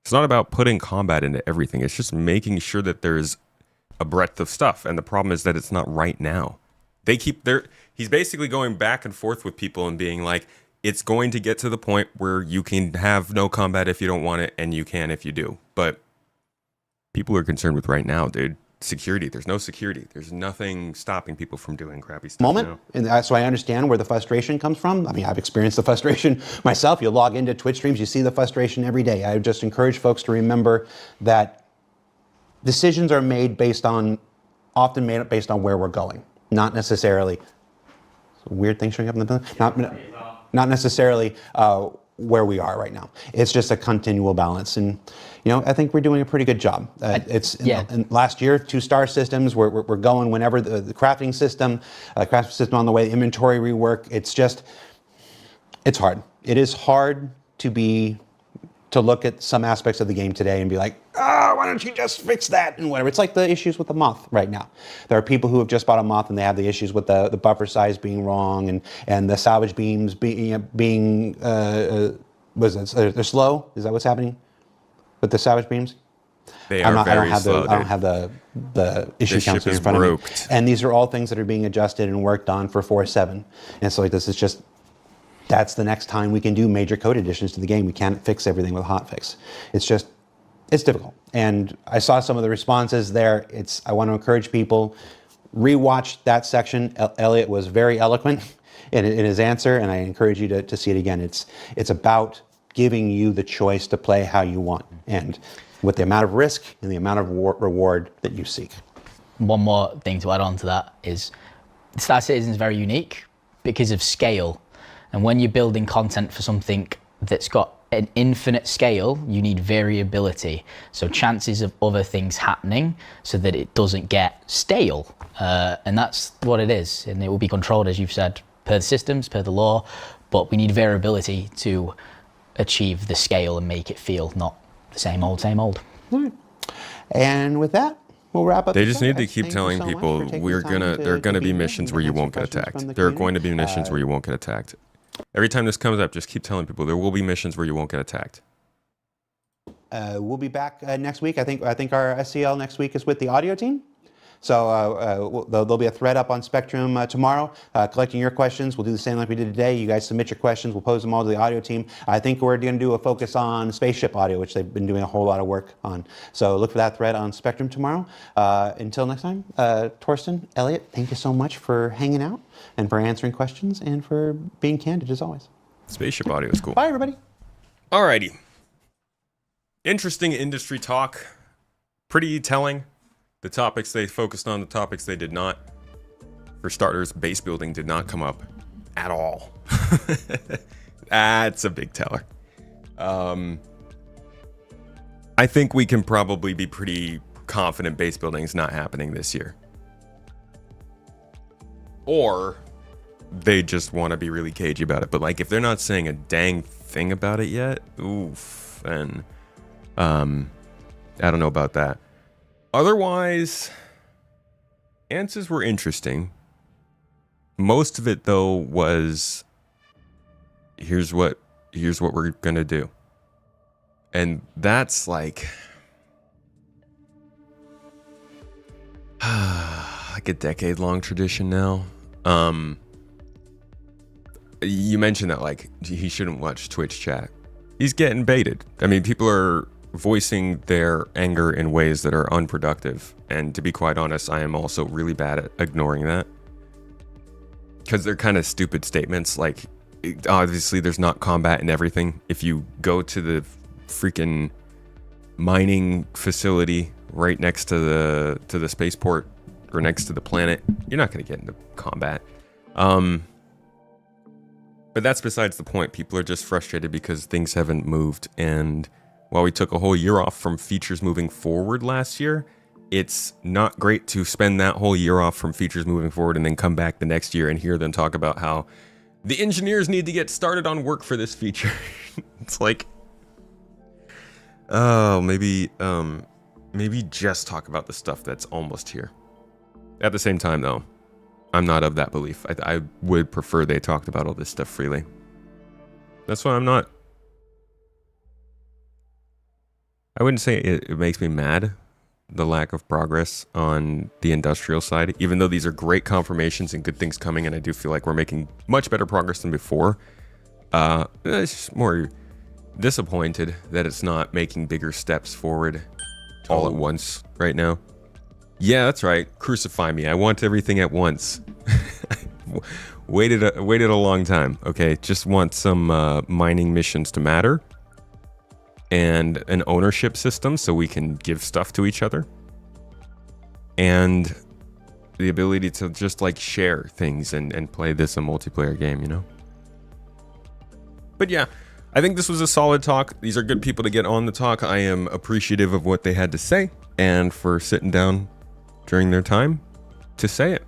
It's not about putting combat into everything. It's just making sure that there's a breadth of stuff. And the problem is that it's not right now. He's basically going back and forth with people and being like, it's going to get to the point where you can have no combat if you don't want it, and you can if you do. But people are concerned with right now, dude. Security. There's no security. There's nothing stopping people from doing crappy stuff now. And so I understand where the frustration comes from. I mean, I've experienced the frustration myself. You log into Twitch streams, you see the frustration every day. I just encourage folks to remember that decisions are often made based on where we're going, not necessarily weird things showing up in the not necessarily where we are right now. It's just a continual balance, and I think we're doing a pretty good job. And last year, 2-star systems. We're going whenever the crafting system on the way, the inventory rework. It's hard. It is hard to look at some aspects of the game today and be like, why don't you just fix that and whatever. It's like the issues with the moth right now. There are people who have just bought a moth and they have the issues with the buffer size being wrong and the salvage beams being they're slow. Is that what's happening with the salvage beams? They are very slow. I don't have the issue counts in front of me. And these are all things that are being adjusted and worked on for 4.7. And so this is just, that's the next time we can do major code additions to the game. We can't fix everything with a hotfix. It's difficult. And I saw some of the responses there. I want to encourage people, rewatch that section. Elliot was very eloquent in his answer, and I encourage you to see it again. It's about giving you the choice to play how you want, and with the amount of risk and the amount of reward that you seek. One more thing to add on to that is Star Citizen is very unique because of scale. And when you're building content for something that's got an infinite scale, you need variability. So chances of other things happening so that it doesn't get stale. And that's what it is. And it will be controlled, as you've said, per the systems, per the law. But we need variability to achieve the scale and make it feel not the same old, same old. And with that, we'll wrap up. They just need to keep telling people there are gonna be missions where you won't get attacked. There are going to be missions where you won't get attacked. Every time this comes up, just keep telling people there will be missions where you won't get attacked. We'll be back next week. I think our SCL next week is with the audio team. So there'll be a thread up on Spectrum tomorrow, collecting your questions. We'll do the same like we did today. You guys submit your questions. We'll pose them all to the audio team. I think we're going to do a focus on spaceship audio, which they've been doing a whole lot of work on. So look for that thread on Spectrum tomorrow. Until next time, Torsten, Elliot, thank you so much for hanging out and for answering questions and for being candid as always. Spaceship audio is cool. Bye, everybody. Alrighty. Interesting industry talk. Pretty telling. The topics they focused on, the topics they did not. For starters, base building did not come up at all. That's a big teller. I think we can probably be pretty confident base building is not happening this year. Or they just want to be really cagey about it. But like, if they're not saying a dang thing about it yet, oof, then I don't know about that. Otherwise, answers were interesting. Most of it, though, was here's what we're gonna do, and that's like like a decade-long tradition now. You mentioned that like he shouldn't watch Twitch chat. He's getting baited. I mean, people are voicing their anger in ways that are unproductive. And to be quite honest, I am also really bad at ignoring that. Because they're kind of stupid statements. Like, obviously, there's not combat in everything. If you go to the freaking mining facility right next to the spaceport or next to the planet, you're not going to get into combat. But that's besides the point. People are just frustrated because things haven't moved. And while we took a whole year off from features moving forward last year, it's not great to spend that whole year off from features moving forward and then come back the next year and hear them talk about how the engineers need to get started on work for this feature. It's like, oh, maybe just talk about the stuff that's almost here. At the same time, though, I'm not of that belief. I would prefer they talked about all this stuff freely. That's why I'm not. I wouldn't say it makes me mad, the lack of progress on the industrial side, even though these are great confirmations and good things coming, and I do feel like we're making much better progress than before. It's just more disappointed that it's not making bigger steps forward all at once right now. Yeah, that's right. Crucify me. I want everything at once. waited a long time. Okay, just want some mining missions to matter and an ownership system so we can give stuff to each other, and the ability to just like share things and play this a multiplayer game, you know? But yeah, I think this was a solid talk. These are good people to get on the talk. I am appreciative of what they had to say and for sitting down during their time to say it.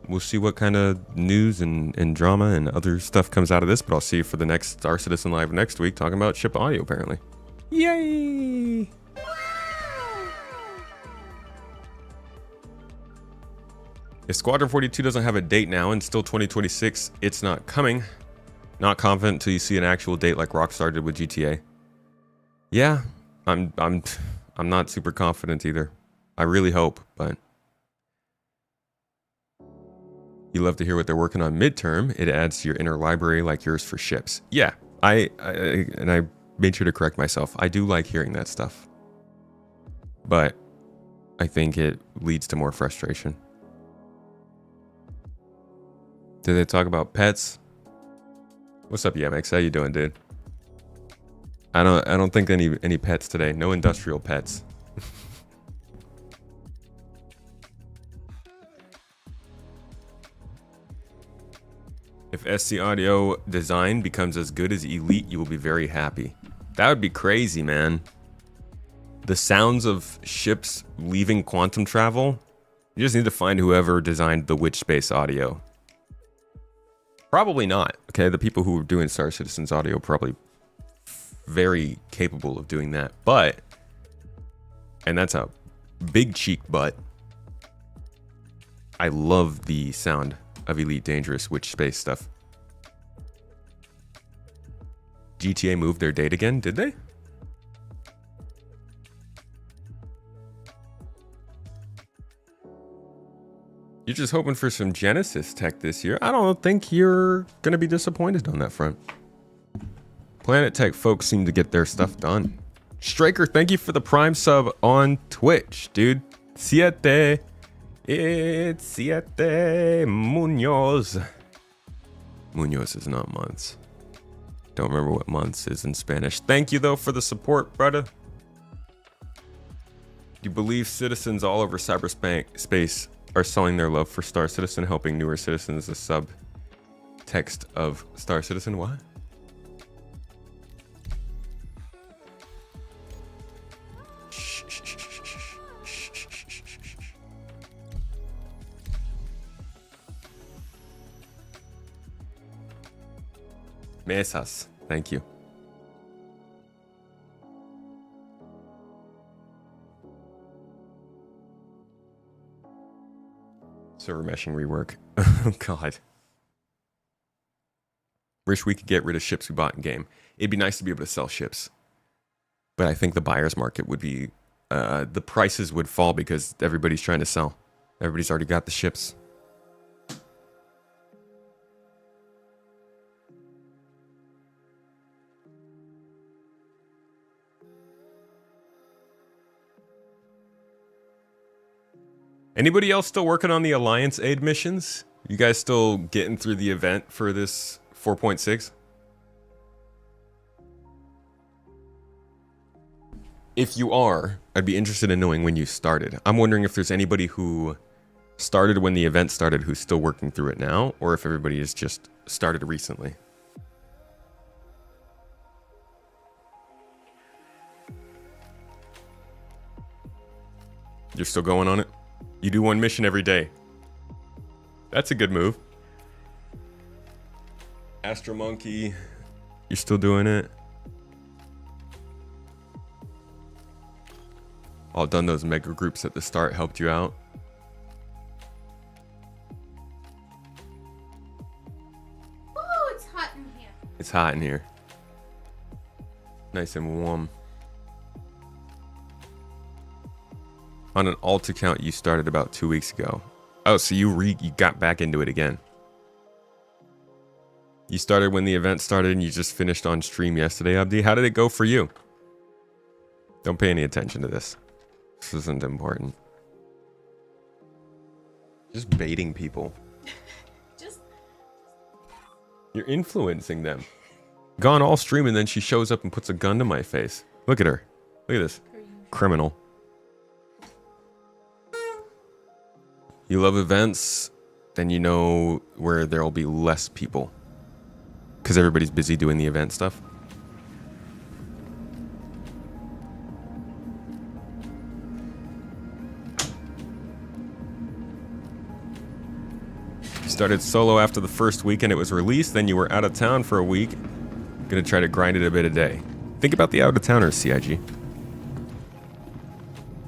We'll see what kind of news and drama and other stuff comes out of this, but I'll see you for the next Star Citizen Live next week talking about ship audio, apparently. Yay! If Squadron 42 doesn't have a date now and still 2026, it's not coming. Not confident until you see an actual date like Rockstar did with GTA. Yeah, I'm not super confident either. I really hope, but you love to hear what they're working on midterm. It adds to your inner library like yours for ships. Yeah, I made sure to correct myself. I do like hearing that stuff, but I think it leads to more frustration. Did they talk about pets? What's up, Yamex? How you doing, dude? I don't think any pets today. No industrial pets. If SC Audio design becomes as good as Elite, you will be very happy. That would be crazy, man. The sounds of ships leaving quantum travel, you just need to find whoever designed the Witch Space audio. Probably not, okay? The people who are doing Star Citizen's audio are probably very capable of doing that, but, and that's a big cheek but, I love the sound of Elite Dangerous Witch Space stuff. GTA moved their date again, did they? You're just hoping for some Genesis tech this year. I don't think you're gonna be disappointed on that front. Planet Tech folks seem to get their stuff done. Striker, thank you for the Prime sub on Twitch, dude. Siete. It's Siete Munoz. Munoz is not months. Don't remember what months is in Spanish. Thank you, though, for the support, brother. Do you believe citizens all over cyberspace are selling their love for Star Citizen, helping newer citizens? The subtext of Star Citizen. What? Mesas. Thank you. Server meshing rework. Oh, God. Wish we could get rid of ships we bought in game. It'd be nice to be able to sell ships. But I think the buyer's market would be... the prices would fall because everybody's trying to sell. Everybody's already got the ships. Anybody else still working on the Alliance Aid missions? You guys still getting through the event for this 4.6? If you are, I'd be interested in knowing when you started. I'm wondering if there's anybody who started when the event started who's still working through it now, or if everybody has just started recently. You're still going on it? You do one mission every day. That's a good move. Astro Monkey, you're still doing it? All done those mega groups at the start helped you out. Oh, it's hot in here. It's hot in here. Nice and warm. On an alt account you started about 2 weeks ago. Oh, so you got back into it again. You started when the event started and you just finished on stream yesterday, Abdi. How did it go for you? Don't pay any attention to this. This isn't important. Just baiting people. You're influencing them. Gone all stream and then she shows up and puts a gun to my face. Look at her. Look at this. Criminal. You love events, then you know where there'll be less people. Because everybody's busy doing the event stuff. You started solo after the first weekend it was released, then you were out of town for a week. Gonna try to grind it a bit a day. Think about the out-of-towners, CIG.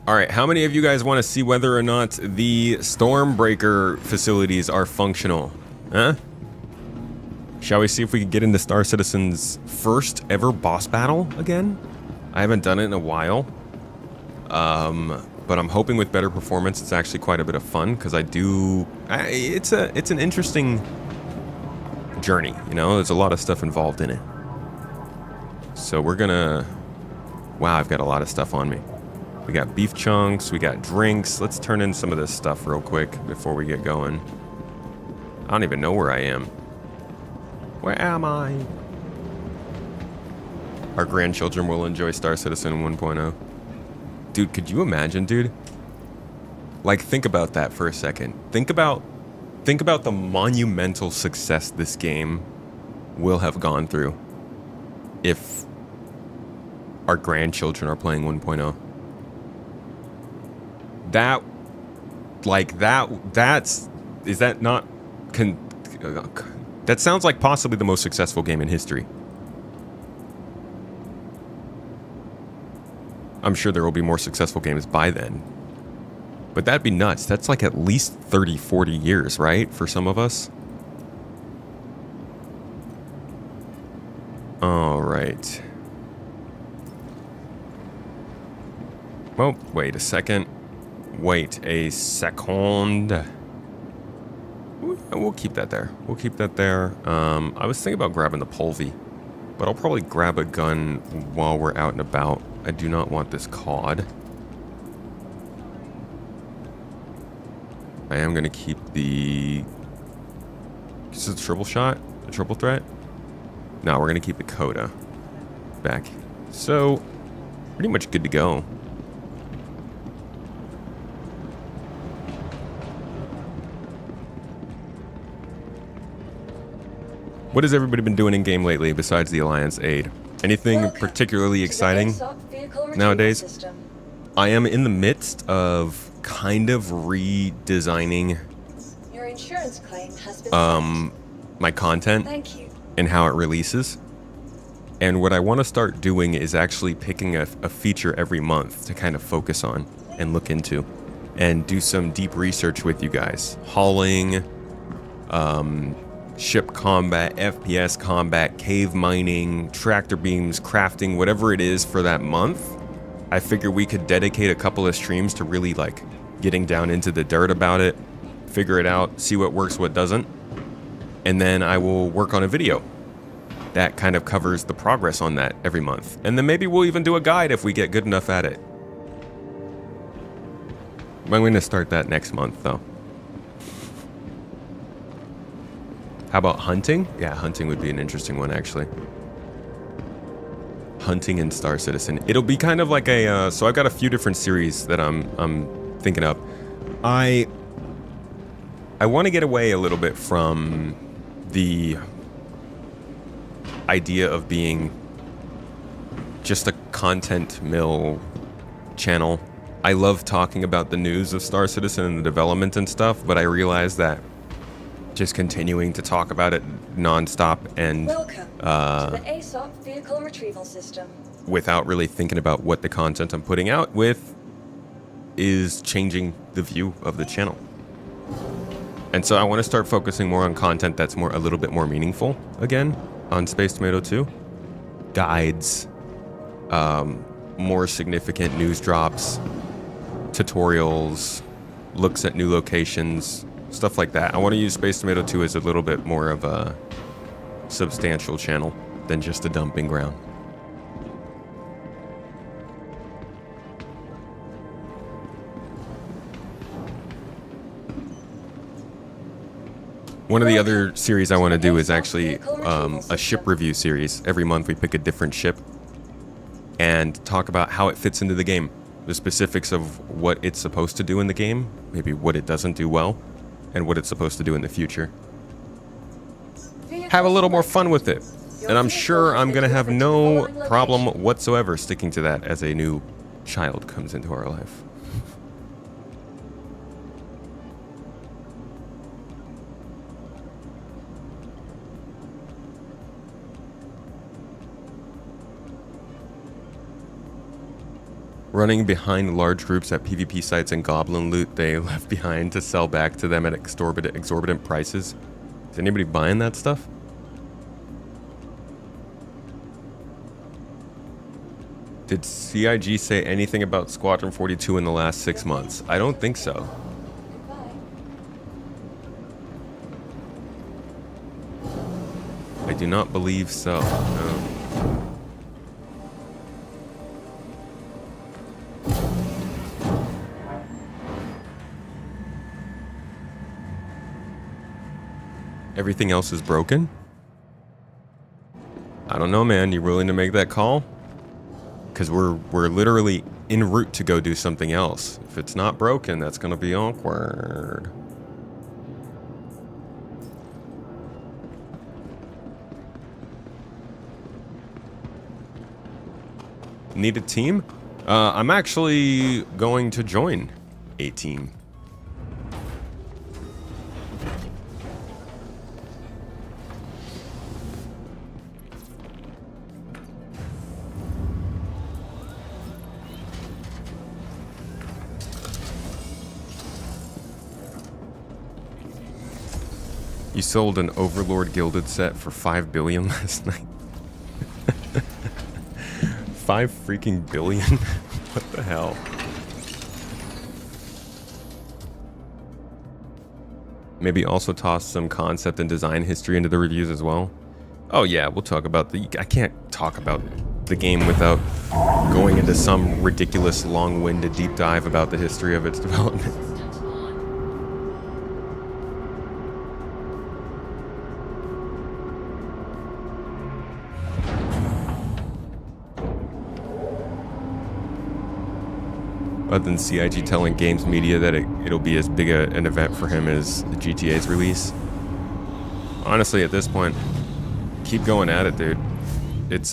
Alright, how many of you guys want to see whether or not the Stormbreaker facilities are functional? Huh? Shall we see if we can get into Star Citizen's first ever boss battle again? I haven't done it in a while. But I'm hoping with better performance it's actually quite a bit of fun, because it's an interesting journey, you know? There's a lot of stuff involved in it. So we're gonna... Wow, I've got a lot of stuff on me. We got beef chunks, we got drinks. Let's turn in some of this stuff real quick before we get going. I don't even know where I am. Where am I? Our grandchildren will enjoy Star Citizen 1.0. Dude, could you imagine, dude? Like, think about that for a second. Think about the monumental success this game will have gone through if our grandchildren are playing 1.0. That sounds like possibly the most successful game in history. I'm sure there will be more successful games by then. But that'd be nuts. That's like at least 30, 40 years, right? For some of us. All right. Oh, wait a second. Wait a second. We'll keep that there. We'll keep that there. I was thinking about grabbing the Polvy, but I'll probably grab a gun while we're out and about. I do not want this COD. I am going to keep the... Is it a triple shot? A triple threat? No, we're going to keep the Coda back. So, pretty much good to go. What has everybody been doing in game lately besides the Alliance Aid? Anything particularly exciting nowadays? I am in the midst of kind of redesigning Your insurance claim has been my content and how it releases. And what I want to start doing is actually picking a feature every month to kind of focus on and look into and do some deep research with you guys. Hauling, ship combat, FPS combat, cave mining, tractor beams, crafting, whatever it is for that month. I figure we could dedicate a couple of streams to really like getting down into the dirt about it, figure it out, see what works, what doesn't. And then I will work on a video that kind of covers the progress on that every month. And then maybe we'll even do a guide if we get good enough at it. I'm going to start that next month, though. How about hunting? Yeah, hunting would be an interesting one, actually. Hunting in Star Citizen. It'll be kind of like a... so I've got a few different series that I'm thinking of. I want to get away a little bit from the idea of being just a content mill channel. I love talking about the news of Star Citizen and the development and stuff, but I realize that just continuing to talk about it nonstop and Welcome to the ASOP vehicle retrieval system. without really thinking about what the content I'm putting out with is changing the view of the channel. And so I want to start focusing more on content that's a little bit more meaningful again on Space Tomato 2. Guides, more significant news drops, tutorials, looks at new locations, stuff like that. I want to use Space Tomato 2 as a little bit more of a substantial channel than just a dumping ground. One of the other series I want to do is actually a ship review series. Every month we pick a different ship and talk about how it fits into the game. The specifics of what it's supposed to do in the game, maybe what it doesn't do well, and what it's supposed to do in the future. Have a little more fun with it. And I'm sure I'm going to have no problem whatsoever sticking to that as a new child comes into our life. Running behind large groups at PvP sites and goblin loot they left behind to sell back to them at exorbitant prices. Is anybody buying that stuff? Did CIG say anything about Squadron 42 in the last 6 months? I don't think so. I do not believe so, no. Everything else is broken? I don't know, man. You willing to make that call? Because we're literally en route to go do something else. If it's not broken, that's going to be awkward. Need a team? I'm actually going to join a team. You sold an Overlord Gilded set for $5 billion last night. 5 freaking billion? What the hell? Maybe also toss some concept and design history into the reviews as well. Oh yeah, we'll talk about I can't talk about the game without going into some ridiculous long-winded deep dive about the history of its development. Other than CIG telling Games Media that it'll be as big an event for him as GTA's release. Honestly, at this point, keep going at it, dude. It's,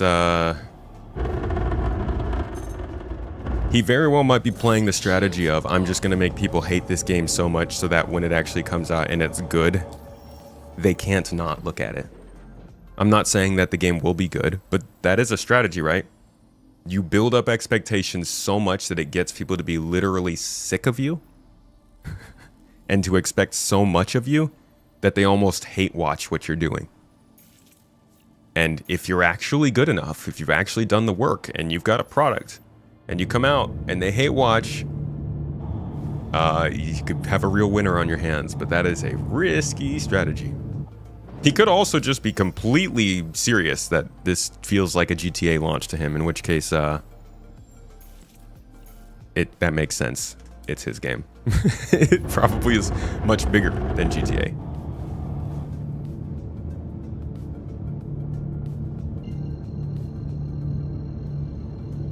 he very well might be playing the strategy of, I'm just gonna make people hate this game so much so that when it actually comes out and it's good, they can't not look at it. I'm not saying that the game will be good, but that is a strategy, right? You build up expectations so much that it gets people to be literally sick of you and to expect so much of you that they almost hate watch what you're doing. And if you're actually good enough, if you've actually done the work and you've got a product and you come out and they hate watch, you could have a real winner on your hands, but that is a risky strategy. He could also just be completely serious that this feels like a GTA launch to him, in which case, that makes sense. it's his game. It probably is much bigger than GTA.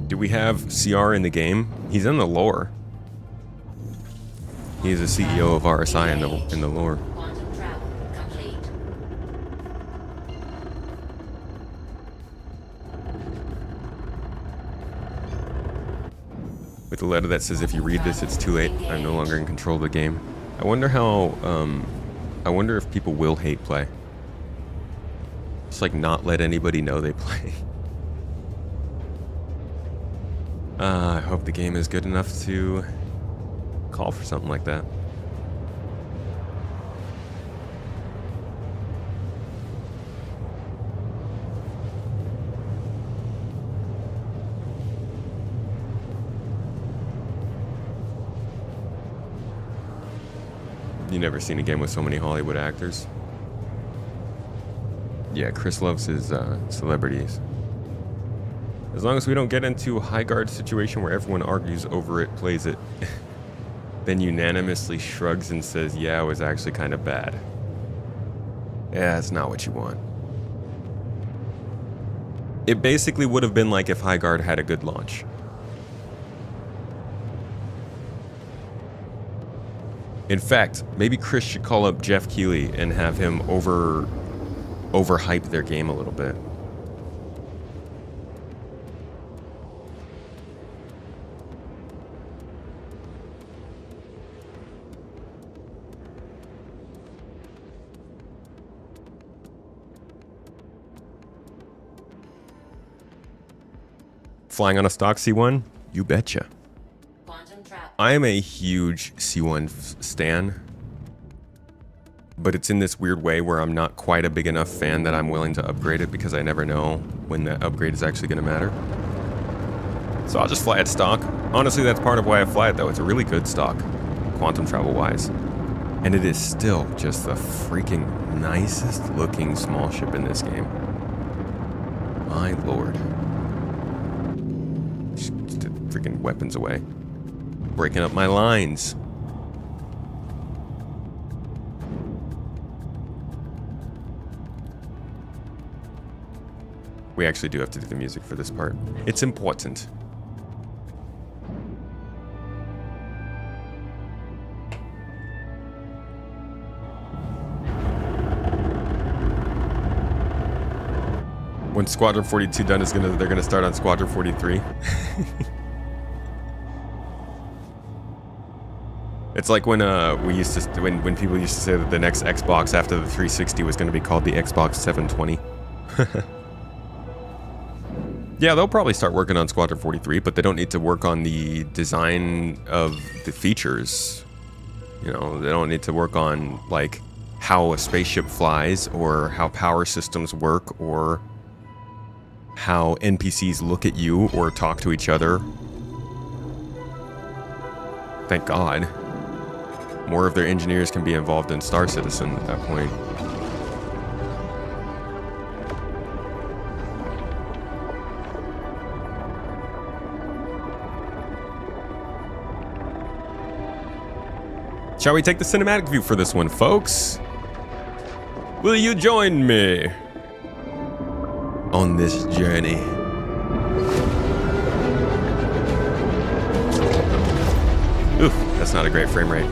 Do we have CR in the game? He's in the lore. He's the CEO of RSI in the lore. With a letter that says, if you read this, it's too late. I'm no longer in control of the game. I wonder how, I wonder if people will hate play. Just like not let anybody know they play. I hope the game is good enough to call for something like that. You never seen a game with so many Hollywood actors? Yeah, Chris loves his celebrities. As long as we don't get into a high guard situation where everyone argues over it, plays it, then unanimously shrugs and says, yeah, it was actually kind of bad. Yeah, that's not what you want. It basically would have been like if High Guard had a good launch. In fact, maybe Chris should call up Jeff Keighley and have him overhype their game a little bit. Flying on a stock C1? You betcha. I am a huge C1 stan, but it's in this weird way where I'm not quite a big enough fan that I'm willing to upgrade it because I never know when the upgrade is actually going to matter. So I'll just fly at stock. Honestly, that's part of why I fly it, though. It's a really good stock, quantum travel-wise. And it is still just the freaking nicest looking small ship in this game. My lord. Just freaking weapons away. Breaking up my lines. We actually do have to do the music for this part. It's important. When Squadron 42 done is they're gonna start on Squadron 43. It's like when we used to when people used to say that the next Xbox after the 360 was going to be called the Xbox 720. Yeah, they'll probably start working on Squadron 43, but they don't need to work on the design of the features. You know, they don't need to work on like how a spaceship flies or how power systems work or how NPCs look at you or talk to each other. Thank God. More of their engineers can be involved in Star Citizen at that point. Shall we take the cinematic view for this one, folks? Will you join me on this journey? Oof, that's not a great frame rate.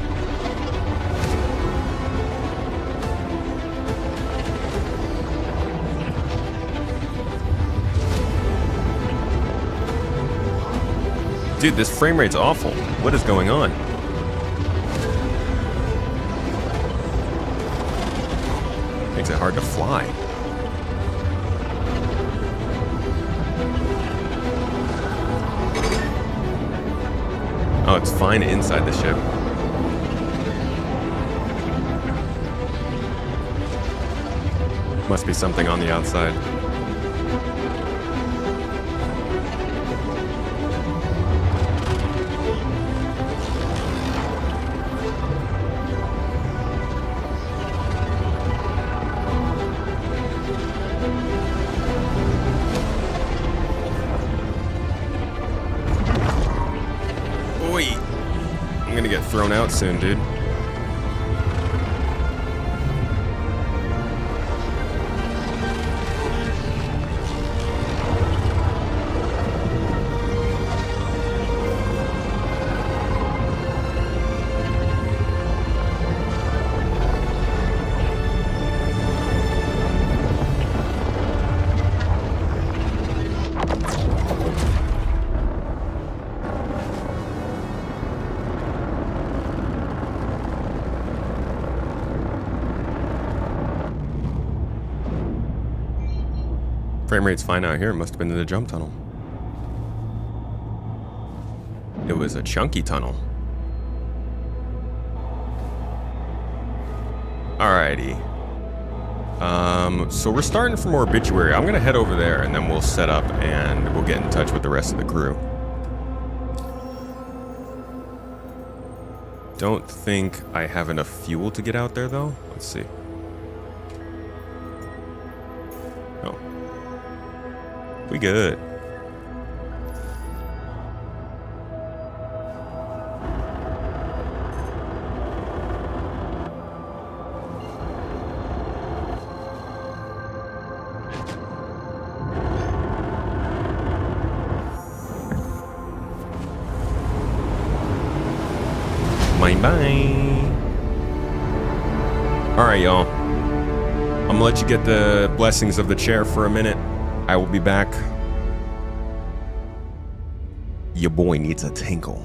Dude, this frame rate's awful. What is going on? Makes it hard to fly. Oh, it's fine inside the ship. Must be something on the outside. thrown out soon, dude. Frame rate's fine out here. It must have been in the jump tunnel. It was a chunky tunnel. Alrighty. So we're starting from Obituary. I'm gonna head over there and then we'll set up and we'll get in touch with the rest of the crew. Don't think I have enough fuel to get out there though. Let's see. Oh. We good. Bye. Alright, y'all. I'm gonna let you get the blessings of the chair for a minute. I will be back. Your boy needs a tinkle.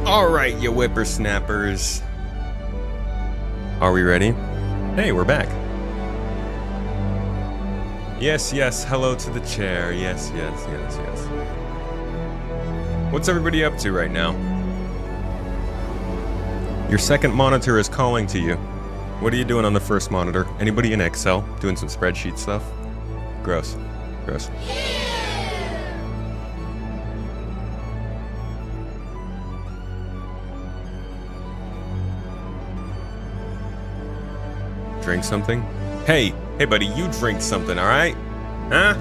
All right, you whippersnappers. Are we ready? Hey, we're back. Yes, yes, hello to the chair. Yes, yes, yes, yes. What's everybody up to right now? Your second monitor is calling to you. What are you doing on the first monitor? Anybody in Excel? Doing some spreadsheet stuff? Gross. Gross. Drink something? Hey, buddy, you drink something, alright? Huh?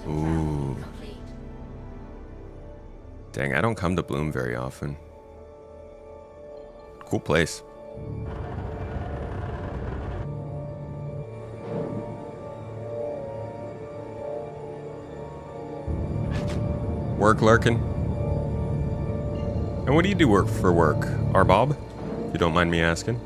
Ooh. Dang, I don't come to Bloom very often. Cool place. Work lurking. And what do you do for work, Arbob? If you don't mind me asking.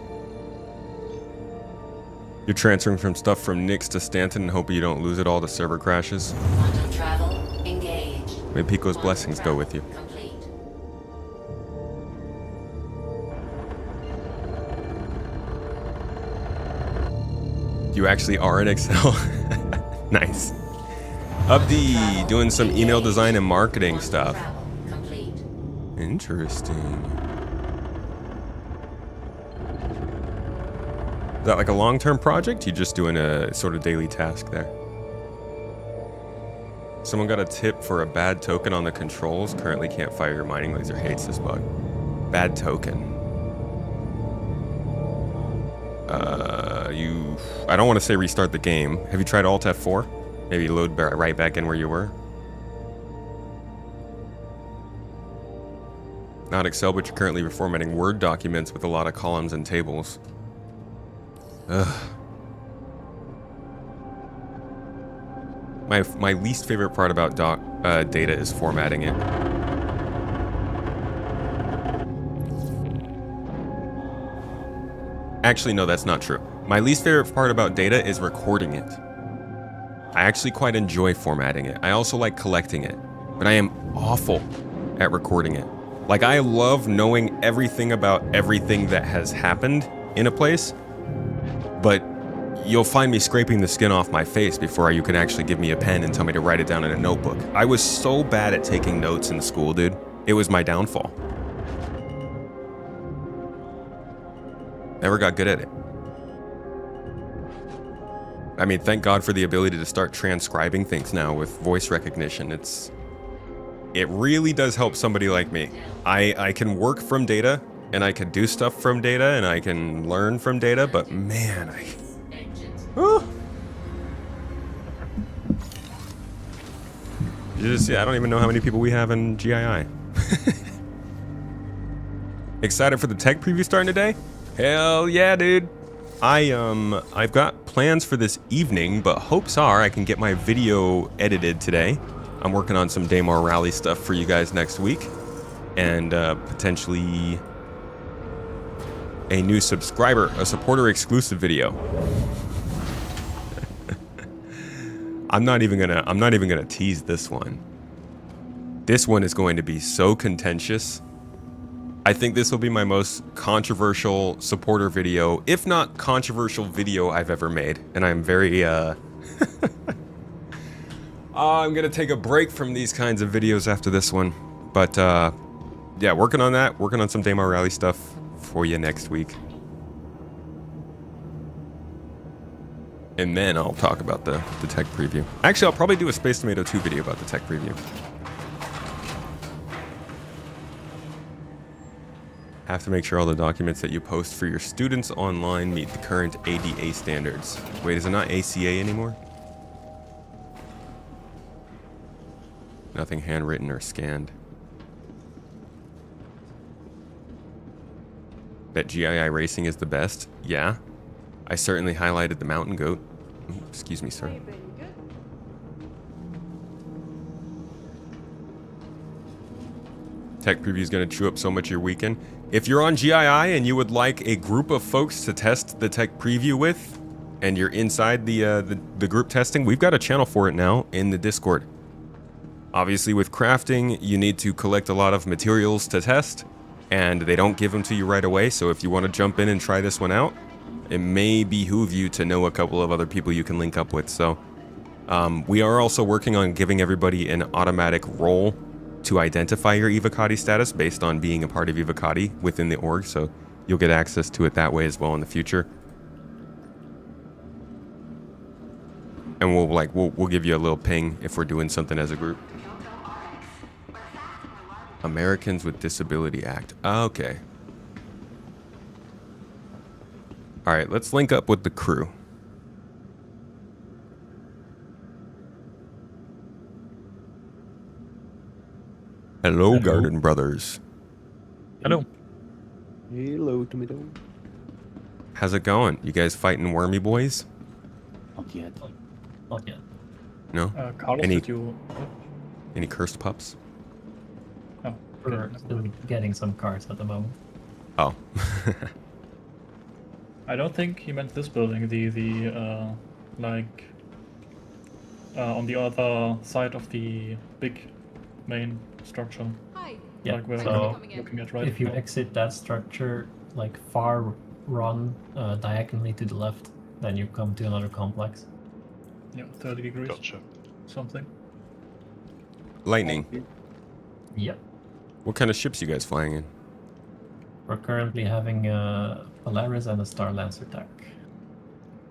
You're transferring from stuff from Nix to Stanton and hoping you don't lose it all to server crashes. Quantum travel engaged. May Pico's blessings go with you. Complete. You actually are in Excel? Nice. Updi, doing some email design and marketing stuff. Interesting. Is that like a long-term project? You're just doing a sort of daily task there. Someone got a tip for a bad token on the controls. Currently can't fire your mining laser. Hates this bug. Bad token. I don't want to say restart the game. Have you tried Alt F4? Maybe load right back in where you were. Not Excel, but you're currently reformatting Word documents with a lot of columns and tables. Ugh. My least favorite part about data is formatting it. Actually, no, that's not true. My least favorite part about data is recording it. I actually quite enjoy formatting it. I also like collecting it, but I am awful at recording it. Like, I love knowing everything about everything that has happened in a place, but you'll find me scraping the skin off my face before you can actually give me a pen and tell me to write it down in a notebook. I was so bad at taking notes in school, dude. It was my downfall. Never got good at it. I mean, thank God for the ability to start transcribing things now with voice recognition. It really does help somebody like me. I can work from data, and I can do stuff from data, and I can learn from data, but man, yeah, I don't even know how many people we have in GII. Excited for the tech preview starting today? Hell yeah, dude. I've got plans for this evening, but hopes are I can get my video edited today. I'm working on some Daymar Rally stuff for you guys next week, and potentially a new subscriber, a supporter exclusive video. I'm not even gonna tease this one. This one is going to be so contentious. I think this will be my most controversial supporter video, if not controversial video I've ever made. And I'm very, I'm gonna take a break from these kinds of videos after this one. But, yeah, working on that, working on some Daymar Rally stuff for you next week. And then I'll talk about the tech preview. Actually, I'll probably do a Space Tomato 2 video about the tech preview. Have to make sure all the documents that you post for your students online meet the current ADA standards. Wait, is it not ACA anymore? Nothing handwritten or scanned. Bet GII Racing is the best? Yeah. I certainly highlighted the Mountain Goat. Ooh, excuse me, sir. Tech preview is going to chew up so much of your weekend. If you're on GII and you would like a group of folks to test the tech preview with, and you're inside the group testing, we've got a channel for it now in the Discord. Obviously, with crafting, you need to collect a lot of materials to test, and they don't give them to you right away. So if you want to jump in and try this one out, it may behoove you to know a couple of other people you can link up with. So We are also working on giving everybody an automatic role to identify your Evocati status based on being a part of Evocati within the org, so you'll get access to it that way as well in the future. And we'll give you a little ping if we're doing something as a group. Americans with Disability Act. Okay. All right, let's link up with the crew. Hello, Garden Brothers. Hello. Hello, tomato. How's it going? You guys fighting wormy boys? Not yet. Not yet. No? Carlos, Any did you... any cursed pups? Oh, we're still getting some cards at the moment. Oh. I don't think he meant this building. On the other side of the big main structure. Hi. Yeah, like we're looking at right if you now. exit that structure, like far run diagonally to the left, then you come to another complex. Yeah, 30 degrees. Gotcha. Something. Lightning. Yep. What kind of ships you guys flying in? We're currently having a Polaris and a Star Lancer deck.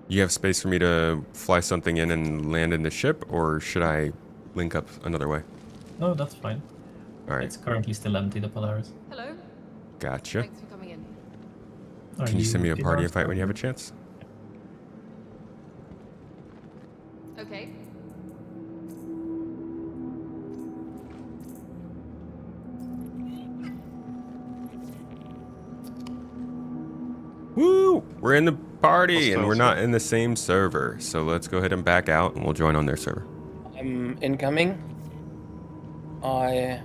You have space for me to fly something in and land in the ship, or should I link up another way? No, that's fine. All right. It's currently still empty, the Polaris. Hello. Gotcha. Thanks for coming in. Can you send me a party invite when you have a chance? Okay. Woo! We're in the party and we're not in the same server. So let's go ahead and back out and we'll join on their server. I'm incoming. I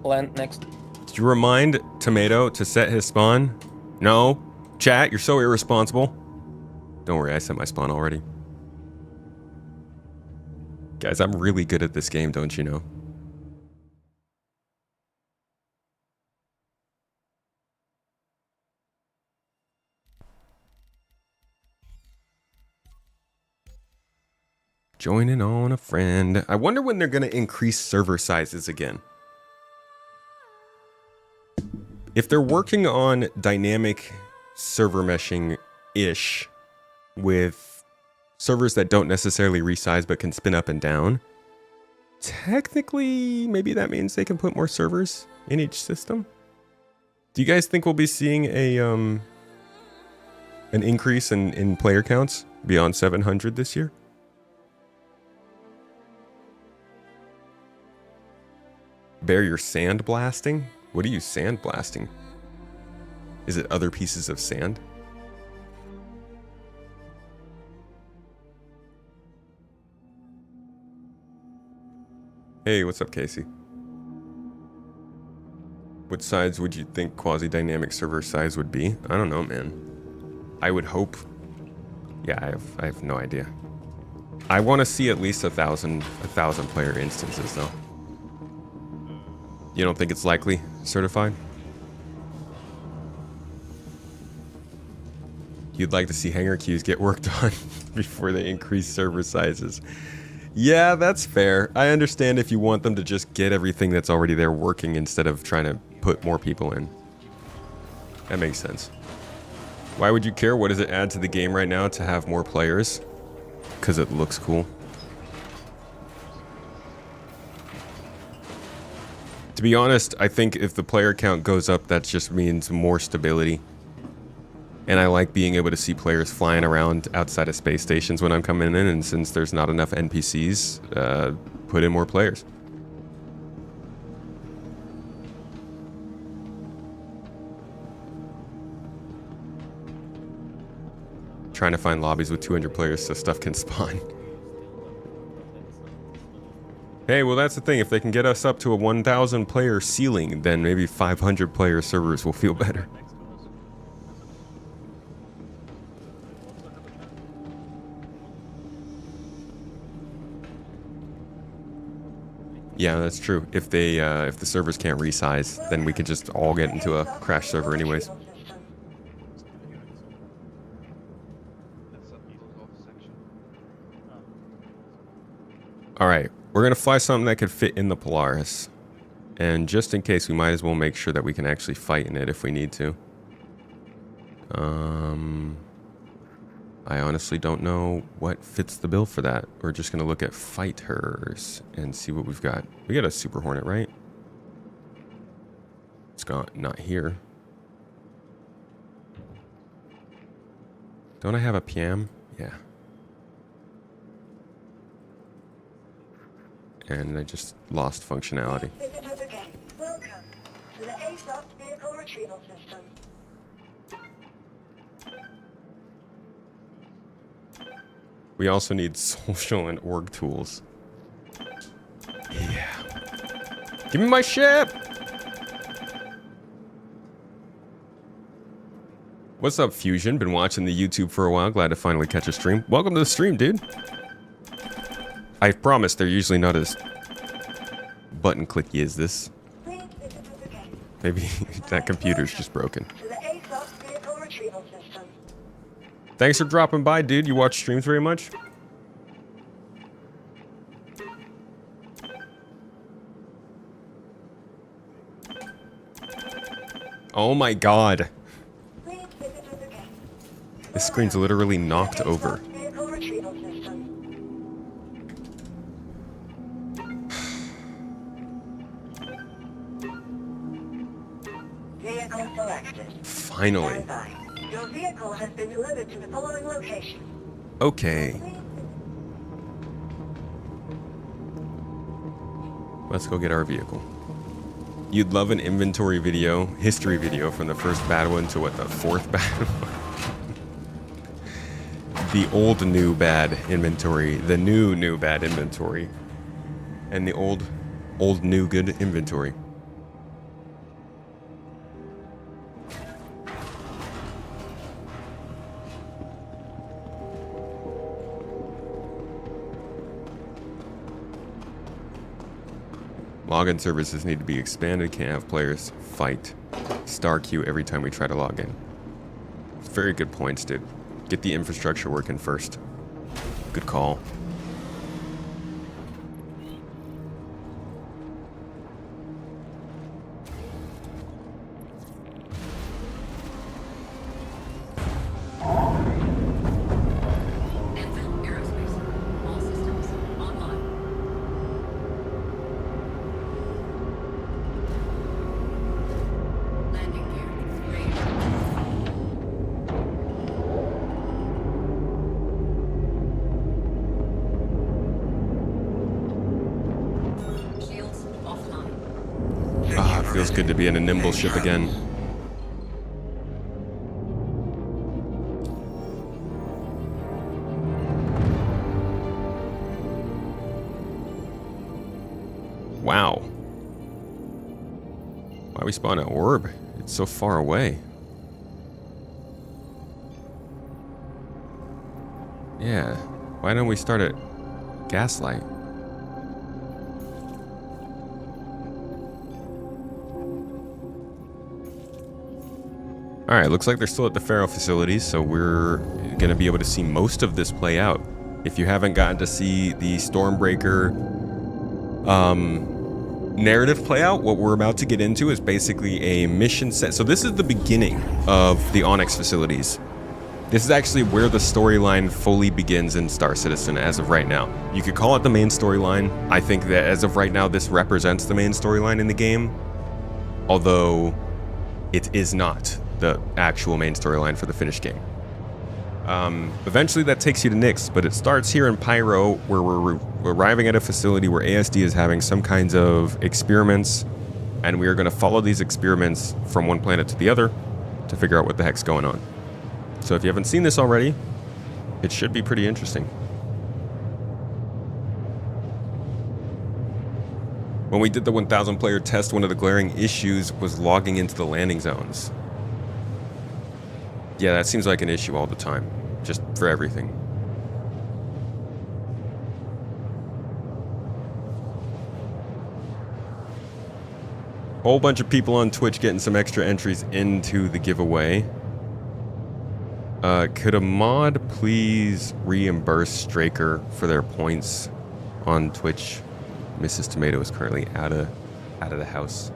land next. Did you remind Tomato to set his spawn? No. Chat, you're so irresponsible. Don't worry, I set my spawn already. Guys, I'm really good at this game, don't you know? Joining on a friend. I wonder when they're going to increase server sizes again. If they're working on dynamic server meshing-ish with servers that don't necessarily resize but can spin up and down, technically, maybe that means they can put more servers in each system. Do you guys think we'll be seeing an increase in player counts beyond 700 this year? Bear, you're sandblasting? What are you sandblasting? Is it other pieces of sand? Hey, what's up, Casey? What size would you think quasi-dynamic server size would be? I don't know, man. I would hope. Yeah, I have no idea. I want to see at least 1,000 player instances, though. You don't think it's likely certified? You'd like to see hanger queues get worked on before they increase server sizes. Yeah, that's fair. I understand if you want them to just get everything that's already there working instead of trying to put more people in. That makes sense. Why would you care? What does it add to the game right now to have more players? Because it looks cool. To be honest, I think if the player count goes up, that just means more stability. And I like being able to see players flying around outside of space stations when I'm coming in, and since there's not enough NPCs, put in more players. Trying to find lobbies with 200 players so stuff can spawn. Hey, well that's the thing. If they can get us up to a 1,000 player ceiling, then maybe 500 player servers will feel better. Yeah, that's true. If the servers can't resize, then we can just all get into a crash server anyways. Alright, we're going to fly something that could fit in the Polaris. And just in case, we might as well make sure that we can actually fight in it if we need to. I honestly don't know what fits the bill for that. We're just going to look at fighters and see what we've got. We got a Super Hornet, right? It's not here. Don't I have a PM? Yeah. And I just lost functionality. Welcome to the ASOP vehicle retrieval system. We also need social and org tools. Yeah. Give me my ship! What's up, Fusion? Been watching the YouTube for a while. Glad to finally catch a stream. Welcome to the stream, dude. I promise they're usually not as button clicky as this. Maybe that computer's just broken. Thanks for dropping by, dude. You watch streams very much? Oh my god. This screen's literally knocked over. Finally. Your vehicle has been delivered to the following location. Okay. Let's go get our vehicle. You'd love an inventory video, history video from the first bad one to what, the fourth bad one? The old new bad inventory, the new bad inventory, and the old new good inventory. Login services need to be expanded. Can't have players fight star queue every time we try to log in. It's very good points, dude. Get the infrastructure working first. Good call. Feels good to be in a nimble ship again. Wow. Why we spawn an orb? It's so far away. Yeah. Why don't we start at Gaslight? Alright, looks like they're still at the Faro facilities, so we're gonna be able to see most of this play out. If you haven't gotten to see the Stormbreaker narrative play out, what we're about to get into is basically a mission set. So this is the beginning of the Onyx facilities. This is actually where the storyline fully begins in Star Citizen as of right now. You could call it the main storyline. I think that as of right now, this represents the main storyline in the game, although it is not the actual main storyline for the finished game. Eventually that takes you to Nyx, but it starts here in Pyro, where we're arriving at a facility where ASD is having some kinds of experiments, and we are going to follow these experiments from one planet to the other to figure out what the heck's going on. So if you haven't seen this already, it should be pretty interesting. When we did the 1,000 player test, one of the glaring issues was logging into the landing zones. Yeah, that seems like an issue all the time, just for everything. Whole bunch of people on Twitch getting some extra entries into the giveaway. Could a mod please reimburse Straker for their points on Twitch. Mrs. Tomato is currently out of the house.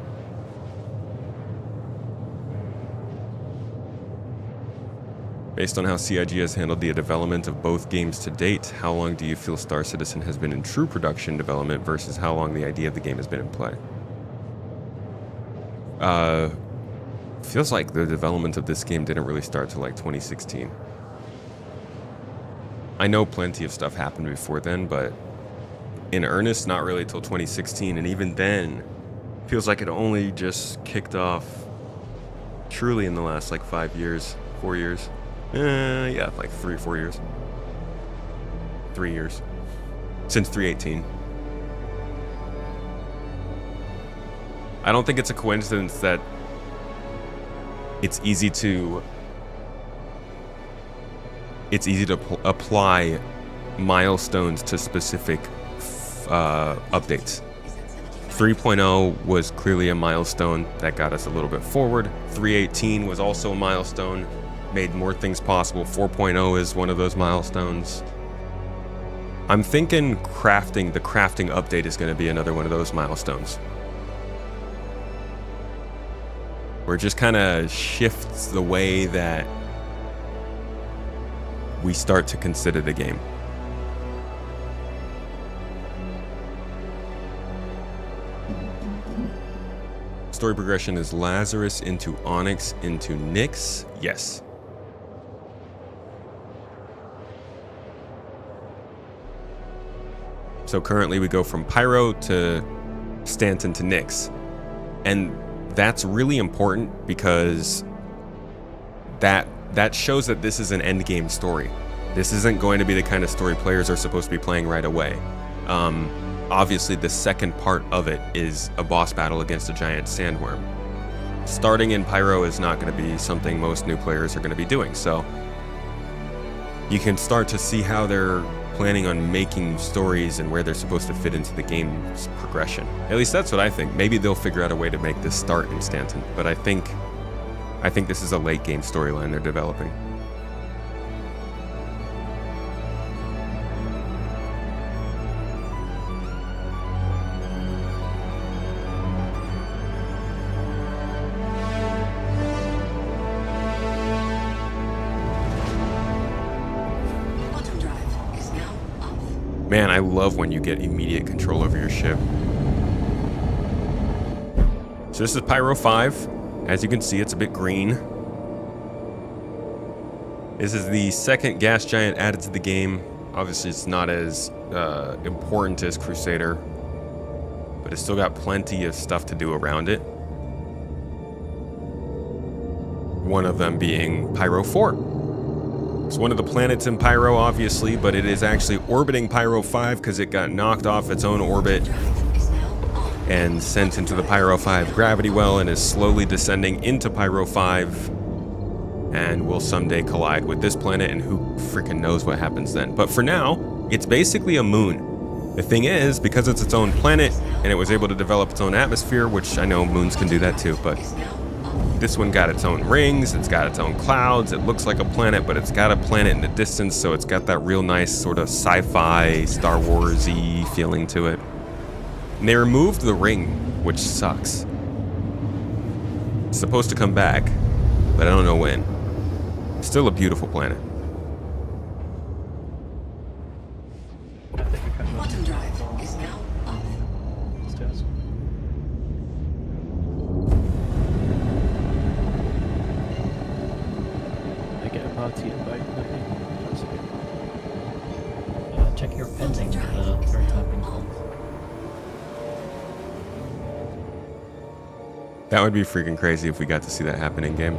Based on how CIG has handled the development of both games to date, how long do you feel Star Citizen has been in true production development versus how long the idea of the game has been in play? Feels like the development of this game didn't really start till like 2016. I know plenty of stuff happened before then, but in earnest, not really till 2016, and even then, feels like it only just kicked off truly in the last like 5 years, 4 years. Yeah, like 3 or 4 years. 3 years. Since 318. I don't think it's a coincidence that it's easy to apply milestones to specific updates. 3.0 was clearly a milestone that got us a little bit forward. 318 was also a milestone, made more things possible. 4.0 is one of those milestones. I'm thinking the crafting update is going to be another one of those milestones. Where it just kind of shifts the way that we start to consider the game. Story progression is Lazarus into Onyx into Nyx. Yes. So currently we go from Pyro to Stanton to Nyx. And that's really important because that shows that this is an end game story. This isn't going to be the kind of story players are supposed to be playing right away. Obviously, the second part of it is a boss battle against a giant sandworm. Starting in Pyro is not going to be something most new players are going to be doing, so you can start to see how they're planning on making stories and where they're supposed to fit into the game's progression. At least that's what I think. Maybe they'll figure out a way to make this start in Stanton, but I think this is a late game storyline they're developing. Man, I love when you get immediate control over your ship. So this is Pyro 5. As you can see, it's a bit green. This is the second gas giant added to the game. Obviously, it's not as important as Crusader, but it's still got plenty of stuff to do around it. One of them being Pyro 4. It's one of the planets in Pyro, obviously, but it is actually orbiting Pyro 5 because it got knocked off its own orbit and sent into the Pyro 5 gravity well and is slowly descending into Pyro 5 and will someday collide with this planet, and who freaking knows what happens then. But for now, it's basically a moon. The thing is, because it's its own planet and it was able to develop its own atmosphere, which I know moons can do that too, but this one got its own rings, it's got its own clouds, it looks like a planet, but it's got a planet in the distance, so it's got that real nice sort of sci-fi, Star Wars-y feeling to it. And they removed the ring, which sucks. It's supposed to come back, but I don't know when. Still a beautiful planet. Quantum drive is now up. I get a party invite. Check your pending for typing calls. That would be freaking crazy if we got to see that happen in game.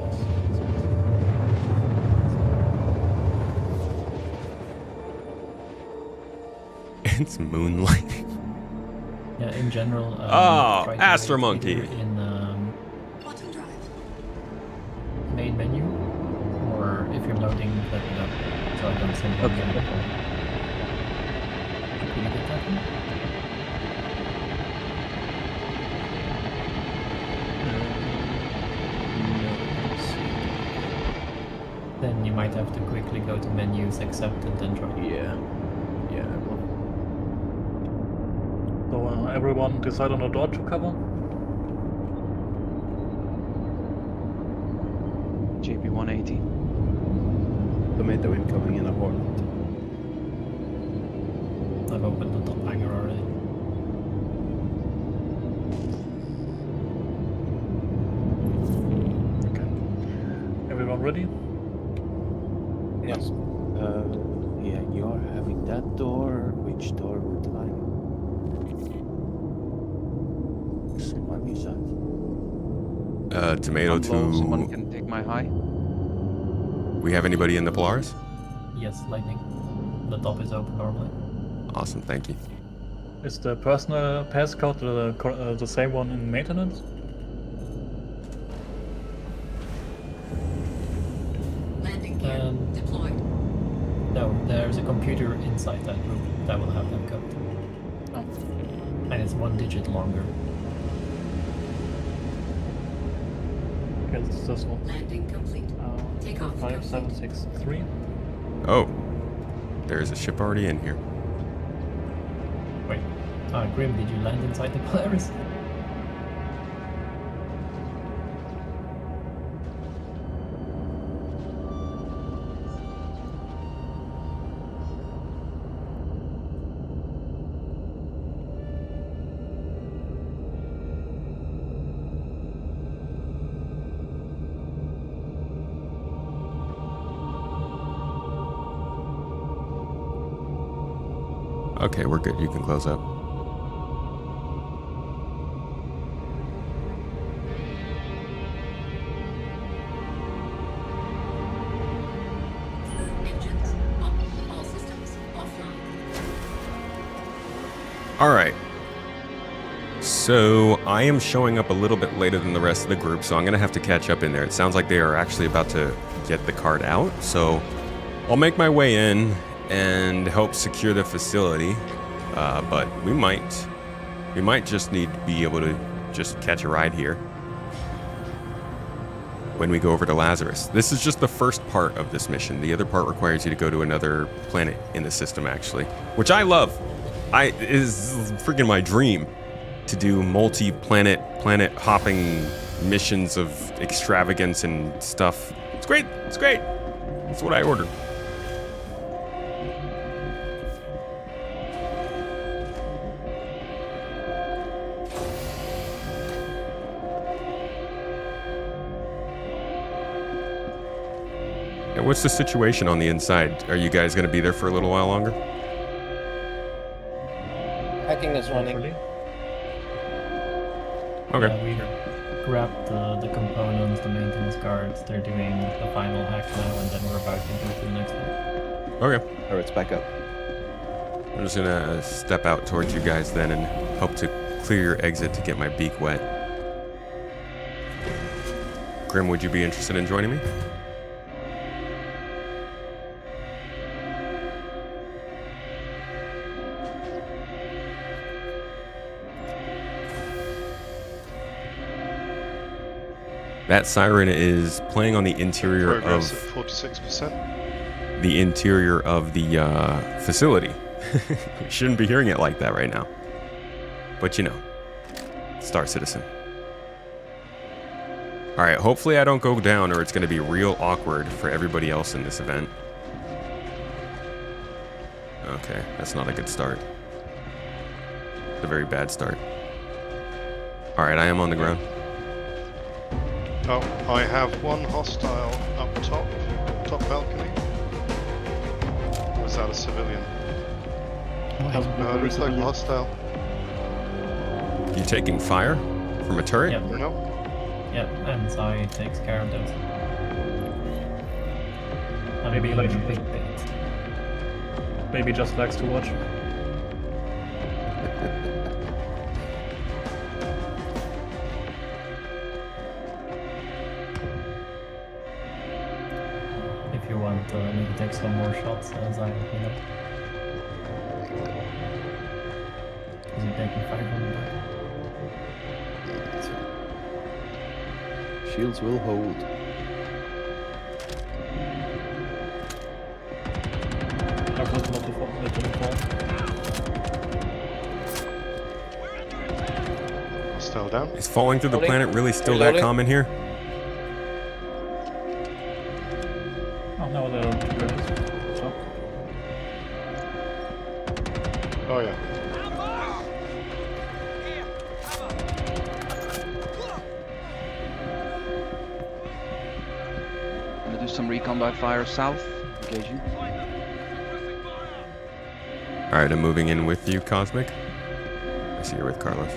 It's moonlight. Yeah, in general. Oh, Astro Monkey. In main menu, or if you're loading, let me know so I don't send you again. Can you get that one? Then you might have to quickly go to menus, accept, and then try. Yeah, I will. everyone decide on a door to cover? JP 180. Tomato incoming in a hornet. I've opened the top hangar already. Everyone ready? Yes. Yeah, you are having that door. Which door would I? Someone is that? Tomato I'm low, someone to... can take my high. We have anybody in the Polaris? Yes, lightning. The top is open normally. Awesome, thank you. Is the personal passcode the same one in maintenance? Landing gear deployed. No, there's a computer inside that room that will have that code. Oh. And it's 1 digit longer. Okay, it's this one. Landing complete. Takeoff 5763. Oh, there's a ship already in here. Wait, Grim, did you land inside the Polaris? Okay, we're good. You can close up. engines up. All systems offline. All right. So I am showing up a little bit later than the rest of the group, so I'm going to have to catch up in there. It sounds like they are actually about to get the card out, so I'll make my way in and help secure the facility. But we might just need to be able to just catch a ride here when we go over to Lazarus. This is just the first part of this mission. The other part requires you to go to another planet in the system, actually, which I love. It is freaking my dream to do multi-planet, planet-hopping missions of extravagance and stuff. It's great. It's great. That's what I ordered. What's the situation on the inside? Are you guys going to be there for a little while longer? Hacking is running. Okay. Yeah, we grabbed the components, the maintenance guards. They're doing the final hack now, and then we're about to go to the next one. Okay. Or it's back up. I'm just going to step out towards you guys then and hope to clear your exit to get my beak wet. Grim, would you be interested in joining me? That siren is playing on the interior Progress of at 46%. the interior of the facility. We shouldn't be hearing it like that right now. But you know, Star Citizen. All right, hopefully I don't go down or it's going to be real awkward for everybody else in this event. Okay, that's not a good start. It's a very bad start. All right, I am on the ground. Oh, I have one hostile up top balcony. Was that a civilian? No, it looks like a hostile. You taking fire from a turret? Yep. No. Yep, and Sai takes care of those. Maybe like like a big bit. Maybe just likes to watch. If you want me to take some more shots, as I let me know. Is he taking fire from the back? Shields will hold. Careful not to fall. Fell down. Is falling through the Loading. planet really still that Reloading. common here? Oh, no, the top. Oh yeah. Gonna do some recon by fire south. Engaging. All right, I'm moving in with you, Cosmic. I see you're with Carlos.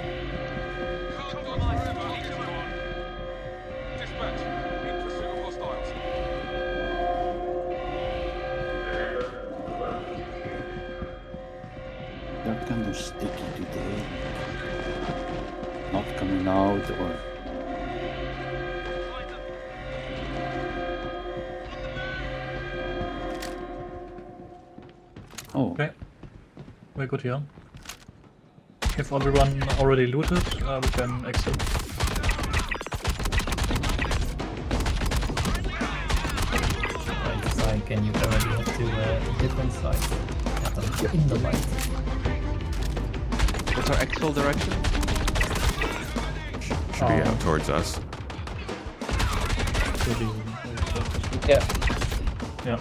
They're kind of sticky today. Not coming out or... Oh. Okay. We're good here. If everyone already looted, we can exit. Right side, can you already head to a different side? In the light. What's our exfil direction? Should be out towards us. Yeah. Yeah.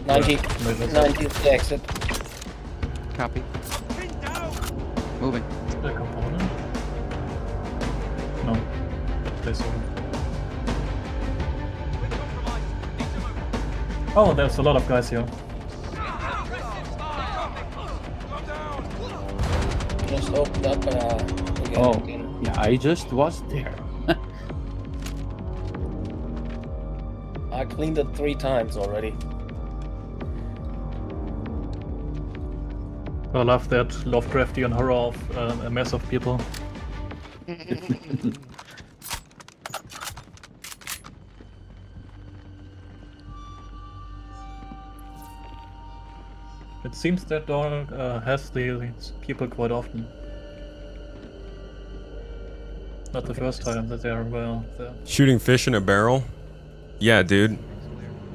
90. Yeah. 90 is the exit. Copy. Moving. The component? No. There's Oh, there's a lot of guys here. Just opened up again. Oh, yeah, I just was there. I cleaned it 3 times already. I love that Lovecraftian horror of a mess of people. It seems that door has these people quite often. Not the first time that they are well there. Shooting fish in a barrel? Yeah, dude.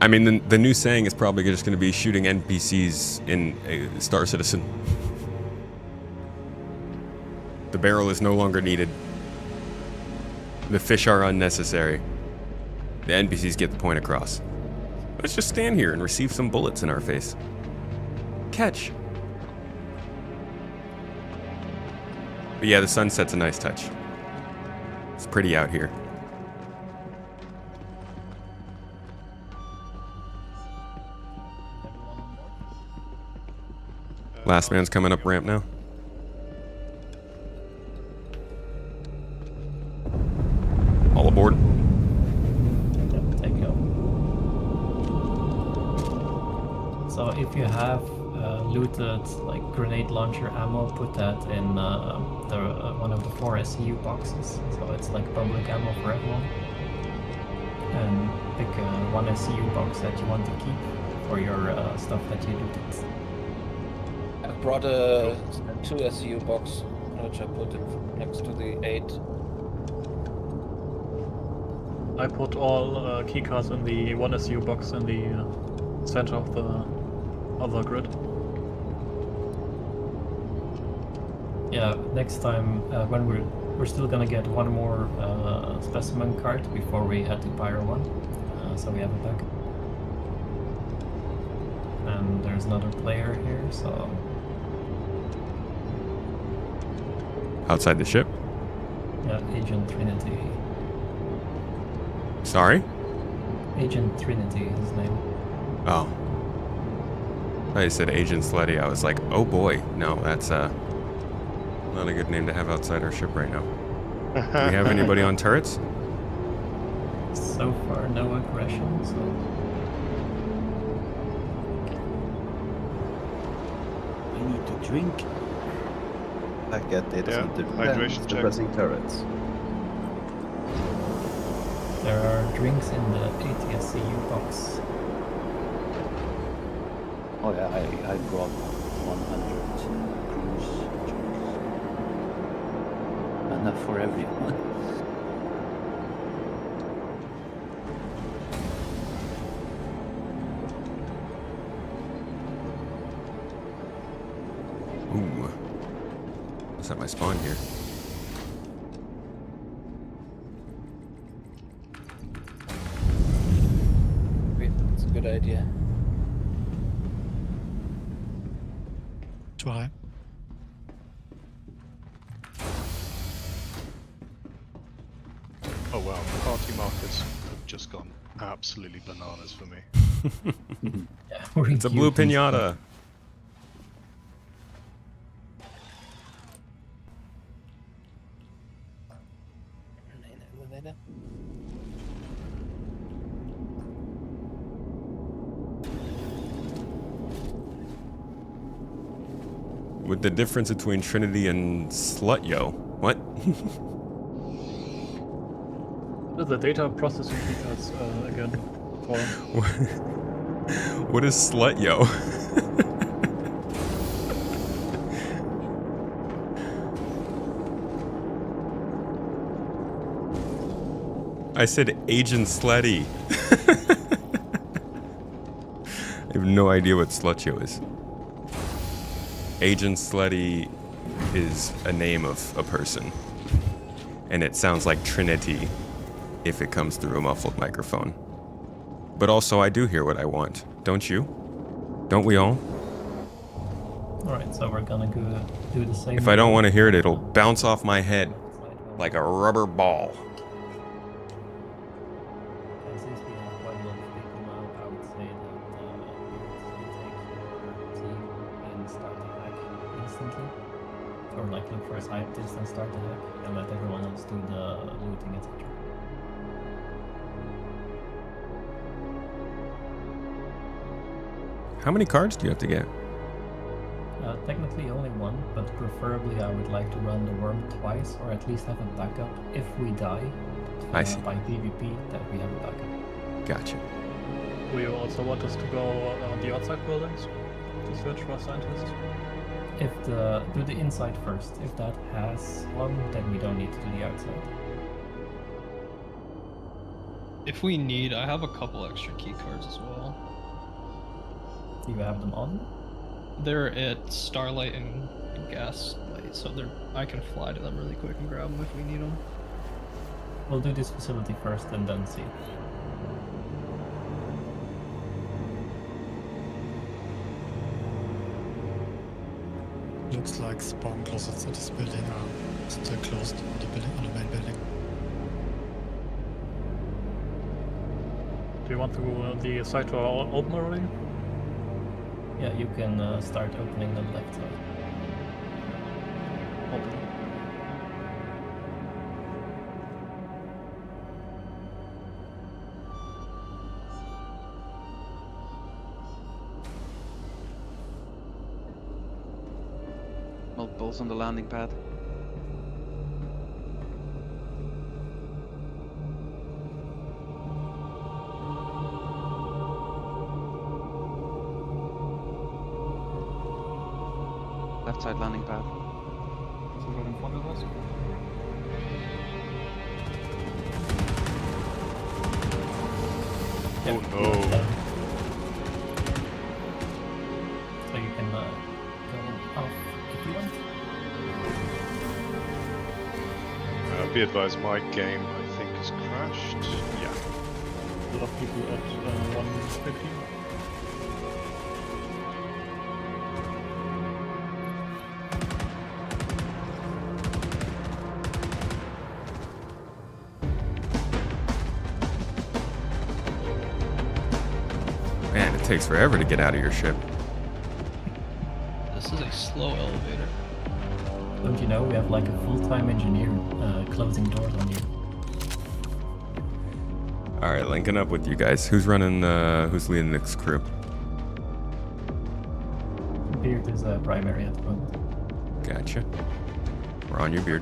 I mean, the new saying is probably just going to be shooting NPCs in Star Citizen. The barrel is no longer needed. The fish are unnecessary. The NPCs get the point across. Let's just stand here and receive some bullets in our face. Catch. But yeah, the sunset's a nice touch. It's pretty out here. Last man's coming up ramp now. All aboard. Take it. So if you have looted like grenade launcher ammo, put that in one of the 4 SCU boxes. So it's like public ammo for everyone. And pick one SCU box that you want to keep for your stuff that you looted. I brought a 2 SCU box, which I put it next to the 8. I put all keycards in the 1 SU box in the center of the other grid. Yeah, next time when we're still gonna get one more specimen card before we head to Pyro 1, so we have it back. And there's another player here, so... Outside the ship? Yeah, Agent Trinity. Sorry? Agent Trinity is his name. Oh. I said Agent Sleddy. I was like, oh boy. No, that's not a good name to have outside our ship right now. Do we have anybody on turrets? So far, no aggression, so... I need to drink. Back at data center hydration check. suppressing turrets. There are drinks in the ATSCU box. Oh yeah, I brought 100 cruise drinks. Enough for everyone. Ooh. Let's have my spawn here. idea. Too high. Oh wow, party markers have just gone absolutely bananas for me. It's a blue pinata. With the difference between Trinity and Slutyo. What? The data processing features again. For What is Slutyo? I said Agent Slutty. I have no idea what Slutyo is. Agent Slutty is a name of a person. And it sounds like Trinity if it comes through a muffled microphone. But also, I do hear what I want. Don't you? Don't we all? Alright, so we're gonna go do the same. If I don't want to hear it, it'll bounce off my head like a rubber ball. Since we have quite a lot of people now, I would say that you take your team and start the hack instantly. Or like look for a scientist and start the hack, and let everyone else do the looting, etc. How many cards do you have to get? Technically only one, but preferably I would like to run the worm twice, or at least have a backup if we die. I see. By PvP, that we have a backup. Gotcha. do you also want us to go on the outside buildings to search for scientists? Do the inside first. If that has one, then we don't need to do the outside. If we need, I have a couple extra key cards as well. Do you have them on? They're at Starlight and Gaslight, so I can fly to them really quick and grab them if we need them. We'll do this facility first and then see. Looks like spawn closets at this building are still closed on the building, on the main building. Do you want to go the site to open already? Yeah, you can start opening the left side. Open. Multiples on the landing pad. Left side landing pad. So right in front of us. Oh no. So you can go off if you want. Be advised, my game I think has crashed. Yeah. A lot of people at 150. Man, it takes forever to get out of your ship. This is a slow elevator. Don't you know we have like a full-time engineer closing doors on you? All right, linking up with you guys. Who's running? Who's leading this crew? Beard is primary at the moment. Gotcha. We're on your beard.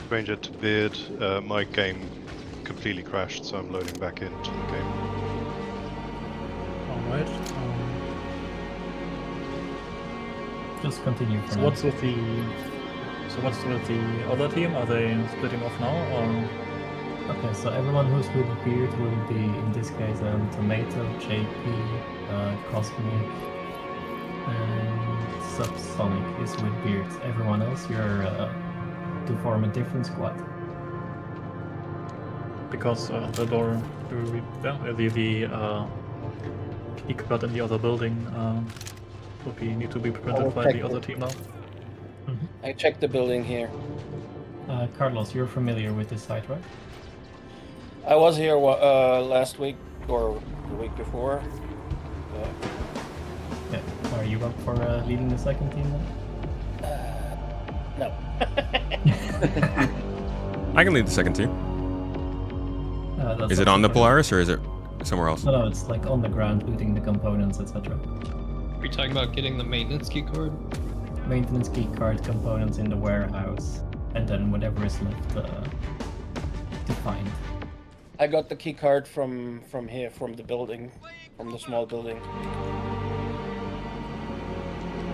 Stranger to Beard, my game completely crashed, so I'm loading back into the game. Alright. Just continue for So now. what's with the other team? Are they splitting off now or? Okay, so everyone who's with Beard will be, in this case, Tomato, JP, Cosmic, and Subsonic is with Beard. Everyone else, you're to form a different squad. because the door, the key card in the other building need to be printed by the other team now. I checked the building here. Carlos, you're familiar with this site, right? I was here last week or the week before. Yeah. Are you up for leading the second team then? No. I can lead the second team. Is it on the Polaris or is it somewhere else? No, it's like on the ground, looting the components, etc. Are you talking about getting the maintenance key card? Maintenance key card, components in the warehouse, and then whatever is left to find. I got the key card from here, from the building, from the small building.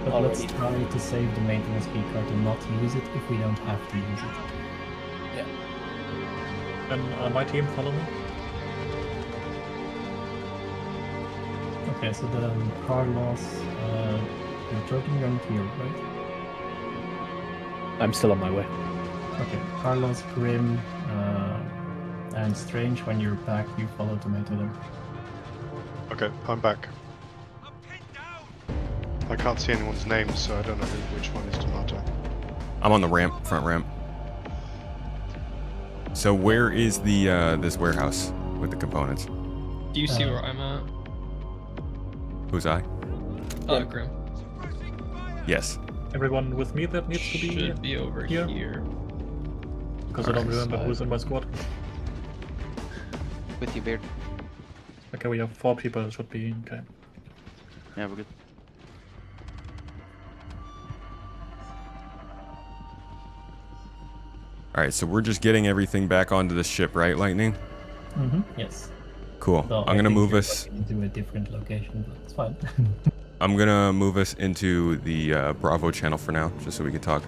But let's try to save the maintenance key card and not use it if we don't have to use it. Yeah. And my team, follow me. Okay, so then Carlos, you're joking around here, right? I'm still on my way. Okay, Carlos, Grim, and Strange, when you're back, you follow Tomato then. Okay, I'm back. I can't see anyone's names, so I don't know which one is Tomato. I'm on the ramp, front ramp. So where is the this warehouse with the components? Do you see where I'm at? Who's I? Grim. Yes. Everyone with me that needs to be Should be over here. Because I don't remember who's in my squad. With you, Beard. Okay, we have 4 people. It should be okay. Yeah, we're good. Alright, so we're just getting everything back onto the ship, right, Lightning? Mm-hmm. Yes. Cool. So I'm gonna move us into a different location, but it's fine. I'm gonna move us into the Bravo channel for now, just so we can talk.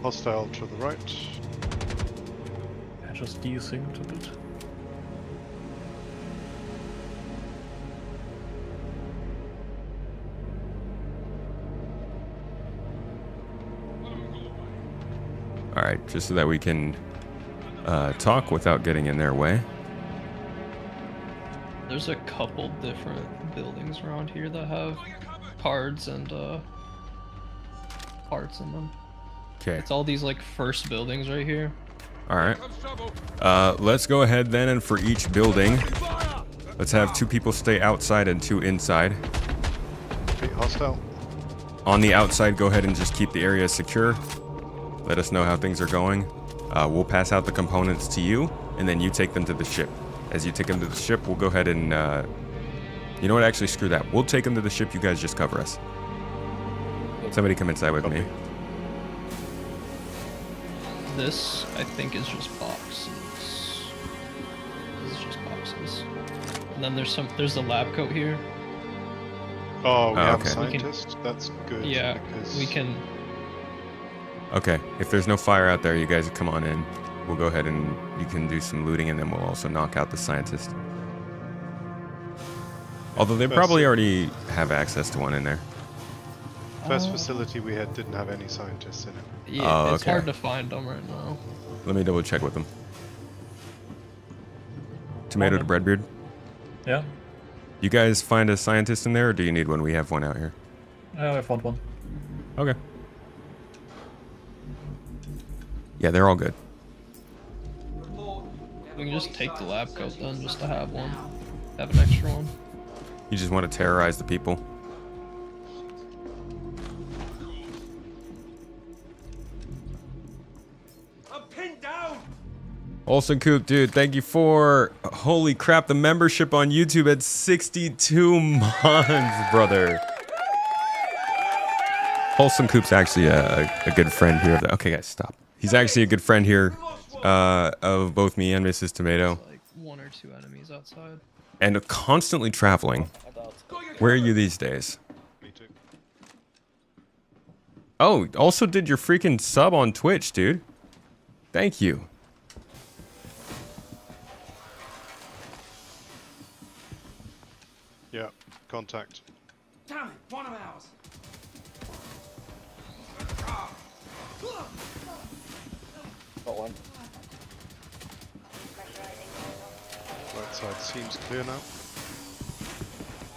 Hostile to the right. I just desynced a bit. Alright, just so that we can talk without getting in their way. There's a couple different buildings around here that have cards and parts in them. Okay. It's all these like first buildings right here. Alright. Let's go ahead then, and for each building, let's have 2 people stay outside and 2 inside. Hostile. On the outside, go ahead and just keep the area secure. Let us know how things are going. We'll pass out the components to you, and then you take them to the ship. As you take them to the ship, we'll go ahead and... you know what? Actually, screw that. We'll take them to the ship. You guys just cover us. Somebody come inside with me. This, I think, is just boxes. This is just boxes. And then there's the lab coat here. Oh, we have okay. a scientist? That's good. Yeah, we can... Okay, if there's no fire out there, you guys come on in. We'll go ahead and you can do some looting, and then we'll also knock out the scientist. Although they probably already have access to one in there. First facility we had didn't have any scientists in it. Yeah, it's hard to find them right now. Let me double check with them. Tomato to Breadbeard. Yeah. You guys find a scientist in there, or do you need one? We have one out here. I found one. Okay. Yeah, they're all good. We can just take the lab coat then, just to have one. Have an extra one. You just want to terrorize the people. I'm pinned down. Olsen Coop, dude, thank you for... Holy crap, the membership on YouTube at 62 months, brother. Olsen Coop's actually a good friend here. Okay, guys, stop. He's actually a good friend here of both me and Mrs. Tomato. Like 1 or 2 enemies outside. And constantly traveling. Where are you these days? Me too. Oh, also did your freaking sub on Twitch, dude. Thank you. Yeah, contact. Damn it, one of ours. Got one. Right side seems clear now.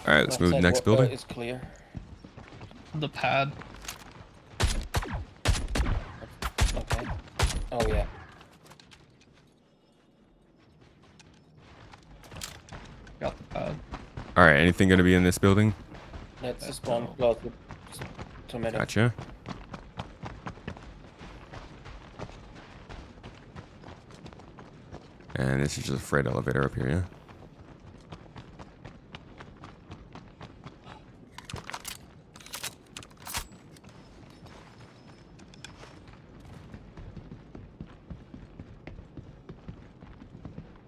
All right, let's move to the next building. It's clear. The pad. Okay. Oh yeah. Got the pad. All right, anything gonna be in this building? That's the spawn closet. Tomato. Gotcha. And this is just a freight elevator up here, yeah?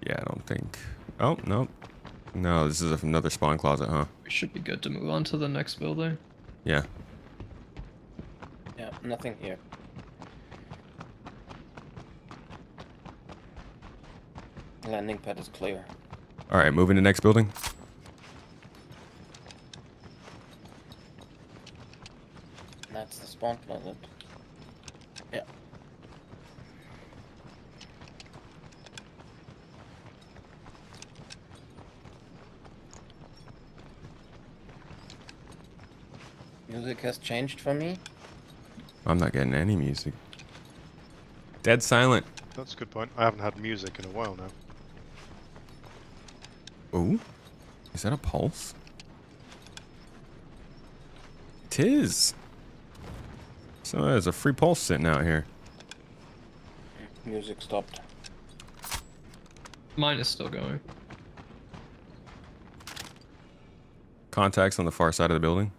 Yeah, I don't think... Oh, no. No, this is another spawn closet, huh? We should be good to move on to the next building. Yeah. Yeah, nothing here. Landing pad is clear. All right, moving to next building. That's the spawn closet. Yeah. Music has changed for me. I'm not getting any music. Dead silent. That's a good point. I haven't had music in a while now. Ooh, is that a pulse? Tis. So there's a free pulse sitting out here. Music stopped. Mine is still going. Contacts on the far side of the building.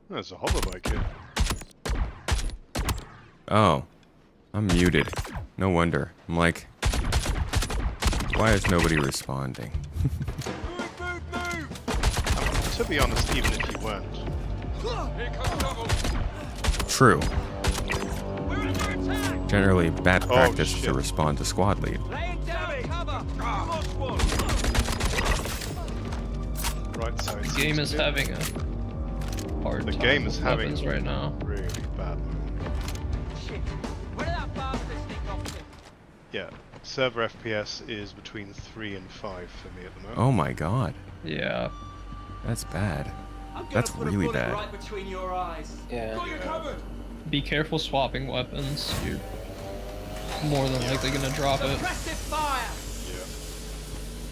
There's a hoverbike here. Oh, I'm muted. No wonder. I'm like, why is nobody responding? To be honest, even if you weren't. True. Generally, bad practice to respond to squad lead. Right side. The game is having a hard time. The game is with having weapons right now. Really bad. Yeah, server FPS is between 3 and 5 for me at the moment. Oh my god. Yeah. That's bad. That's really bad. Right between your eyes. Yeah. Be careful swapping weapons. You're more than likely gonna drop it. Suppressive fire.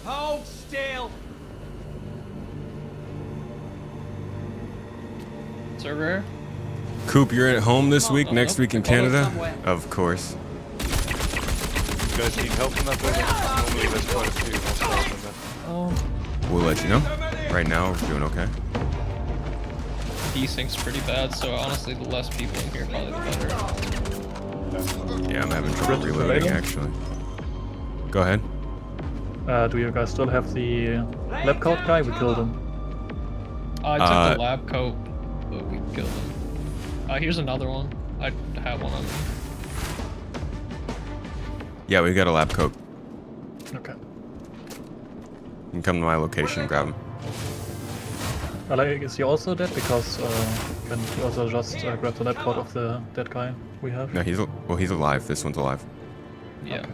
Yeah. Hold still. Server? Coop, you're at home this week, next week in Canada? Of course. You guys need help in that building? Normally there's quite a few hostiles in there. Oh. We'll let you know. Right now, we're doing okay. Desync's pretty bad, so honestly, the less people in here, probably the better. Yeah, I'm having trouble reloading, actually. Go ahead. Do you guys still have the lab coat guy? We killed him. I took the lab coat, but we killed him. Here's another one. I have one on me. Yeah, we got a lab coat. Okay. You can come to my location and grab him. Is he also dead? Because can you also just grab the lab coat of the dead guy we have? No, he's alive. This one's alive. Yeah. Okay.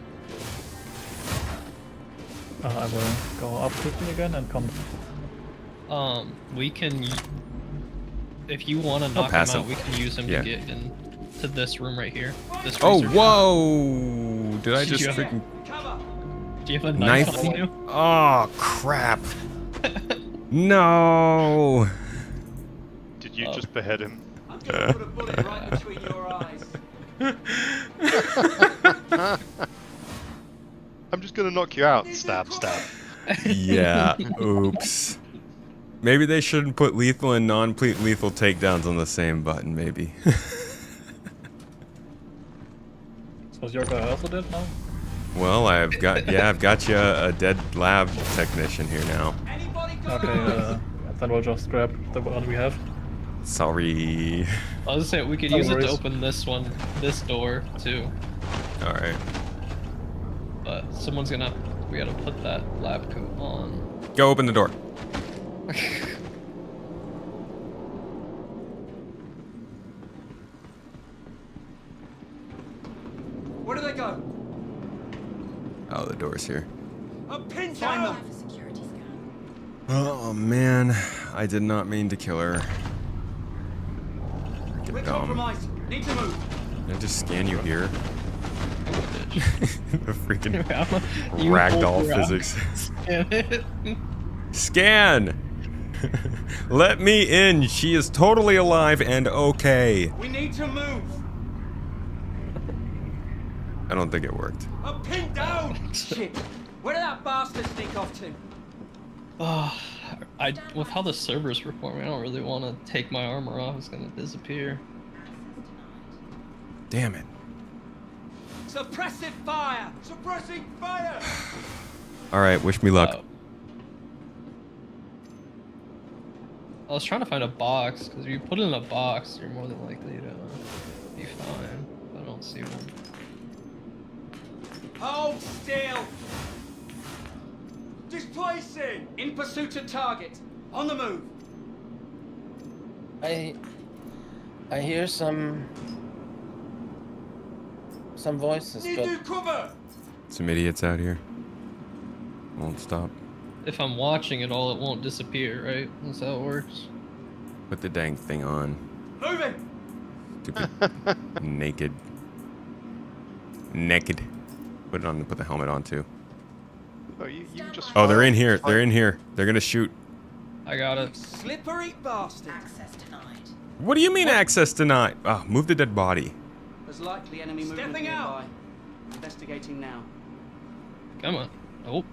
I will go up quickly again and come. We can. If you want to knock him out, we can use him to get into this room right here. This whoa! Did I just freaking... Do you have a knife on you? Oh, crap. No! Did you just behead him? I'm gonna put a bullet right between your eyes. I'm just gonna knock you out. Stab, stab. Yeah, oops. Maybe they shouldn't put lethal and non-lethal takedowns on the same button, maybe. So is your guy also dead now? Well, I've got you a dead lab technician here now. Okay, then we'll just grab the one we have. Sorry. I was gonna say, we could use it to open this door, too. Alright. But we gotta put that lab coat on. Go open the door. Where do they go? Oh, the door's here. I'm pinned down. Oh man, I did not mean to kill her. We're Freaking dumb. compromised. Need to move. Can I just scan you here? The freaking You ragdoll hold around. physics. Scan it. Scan! Let me in. She is totally alive and okay. We need to move. I don't think it worked. I'm pinned down. Shit. Where did that bastard sneak off to? Oh, with how the servers performing, I don't really want to take my armor off. It's gonna disappear. Damn it. Suppressive fire. Suppressing fire. Alright, wish me luck. I was trying to find a box, because if you put it in a box, you're more than likely to be fine. But I don't see one. Hold still. Displacing. In pursuit of target. On the move. I hear some voices, Need but to cover. Some idiots out here. Won't stop. If I'm watching it all, it won't disappear, right? That's how it works. Put the dang thing on. Moving. Stupid. Naked. Put it on. Put the helmet on too. Oh, you just. Oh, they're in here. They're in here. They're gonna shoot. I got it. Slippery bastard. Access denied. What do you mean access denied? Ah, move the dead body. There's likely enemy movement Stepping nearby. Investigating now. Come on. Oh.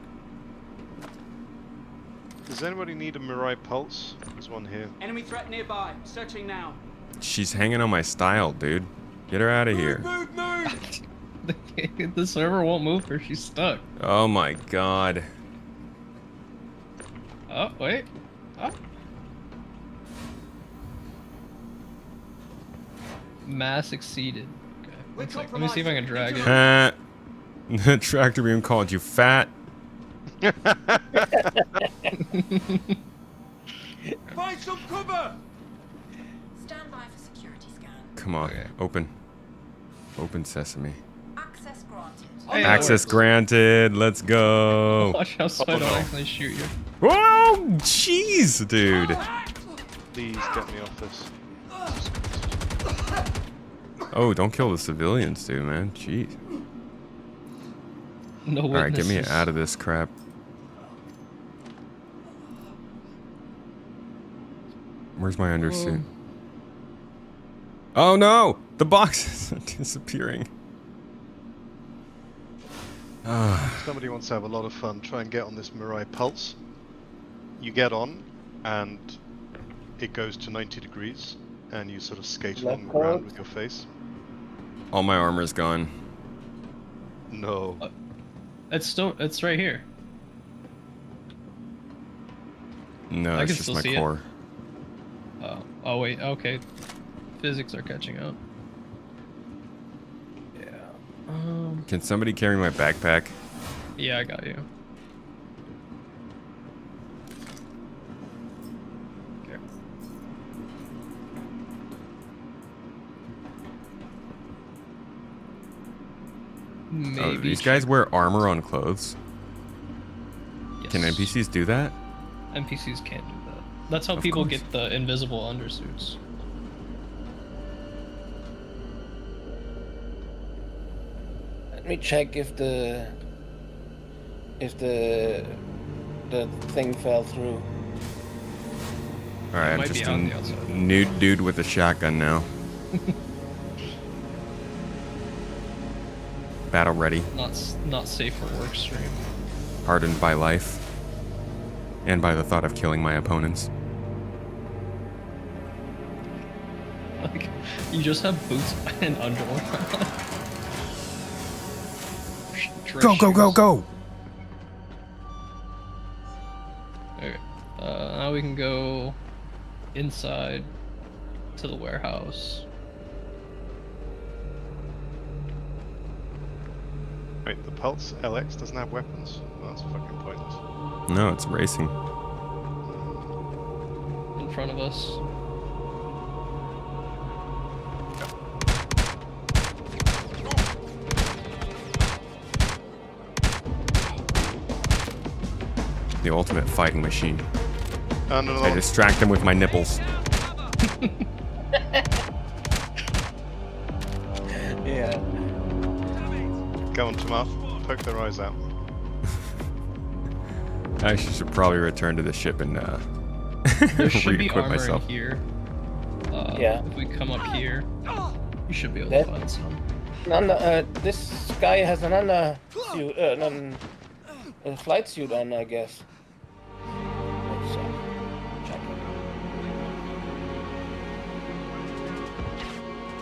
Does anybody need a Mirai Pulse? There's one here. Enemy threat nearby. Searching now. She's hanging on my style, dude. Get her out of here. Move. The server won't move her. She's stuck. Oh my god. Oh, wait. Oh. Mass exceeded. Okay. Let me see if I can drag it. The tractor beam called you fat. Find some cover. Stand by for security scan. Come on, open. Open sesame. Access granted. Hey, Access granted. Let's go. Watch how so I don't actually shoot you. Whoa! Jeez, dude. Please get me off this. Oh, don't kill the civilians, dude, man. Jeez. No witnesses. Alright, get me out of this crap. Where's my undersuit? Oh no! The box is disappearing. Somebody wants to have a lot of fun. Try and get on this Mirai Pulse. You get on, and it goes to 90 degrees, and you sort of skate along the ground with your face. All my armor's gone. No. It's right here. No, I it's can just still my see core. It. Oh wait, okay. Physics are catching up. Yeah. Can somebody carry my backpack? Yeah, I got you. Okay. Maybe. Oh, these guys wear armor on clothes? Yes. Can NPCs do that? NPCs can't do that. That's how Of people course. get the invisible undersuits. let me check if the thing fell through. Alright, I'm might be just out on a the outside. nude dude with a shotgun now. Battle ready. Not safe for work stream. Hardened by life. And by the thought of killing my opponents. Like, you just have boots and underwear on. Go, go, go, go! Okay. Now we can go inside to the warehouse. Wait, the Pulse LX doesn't have weapons? Well, that's fucking pointless. No, it's racing. In front of us. The ultimate fighting machine. No. I distract them with my nipples. Yeah. Go on, Tomas. Poke their eyes out. I should probably return to the ship and There should be re-equip armor myself. in here. Yeah. If we come up here, you should be able That- to find some. This guy has an a flight suit on, I guess. Let's check it.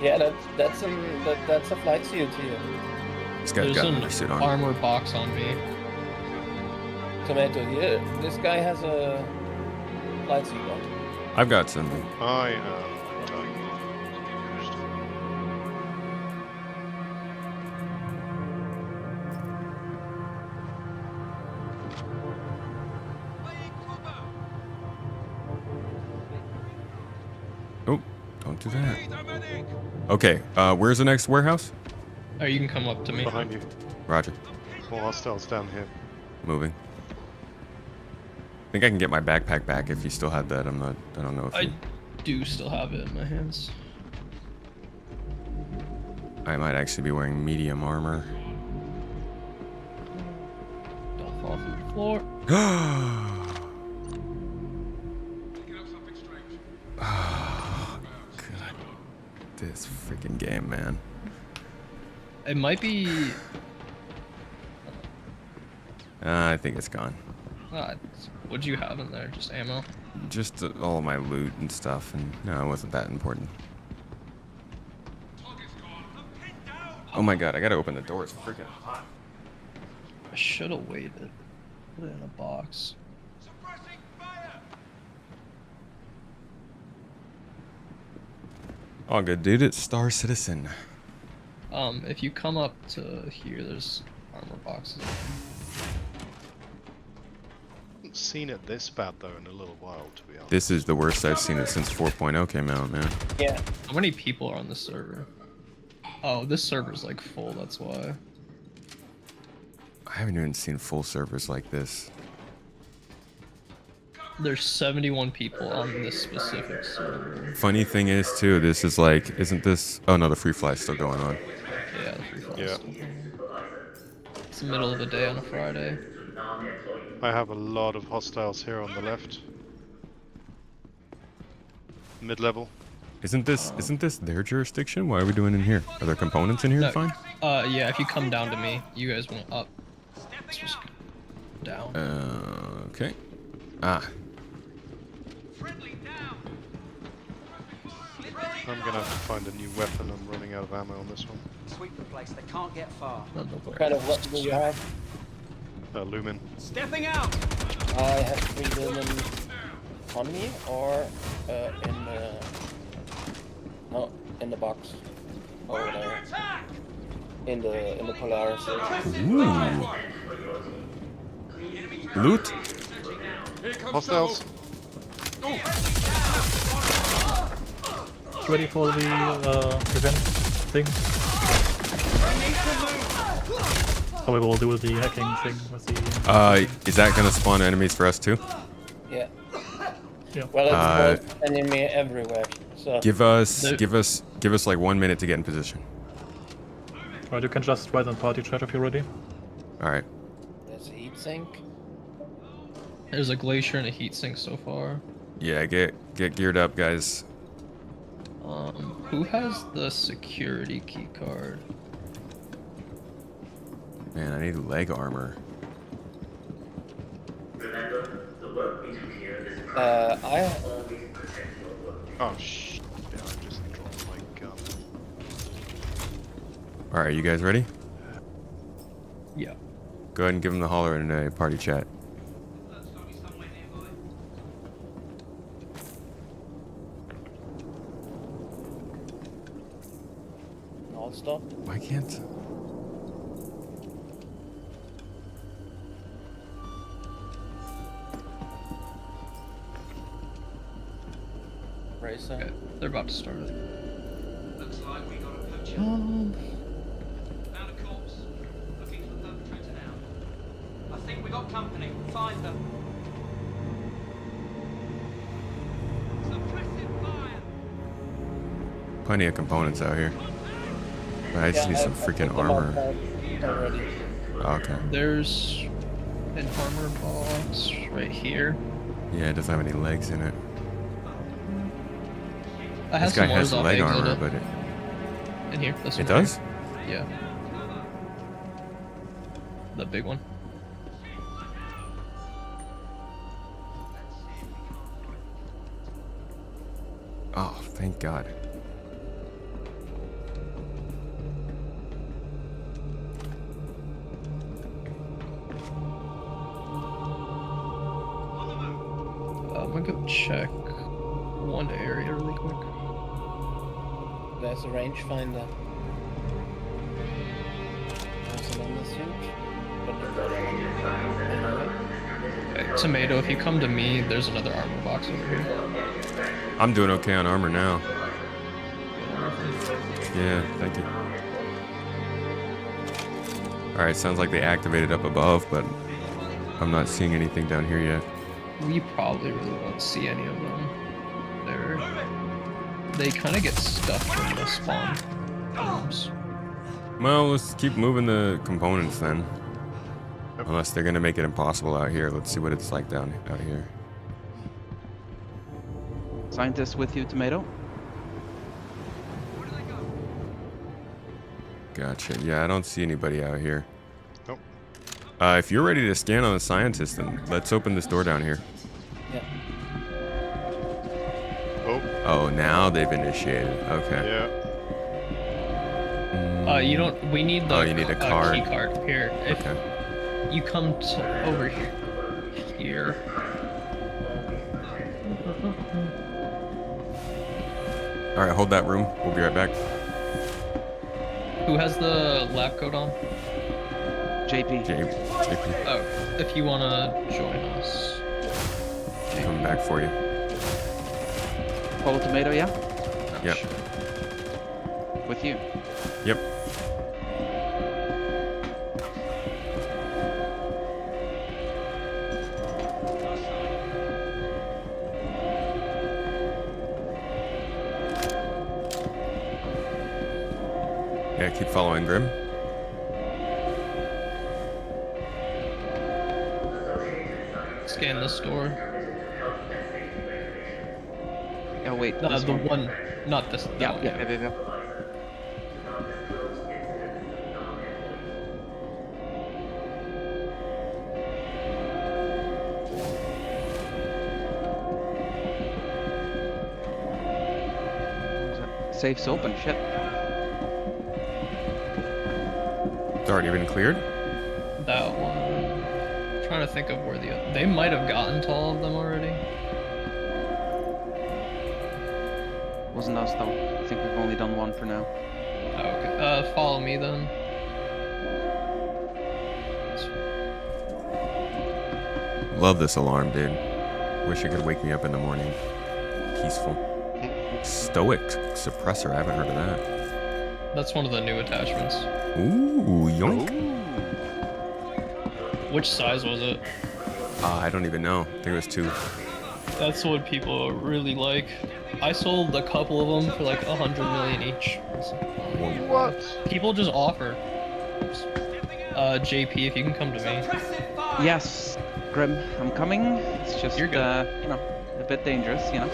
Yeah, that's a flight suit here. This guy's There's got an another suit on. armor box on me. Tomato here. This guy has a flight suit on. I've got some. I am dying. Oh, don't do that. Okay, where's the next warehouse? Oh, you can come up to me. Behind you. Roger. More hostiles down here. Moving. I think I can get my backpack back if you still had that. I don't know if I do still have it in my hands. I might actually be wearing medium armor. Don't fall through the floor. Oh, God. This freaking game, man. It might be. I think it's gone. What'd you have in there? Just ammo? Just all my loot and stuff, and no, it wasn't that important. Oh my God, I gotta open the door. It's freaking hot. I should have waited. Put it in a box. All good, dude. It's Star Citizen. If you come up to here, there's armor boxes. Haven't seen it this bad though in a little while, to be honest. This is the worst I've seen it since 4.0 came out, man. Yeah. How many people are on this server? Oh, this server's like full, that's why. I haven't even seen full servers like this. There's 71 people on this specific server. Funny thing is, too, this is like, isn't this? Oh no, the free fly's still going on. Yeah, the free fly's Yeah. still going. It's the middle of the day on a Friday. I have a lot of hostiles here on the left. Mid-level. Isn't this their jurisdiction? Why are we doing in here? Are there components in here to No, find? yeah, if you come down to me, you guys went up. Let's just go down. Okay. Ah. I'm gonna have to find a new weapon. I'm running out of ammo on this one. Sweep the place. They can't get far. What kind of weapon do you have? Lumen. Stepping out. I have 3 lumen on me or in the box over there. In the Polaris. Ooh. Loot. Hostiles. Ready for the event thing? So we will do the hacking thing with the... Is that gonna spawn enemies for us too? Yeah. Yeah. Well, it's both enemy everywhere. So Give us like 1 minute to get in position. Right, you can just write on party chat if you're ready. All right. There's a heat sink. There's a glacier and a heat sink so far. Yeah, get geared up, guys. Who has the security key card? Man, I need leg armor. I. Oh shit! Yeah, I just dropped my gun. All right, you guys ready? Yeah. Go ahead and give them the holler in a party chat. All stop. Why can't? Racer. Okay, they're about to start. Looks like we got a poacher. Found a corpse. Looking for the perpetrator now. I think we got company. Find them. plenty of components out here. But I just need some freaking armor. Already. Okay. There's an armor box right here. Yeah, it doesn't have any legs in it. I have This guy some has Warzone leg eggs in armor, it. but In here. This one it right does? here. Yeah. The big one. Oh, thank God. I'm gonna go check one area really quick. There's a rangefinder. There's an on suit. Okay, Tomato, if you come to me, there's another armor box over here. I'm doing okay on armor now. Yeah, thank you. Alright, sounds like they activated up above, but I'm not seeing anything down here yet. We probably really won't see any of them. They kind of get stuck in the spawn rooms. Well, let's keep moving the components then. Unless they're gonna make it impossible out here. Let's see what it's like out here. Scientist with you, Tomato? Gotcha. Yeah, I don't see anybody out here. Nope. If you're ready to scan on the scientist, then let's open this door down here. Yeah. Oh, now they've initiated. Okay. Yeah. You don't. We need the. Oh, you need a card. Key card here. If Okay. you come over here. All right, hold that room. We'll be right back. Who has the lab coat on? JP. JP. Oh, if you wanna join us. Coming back for you. Follow Tomato, yeah? Yep. With you. Yep. Yeah, keep following Grim. Scan this door. Oh wait, No, this the one, not this. that Yeah, one, yeah. Safe's open, shit. It's already been cleared? That one. I'm trying to think of where the other. They might have gotten to all of them already. Wasn't us though. I think we've only done one for now. Oh, okay. Follow me then. Love this alarm, dude. Wish it could wake me up in the morning. Peaceful. Stoic suppressor. I haven't heard of that. That's one of the new attachments. Ooh, yoink. Which size was it? I don't even know. I think it was 2. That's what people really like. I sold a couple of them for like 100 million each. What? People just offer. JP, if you can come to me. Yes, Grim, I'm coming. It's just, You're good. you know, a bit dangerous, you know.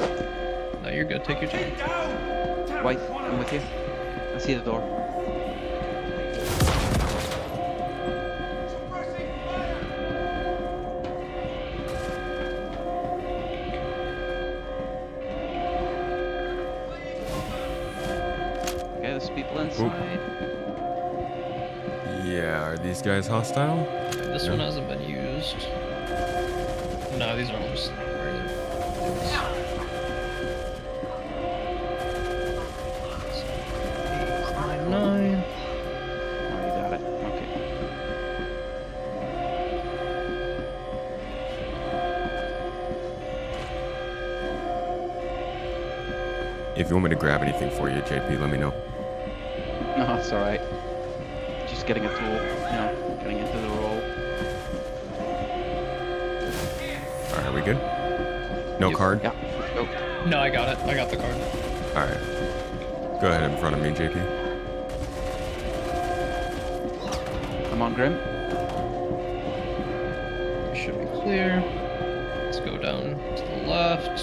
No, you're good. Take your time. White, I'm with you. I see the door. Okay, there's people inside. Yeah, are these guys hostile? This No. one hasn't been used. No, these are all just regular dudes. 9. Oh, you got it. Okay. If you want me to grab anything for you, JP, let me know. No, it's alright. Just getting a tool, you know, getting into the role. Alright, are we good? No card? Yeah, let's go. No, I got it. I got the card. Alright. Go ahead in front of me, JP. Come on, Grim. Should be clear. Let's go down to the left,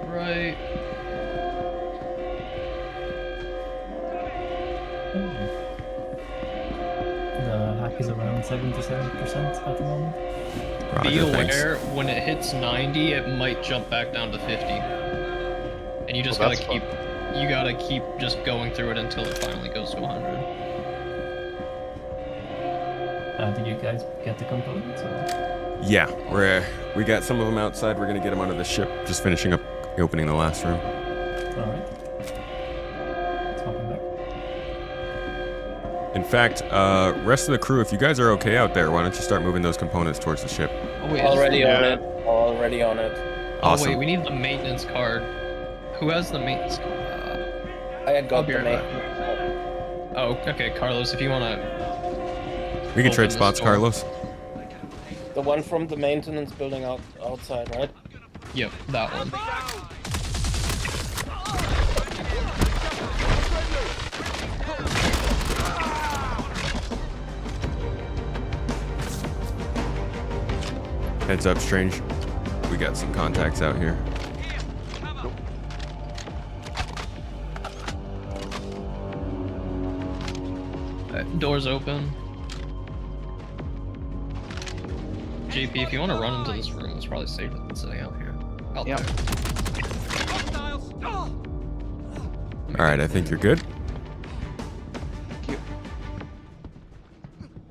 right. The hack is around 77% at the moment. Be aware, when it hits 90, it might jump back down to 50. And you just Well, gotta that's keep, you gotta keep just going through it until it finally goes to 100. Did you guys get the components? Or? Yeah, we got some of them outside. We're gonna get them onto the ship. Just finishing up opening the last room. All right. Let's hop in back. In fact, rest of the crew, if you guys are okay out there, why don't you start moving those components towards the ship? Oh wait, Already on it. Already on it. Awesome. Oh wait, we need the maintenance card. Who has the maintenance card? I had got the right back. maintenance card. Oh, okay, Carlos, if you wanna... We can trade open the spots, store. Carlos. The one from the maintenance building outside, right? Yep, that one. Heads up, Strange. We got some contacts out here. Doors open. JP, if you want to run into this room, it's probably safer than sitting out here. Out there. Alright, I think you're good.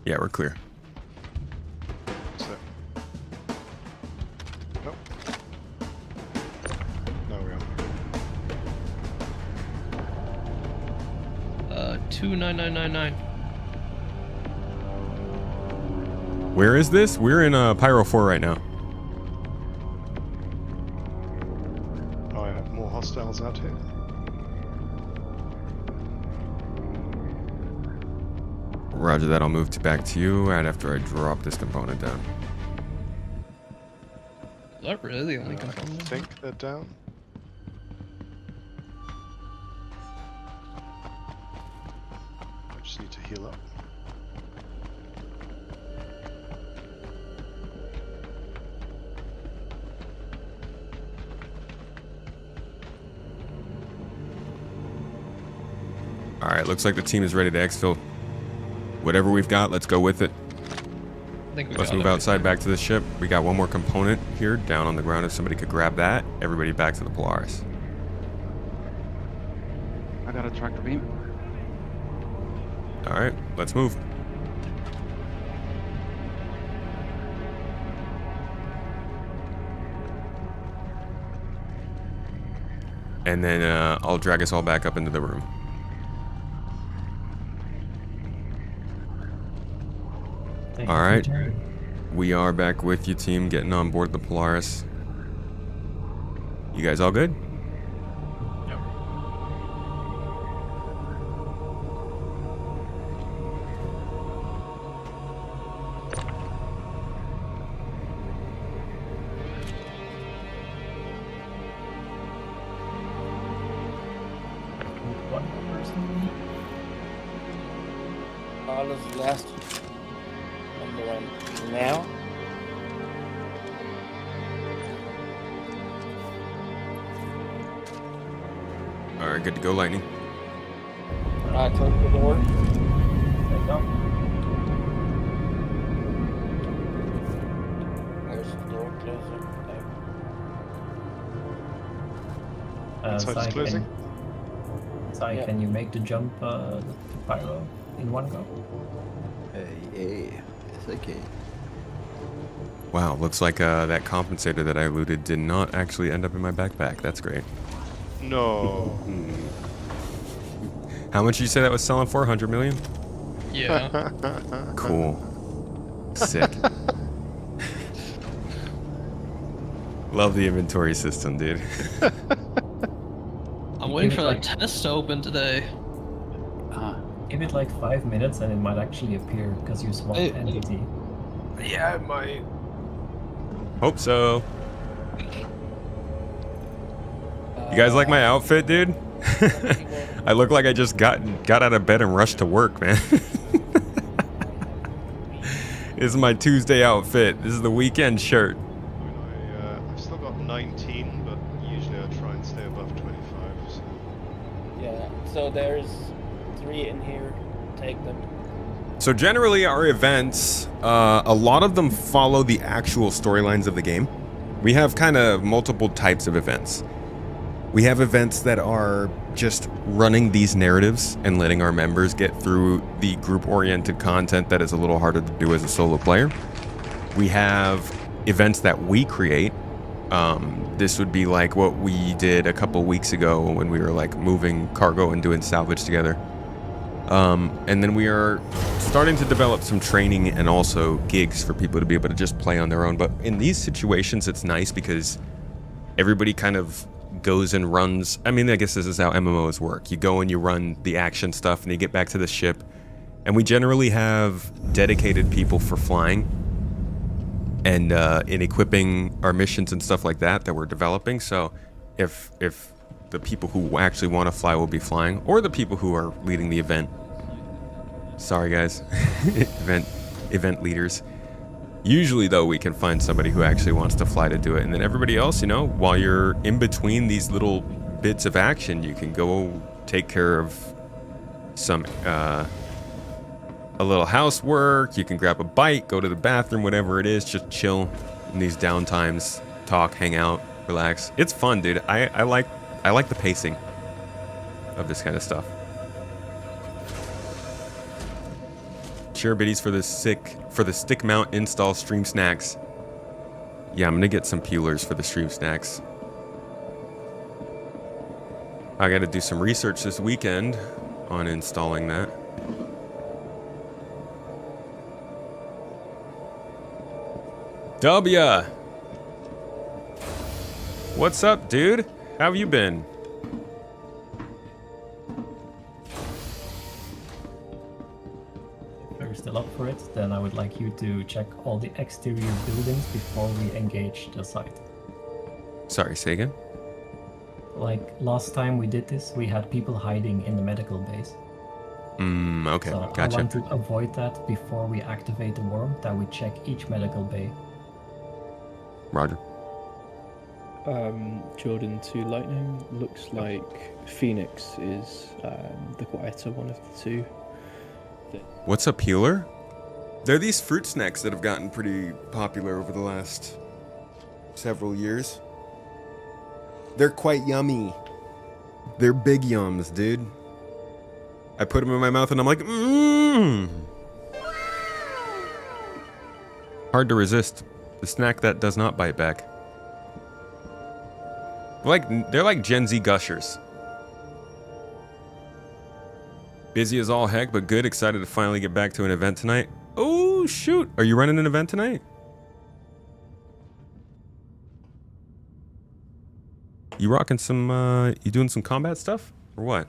Yeah, we're clear. Nope. No, we're on. 29999. Where is this? We're in Pyro 4 right now. Oh, I have more hostiles out here. Roger that, I'll move back to you right after I drop this component down. Is that really the only component? I think they're down. I just need to heal up. Alright, looks like the team is ready to exfil. Whatever we've got, let's go with it. I think we Let's got move everything. outside back to the ship. We got one more component here down on the ground. If somebody could grab that, everybody back to the Polaris. I got a tractor beam. Alright, let's move. And then I'll drag us all back up into the room. All right, we are back with you, team, getting on board the Polaris. You guys all good? Yep. One more person. Carlos last on the run now. All right, good to go, Lightning. I close the door. There you go. There's the door closer. Outside's Sai, closing. Sai, can you make the jump to Pyro in one go? Yes, I can. Wow, looks like that compensator that I looted did not actually end up in my backpack. That's great. No. How much did you say that was selling for? 100 million? Yeah. Cool. Sick. Love the inventory system, dude. I'm waiting for that test to open today. Give it like 5 minutes and it might actually appear because you swapped entity. Yeah, it might. Hope so. You guys like my outfit, dude? I look like I just got out of bed and rushed to work, man. This is my Tuesday outfit. This is the weekend shirt. I've still got 19, but usually I try and stay above 25. So. Yeah, so there's 3 in here. Take them. So generally our events, a lot of them follow the actual storylines of the game. We have kind of multiple types of events. We have events that are just running these narratives and letting our members get through the group-oriented content that is a little harder to do as a solo player. We have events that we create. This would be like what we did a couple weeks ago when we were like moving cargo and doing salvage together. And then we are starting to develop some training and also gigs for people to be able to just play on their own. But in these situations, it's nice because everybody kind of goes and runs. I mean, I guess this is how MMOs work. You go and you run the action stuff and you get back to the ship. And we generally have dedicated people for flying and in equipping our missions and stuff like that we're developing. So if the people who actually want to fly will be flying, or the people who are leading the event. Sorry guys, event leaders. Usually though, we can find somebody who actually wants to fly to do it. And then everybody else, you know, while you're in between these little bits of action, you can go take care of some, a little housework. You can grab a bite, go to the bathroom, whatever it is, just chill in these downtimes, talk, hang out, relax. It's fun, dude. I like the pacing of this kind of stuff. Cheer biddies for the stick mount install stream snacks. Yeah, I'm gonna get some peelers for the stream snacks. I gotta do some research this weekend on installing that. W! What's up, dude? How have you been? If you're still up for it, then I would like you to check all the exterior buildings before we engage the site. Sorry, say again? Like last time we did this, we had people hiding in the medical base. Okay, So gotcha. I want to avoid that before we activate the worm, that we check each medical bay. Roger. Jordan to Lightning, looks like Phoenix is the quieter one of the two. What's a peeler? They're these fruit snacks that have gotten pretty popular over the last several years. They're quite yummy. They're big yums, dude. I put them in my mouth and I'm like, mmm. Hard to resist. The snack that does not bite back. They're like Gen Z gushers. Busy as all heck, but good. Excited to finally get back to an event tonight. Oh, shoot. Are you running an event tonight? You rocking some, you doing some combat stuff? Or what?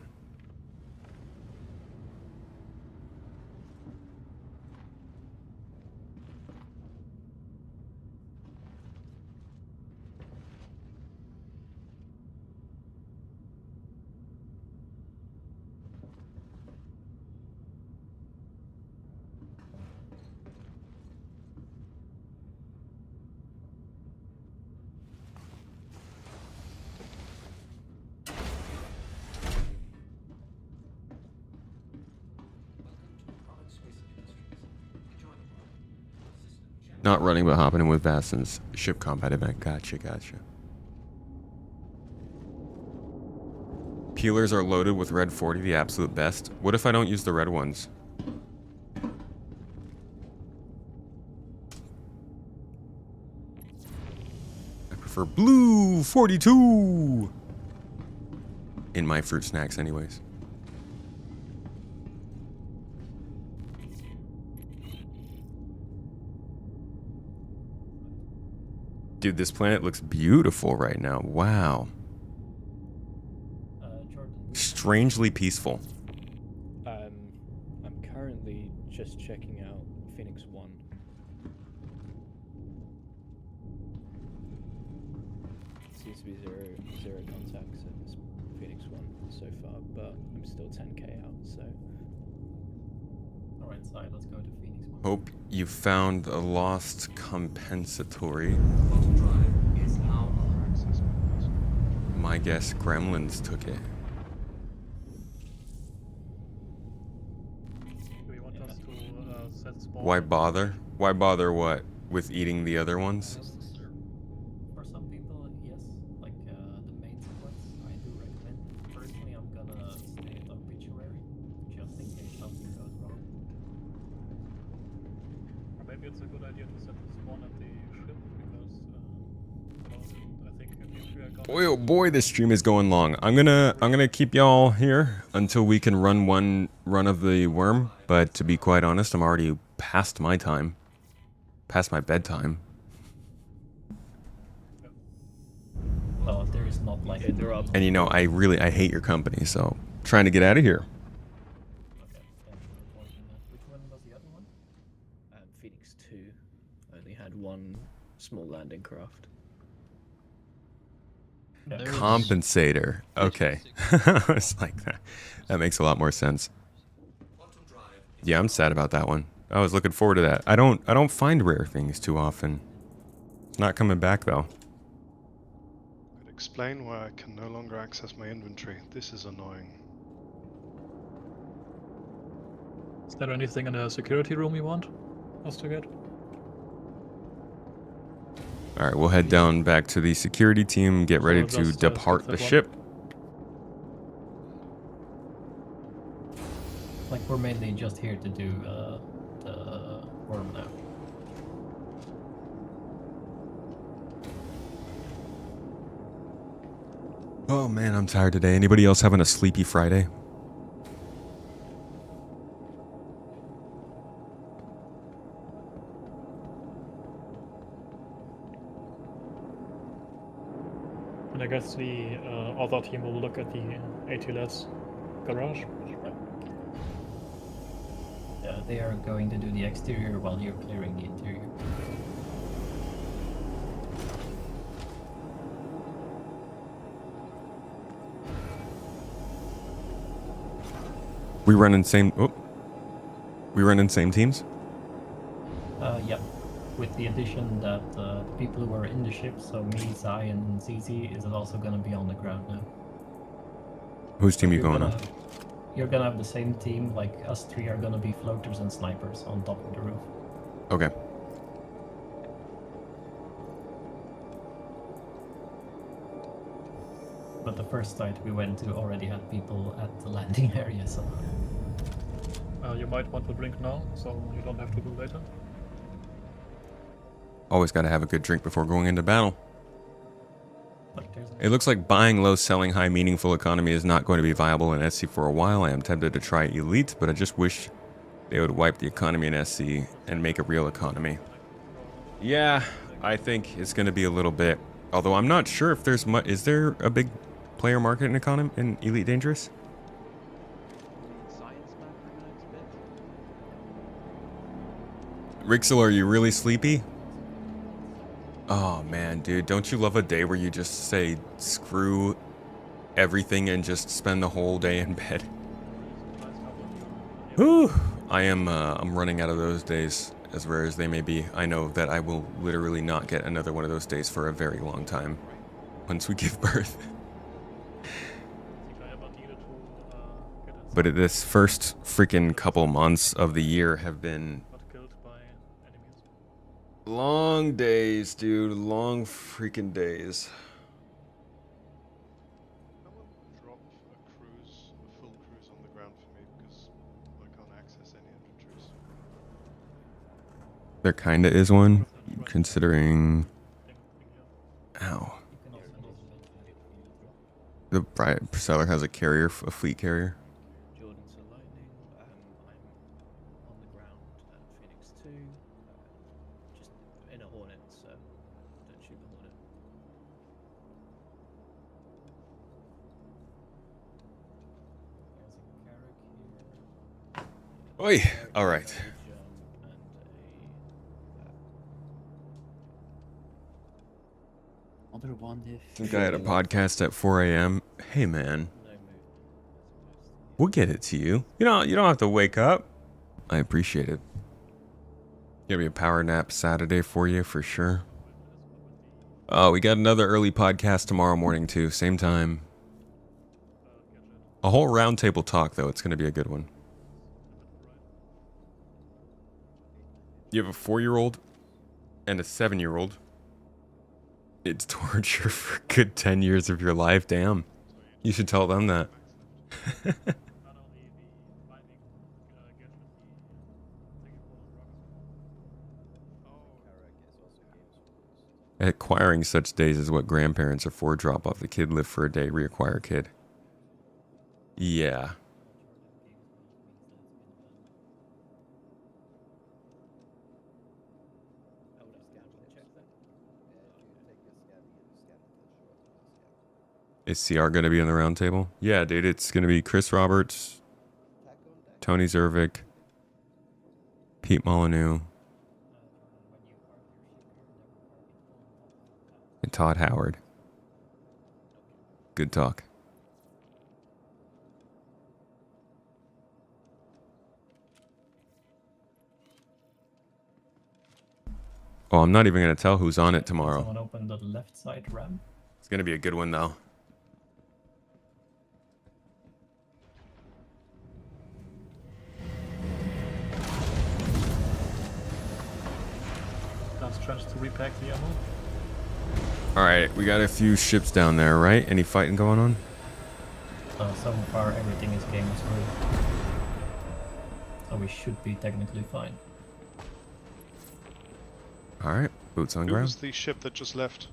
Not running, but hopping in with Vastin's ship combat event. Gotcha, gotcha. Peelers are loaded with red 40, the absolute best. What if I don't use the red ones? I prefer blue 42 in my fruit snacks anyways. Dude, this planet looks beautiful right now. Wow. Strangely peaceful. I'm currently just checking out Phoenix 1. Seems to be zero contacts in this Phoenix 1 so far, but I'm still 10k out, so... Alright, side, let's go to Phoenix 1. Hope you found a lost compensatory. My guess, Gremlins took it. Do you want us to set spawn? Why bother? Why bother what? With eating the other ones? For some people, yes. Like the main sequence, I do recommend. Personally, I'm gonna stay at Obituary, just in case something goes wrong. Or maybe it's a good idea to set the spawn at the ship, because I think if we are gonna... Boy, oh boy, this stream is going long. I'm gonna keep y'all here until we can run one run of the worm. But to be quite honest, I'm already past my time. Past my bedtime. Well, there is not like And you know, I hate your company, so trying to get out of here. Which one was the other one? Phoenix 2. I only had one small landing craft. Compensator. Okay. It's like that. That makes a lot more sense. Yeah, I'm sad about that one. I was looking forward to that. I don't find rare things too often. It's not coming back though. Could explain why I can no longer access my inventory. This is annoying. Is there anything in the security room you want us to get? Alright, we'll head down back to the security team, get ready to depart the ship. Like, we're mainly just here to do the worm now. Oh man, I'm tired today. Anybody else having a sleepy Friday? And I guess the other team will look at the ATLS garage. Yeah, they are going to do the exterior while you're clearing the interior. We run in same. Oh, we run in same teams. Yep. With the addition that the people who are in the ship, so me, Zai, and ZZ, is also going to be on the ground now. Whose team are you going on? You're going to have the same team, like us three are going to be floaters and snipers on top of the roof. Okay. But the first site we went to already had people at the landing area, so... You might want to drink now, so you don't have to do later. Always got to have a good drink before going into battle. It looks like buying low, selling high, meaningful economy is not going to be viable in SC for a while. I am tempted to try Elite, but I just wish they would wipe the economy in SC and make a real economy. Yeah, I think it's going to be a little bit. Although I'm not sure if there's much. Is there a big player market in economy in Elite Dangerous? Rixel, are you really sleepy? Oh man, dude, don't you love a day where you just say screw everything and just spend the whole day in bed? Whew. I'm running out of those days, as rare as they may be. I know that I will literally not get another one of those days for a very long time once we give birth. But this first freaking couple months of the year have been long days, dude. Long freaking days. Someone drop a full cruise on the ground for me because I can't access any inventories. There kinda is one, considering... Ow. The seller has a carrier, a fleet carrier. Oi! Alright. Another one if... I think I had a podcast at 4 a.m. Hey, man. We'll get it to you. You don't have to wake up. I appreciate it. Gonna be a power nap Saturday for you, for sure. Oh, we got another early podcast tomorrow morning, too. Same time. A whole roundtable talk, though. It's gonna be a good one. You have a 4-year-old and a 7-year-old. It's torture for a good 10 years of your life. Damn. You should tell them that. Acquiring such days is what grandparents are for. Drop off the kid, live for a day, reacquire a kid. Yeah. Is CR going to be on the round table? Yeah, dude, it's going to be Chris Roberts, Tony Zervik, Pete Molyneux, and Todd Howard. Good talk. Oh, I'm not even going to tell who's on it tomorrow. Someone opened the left side ramp. It's going to be a good one, though. Last chance to repack the ammo. Alright, we got a few ships down there, right? Any fighting going on? So far everything is game through. So we should be technically fine. Alright, boots on Who ground. was the ship that just left?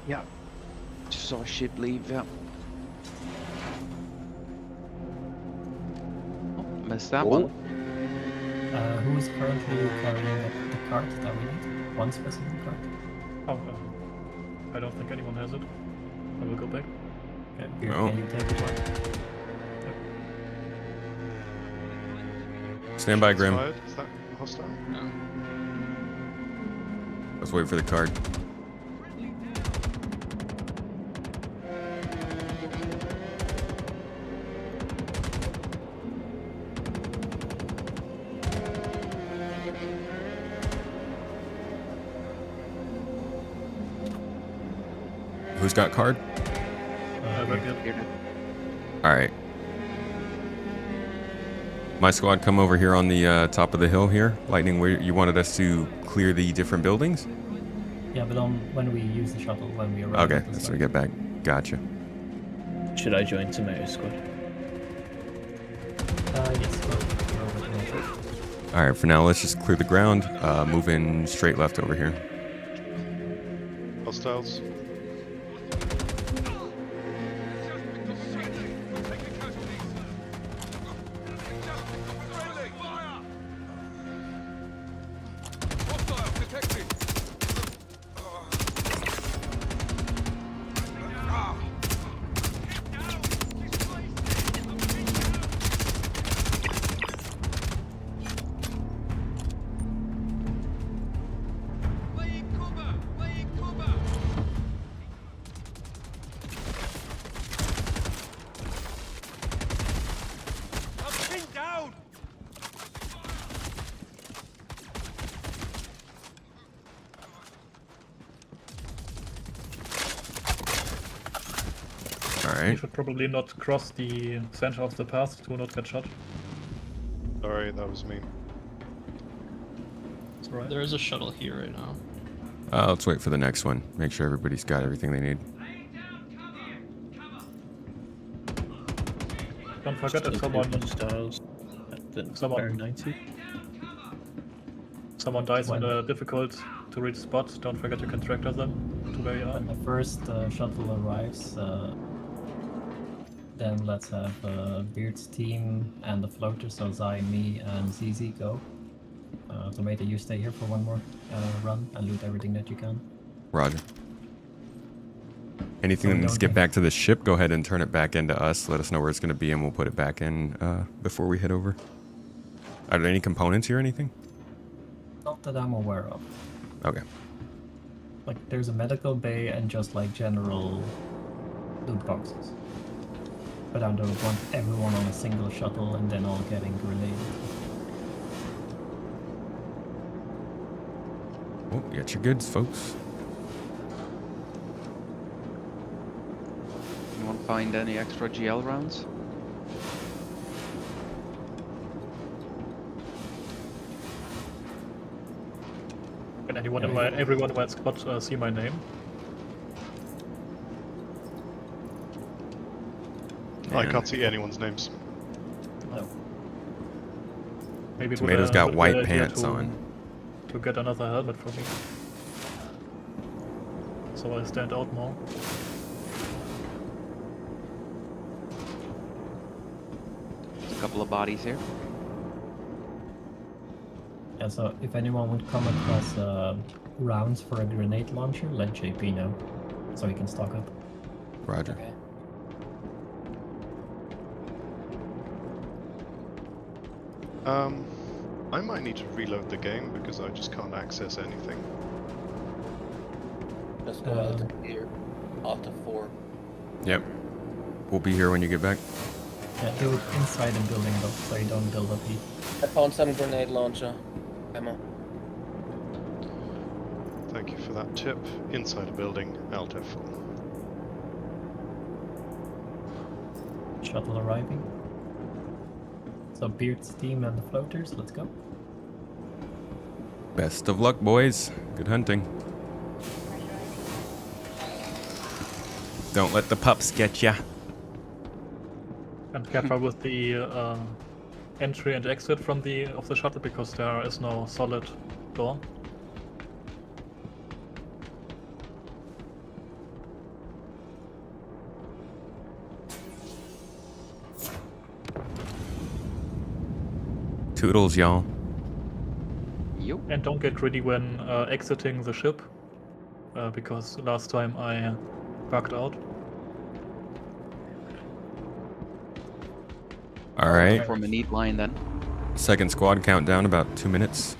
Yeah. Just saw a ship leave, yeah. Oh, missed that one. Who is currently carrying the cart that we need? One specific cart? Oh, I don't think anyone has it. I will go back. Okay, here, can you take it one? Stand by, Grim. Fired? Is that hostile? No. Let's wait for the card. Who's got card? Alright. My squad, come over here on the top of the hill here. Lightning, where you wanted us to clear the different buildings? Yeah, but when we use the shuttle, when we arrive. Okay, let's get back. Gotcha. Should I join Tomato Squad? Yes, we're over here. Alright, for now, let's just clear the ground. Moving straight left over here. Hostiles? You should probably not cross the center of the path to not get shot. Sorry, that was me. It's alright. There is a shuttle here right now. Let's wait for the next one. Make sure everybody's got everything they need. Don't forget that someone dies in a difficult to reach spot. Don't forget you can tractor them to where you are. When the first shuttle arrives, then let's have Beard's team and the floater, so Zai, me, and ZZ go. Tomato, you stay here for one more run and loot everything that you can. Roger. Anything that needs to get back to the ship, go ahead and turn it back into us. Let us know where it's going to be and we'll put it back in before we head over. Are there any components here or anything? Not that I'm aware of. Okay. like there's a medical bay and just like general loot boxes. But I don't want everyone on a single shuttle and then all getting grenaded. Oh, get your goods, folks. Anyone find any extra GL rounds? Can everyone in my squad see my name? I can't see anyone's names. No. Maybe it Tomato's would, got would be white an idea pants to, on. To get another helmet for me. So I stand out more. There's a couple of bodies here. Yeah, so if anyone would come across rounds for a grenade launcher, let JP know, so he can stock up. Roger. Okay. I might need to reload the game because I just can't access anything. Just go out of here after 4. Yep. We'll be here when you get back. Yeah, do it inside the building though, so you don't build up heat. I found some grenade launcher ammo. Thank you for that tip. Inside a building, Alt F4. Shuttle arriving. So Beard's team and the floaters, let's go. Best of luck, boys. Good hunting. Don't let the pups get ya. And careful with the entry and exit from the shuttle because there is no solid door. Toodles, y'all. And don't get greedy when exiting the ship, because last time I bugged out. All right. Form a neat line then. Second squad countdown, about 2 minutes.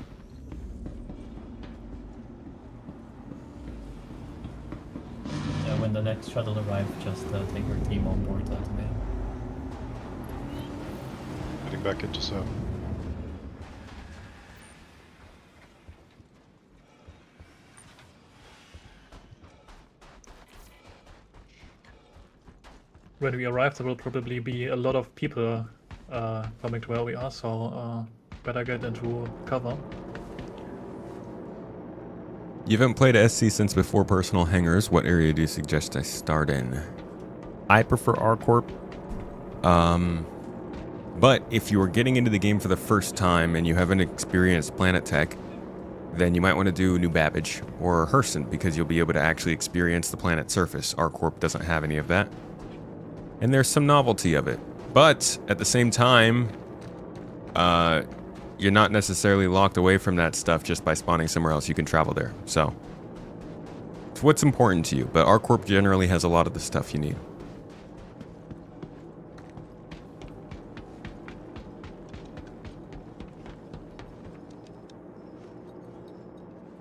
Yeah, when the next shuttle arrives, just take your team on board today. Heading back into zone. When we arrive, there will probably be a lot of people coming to where we are, so better get into cover. You haven't played SC since before Personal Hangars. What area do you suggest I start in? I prefer R-Corp. But if you are getting into the game for the first time and you haven't experienced Planet Tech, then you might want to do New Babbage or Hurston because you'll be able to actually experience the planet's surface. R-Corp doesn't have any of that. And there's some novelty of it. But at the same time, you're not necessarily locked away from that stuff just by spawning somewhere else. You can travel there. So it's what's important to you. But R-Corp generally has a lot of the stuff you need.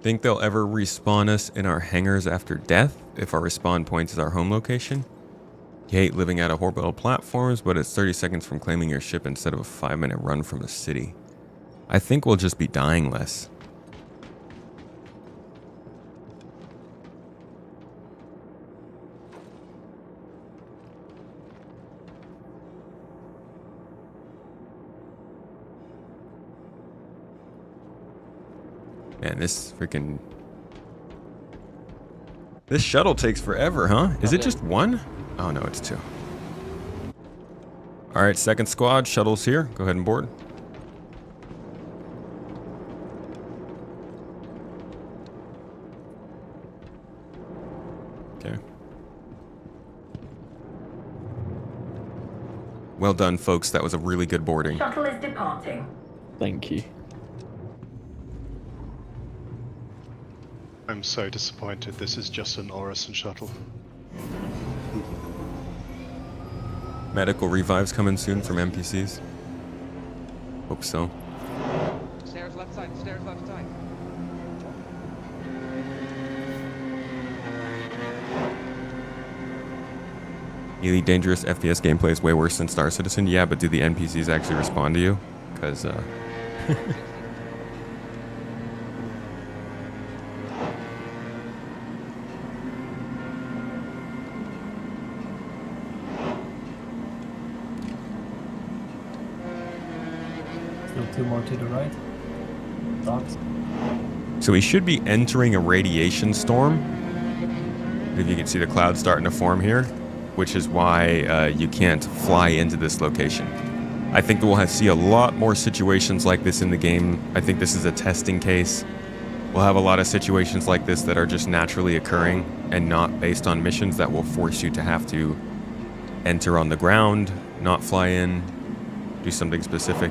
Think they'll ever respawn us in our hangars after death if our respawn point is our home location? You hate living out of orbital platforms, but it's 30 seconds from claiming your ship instead of a 5-minute run from the city. I think we'll just be dying less. Man, this shuttle takes forever, huh? Is it just one? Oh no, it's 2. All right, second squad, shuttle's here. Go ahead and board. Okay. Well done, folks. That was a really good boarding. Shuttle is departing. Thank you. I'm so disappointed. This is just an Orison shuttle. Medical revives coming soon from NPCs. Hope so. Stairs left side, stairs left side. Elite Dangerous FPS gameplay is way worse than Star Citizen. Yeah, but do the NPCs actually respond to you? Because, Still 2 more to the right. Docks. So we should be entering a radiation storm. If you can see the clouds starting to form here, which is why you can't fly into this location. I think that we'll see a lot more situations like this in the game. I think this is a testing case. We'll have a lot of situations like this that are just naturally occurring and not based on missions that will force you to have to enter on the ground, not fly in, do something specific.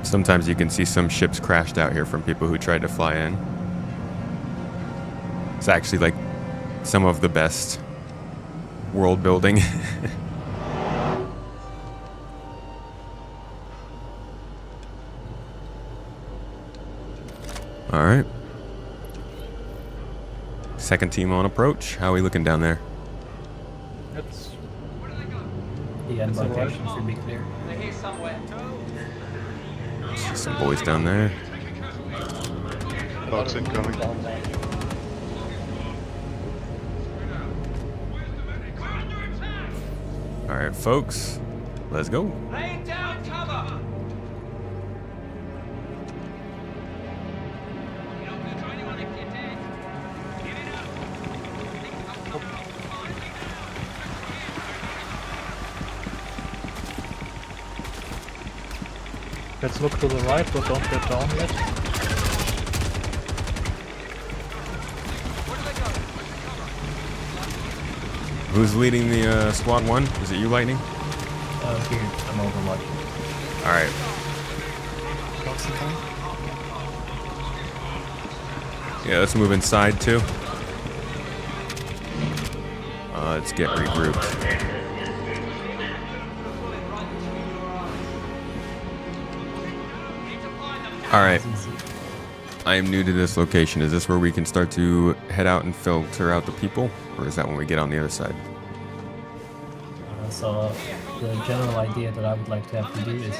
Sometimes you can see some ships crashed out here from people who tried to fly in. It's actually like some of the best world building. All right. Second team on approach. How are we looking down there? It's The end location should be clear. They're here somewhere. See some boys down there. Boats incoming. All right, folks, let's go. Laying down cover. Let's look to the right, but don't get down yet. Who's leading the squad 1? Is it you, Lightning? Here, I'm overwatching. All right. Yeah, let's move inside too. Let's get regrouped. All right. I am new to this location. Is this where we can start to head out and filter out the people? Or is that when we get on the other side? So the general idea that I would like to have you do is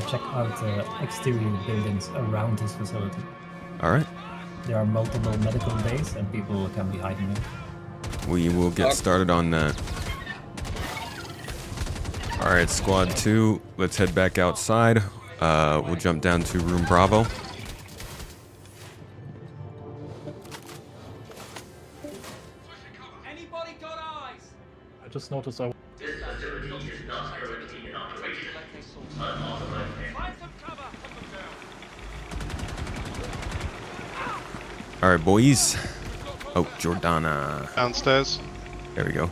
check out the exterior buildings around this facility. All right. There are multiple medical bays and people can be hiding there. We will get started on that. All right, squad 2, let's head back outside. We'll jump down to room Bravo. Anybody got eyes? I just noticed I... Find some cover. All right, boys. Oh, Jordana. Downstairs. There we go.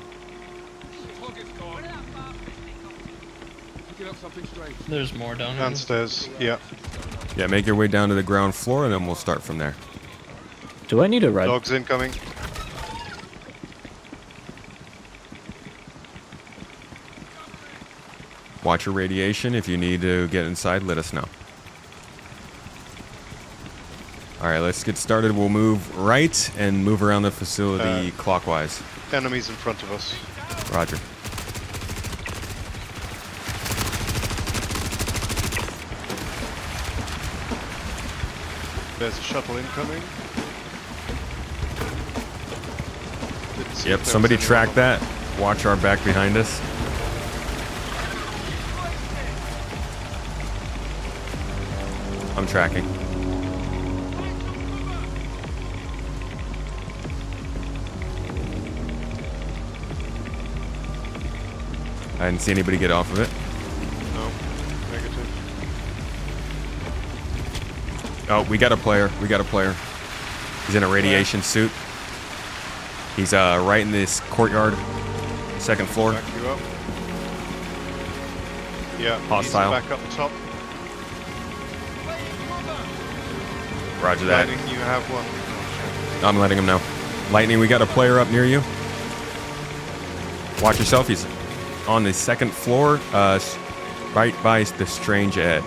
There's more down here. Downstairs, yeah. Yeah, make your way down to the ground floor, and then we'll start from there. Do I need a ride? Dogs incoming. Watch your radiation. If you need to get inside, let us know. All right, let's get started. We'll move right and move around the facility clockwise. Enemies in front of us. Roger. There's a shuttle incoming. Yep, somebody track that. Watch our back behind us. I'm tracking. I didn't see anybody get off of it. No, negative. Oh, we got a player. We got a player. He's in a radiation suit. He's right in this courtyard, second floor. Back you up. Yeah, Hostile. he's back up top. Roger that. Lightning, you have one. I'm letting him know. Lightning, we got a player up near you. Watch yourself. He's on the second floor, right by the strange Ed.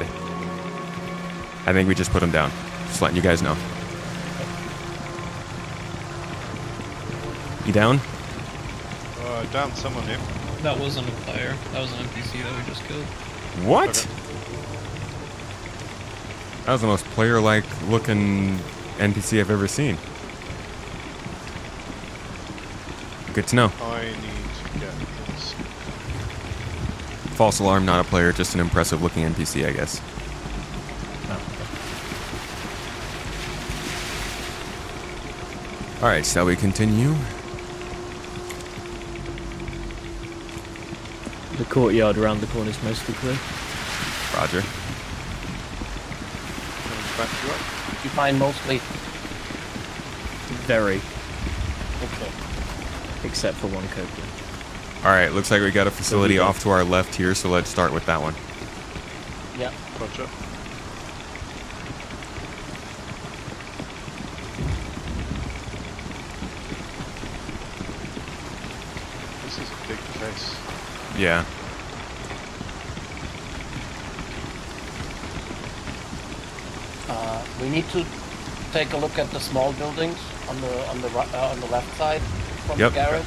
I think we just put him down. Just letting you guys know. You down? Down someone here. That wasn't a player. That was an NPC that we just killed. What? Okay. That was the most player-like looking NPC I've ever seen. Good to know. I need to get this. False alarm, not a player, just an impressive looking NPC, I guess. Alright, shall we continue? The courtyard around the corner is mostly clear. Roger. Back you up. You find mostly. Very. Okay. Except for one coker. Alright, looks like we got a facility off to our left here, so let's start with that one. Yeah. Roger. This is a big place. Yeah. We need to take a look at the small buildings on the left side from Yep. the garage.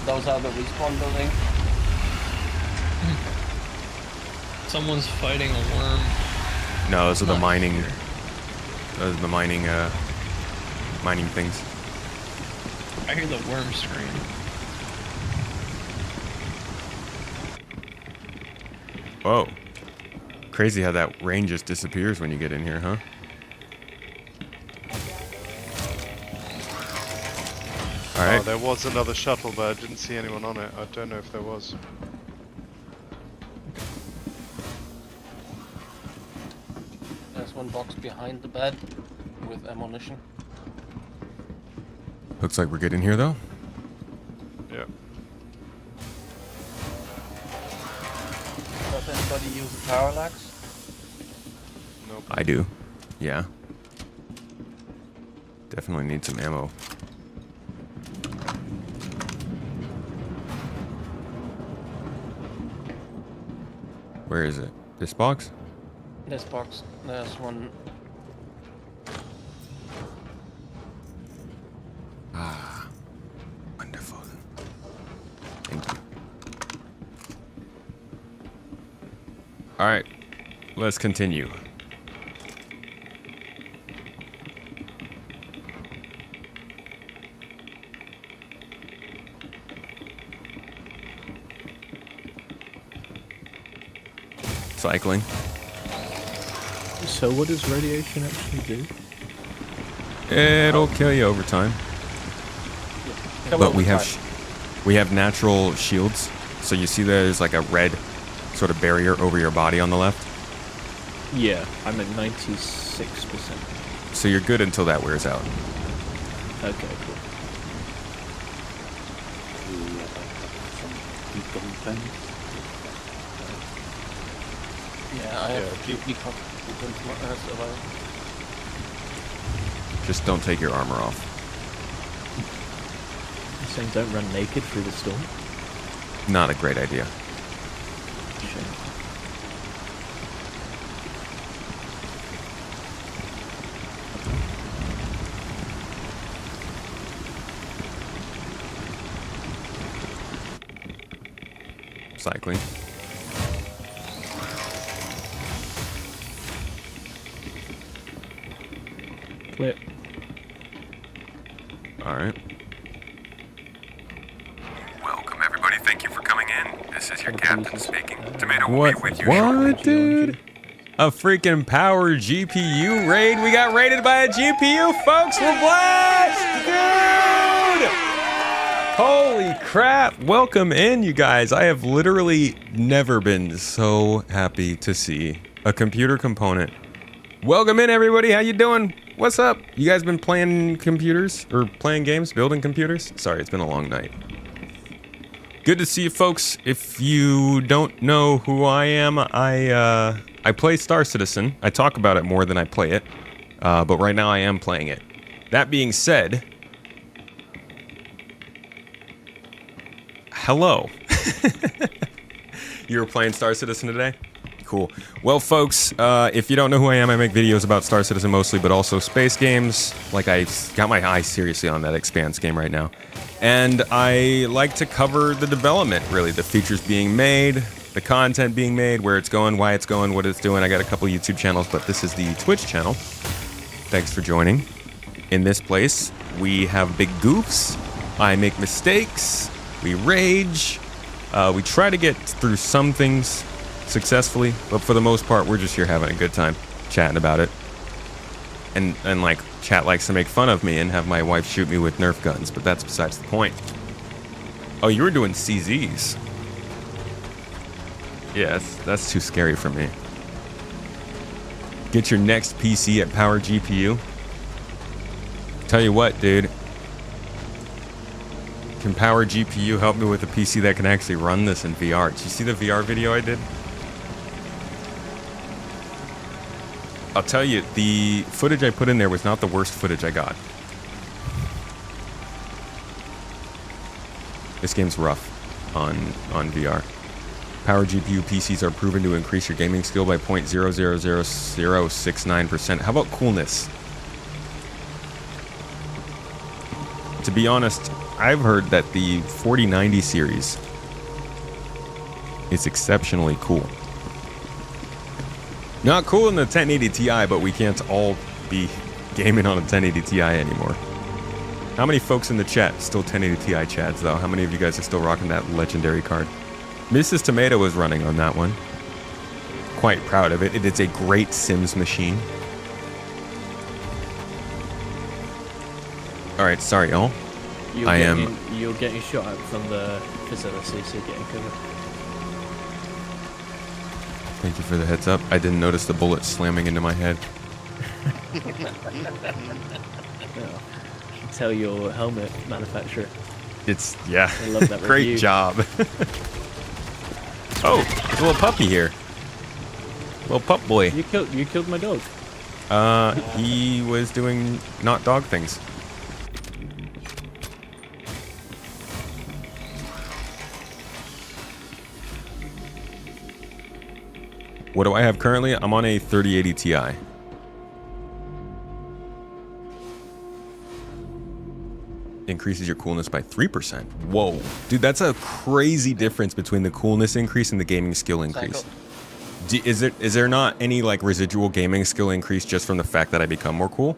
Those are the respawn buildings. Someone's fighting a worm. No, those are the Not mining. here. Those are the mining things. I hear the worm scream. Whoa. Crazy how that rain just disappears when you get in here, huh? Alright. Oh, there was another shuttle, but I didn't see anyone on it. I don't know if there was. There's one box behind the bed with ammunition. Looks like we're good in here, though. Yeah. Does anybody use a parallax? Nope. I do. Yeah. Definitely need some ammo. Where is it? This box? This box. There's one. Ah. Wonderful. Thank you. Alright. Let's continue. Cycling. So what does radiation actually do? It'll kill you over time. But we have natural shields. So you see there's like a red sort of barrier over your body on the left. Yeah, I'm at 96%. So you're good until that wears out. Okay, cool. Yeah, I have a few beacons as well. Just don't take your armor off. You're saying don't run naked through the storm? Not a great idea. Shame. Cycling. Clear. All right. Welcome, everybody. Thank you for coming in. This is your captain speaking. Tomato will be with you shortly. What, dude? A freaking power GPU raid? We got raided by a GPU, folks. We're blessed, dude! Holy crap. Welcome in, you guys. I have literally never been so happy to see a computer component. Welcome in, everybody. How you doing? What's up? You guys been playing computers or playing games, building computers? Sorry, it's been a long night. Good to see you folks. If you don't know who I am, I play Star Citizen. I talk about it more than I play it, but right now I am playing it. That being said, hello. You were playing Star Citizen today? Cool. Well, folks, if you don't know who I am, I make videos about Star Citizen mostly, but also space games. Like, I got my eye seriously on that Expanse game right now. And I like to cover the development, really. The features being made, the content being made, where it's going, why it's going, what it's doing. I got a couple YouTube channels, but this is the Twitch channel. Thanks for joining. In this place, we have big goofs. I make mistakes. We rage. We try to get through some things successfully, but for the most part, we're just here having a good time, chatting about it. And like, chat likes to make fun of me and have my wife shoot me with Nerf guns, but that's besides the point. Oh, you were doing CZs. Yeah, that's too scary for me. Get your next PC at Power GPU. Tell you what, dude. Can Power GPU help me with a PC that can actually run this in VR? Did you see the VR video I did? I'll tell you, the footage I put in there was not the worst footage I got. This game's rough on VR. Power GPU PCs are proven to increase your gaming skill by 0.000069%. How about coolness? To be honest, I've heard that the 4090 series is exceptionally cool. Not cool in the 1080 Ti, but we can't all be gaming on a 1080 Ti anymore. How many folks in the chat still 1080 Ti chads, though? How many of you guys are still rocking that legendary card? Mrs. Tomato was running on that one. Quite proud of it. It is a great Sims machine. Alright, sorry, y'all. You're getting shot at from the facility, so you're getting covered. Thank you for the heads up. I didn't notice the bullet slamming into my head. Tell your helmet manufacturer. It's, yeah. I love that Great review. job. Oh, there's a little puppy here. Little pup boy. You killed my dog. He was doing not dog things. What do I have currently? I'm on a 3080 Ti. Increases your coolness by 3%. Whoa. Dude, that's a crazy difference between the coolness increase and the gaming skill increase. Is there not any like residual gaming skill increase just from the fact that I become more cool?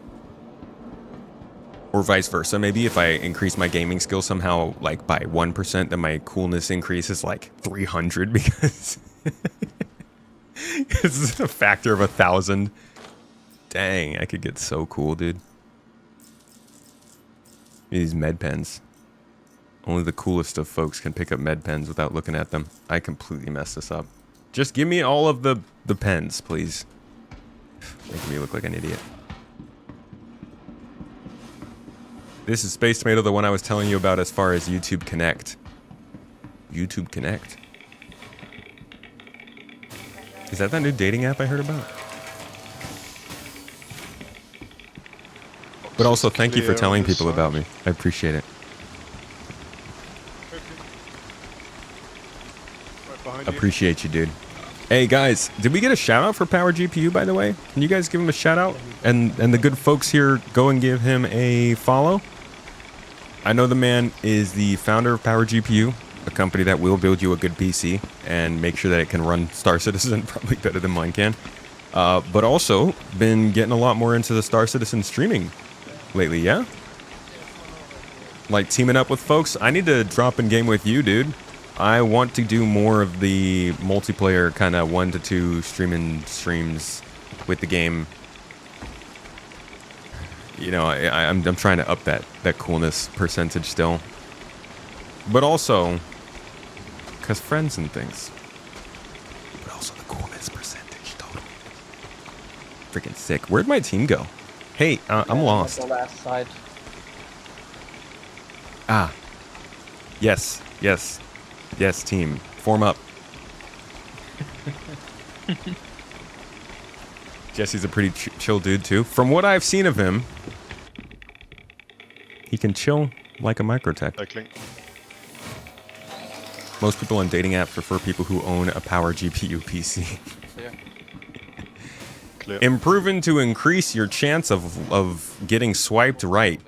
Or vice versa, maybe if I increase my gaming skill somehow like by 1%, then my coolness increases like 300 because it's a factor of 1,000. Dang, I could get so cool, dude. These med pens. Only the coolest of folks can pick up med pens without looking at them. I completely messed this up. Just give me all of the pens, please. Making me look like an idiot. This is Space Tomato, the one I was telling you about as far as YouTube Connect. YouTube Connect. Is that new dating app I heard about? But also, thank you for telling people about me. I appreciate it. Appreciate you, dude. Hey, guys, did we get a shout-out for Power GPU, by the way? Can you guys give him a shout-out? And the good folks here, go and give him a follow. I know the man is the founder of Power GPU, a company that will build you a good PC and make sure that it can run Star Citizen probably better than mine can. But also been getting a lot more into the Star Citizen streaming lately, yeah? Like teaming up with folks. I need to drop in game with you, dude. I want to do more of the multiplayer kind of 1 to 2 streams with the game. You know, I'm trying to up that coolness percentage still. But also, because friends and things. But also the coolness percentage, totally. Freaking sick. Where'd my team go? Hey, I'm lost. The last side. Ah. Yes, yes. Yes, team. Form up. Jesse's a pretty chill dude, too. From what I've seen of him, he can chill like a microtech. Cycling. Most people on dating apps prefer people who own a power GPU PC. Yeah. Clear. Improving to increase your chance of getting swiped right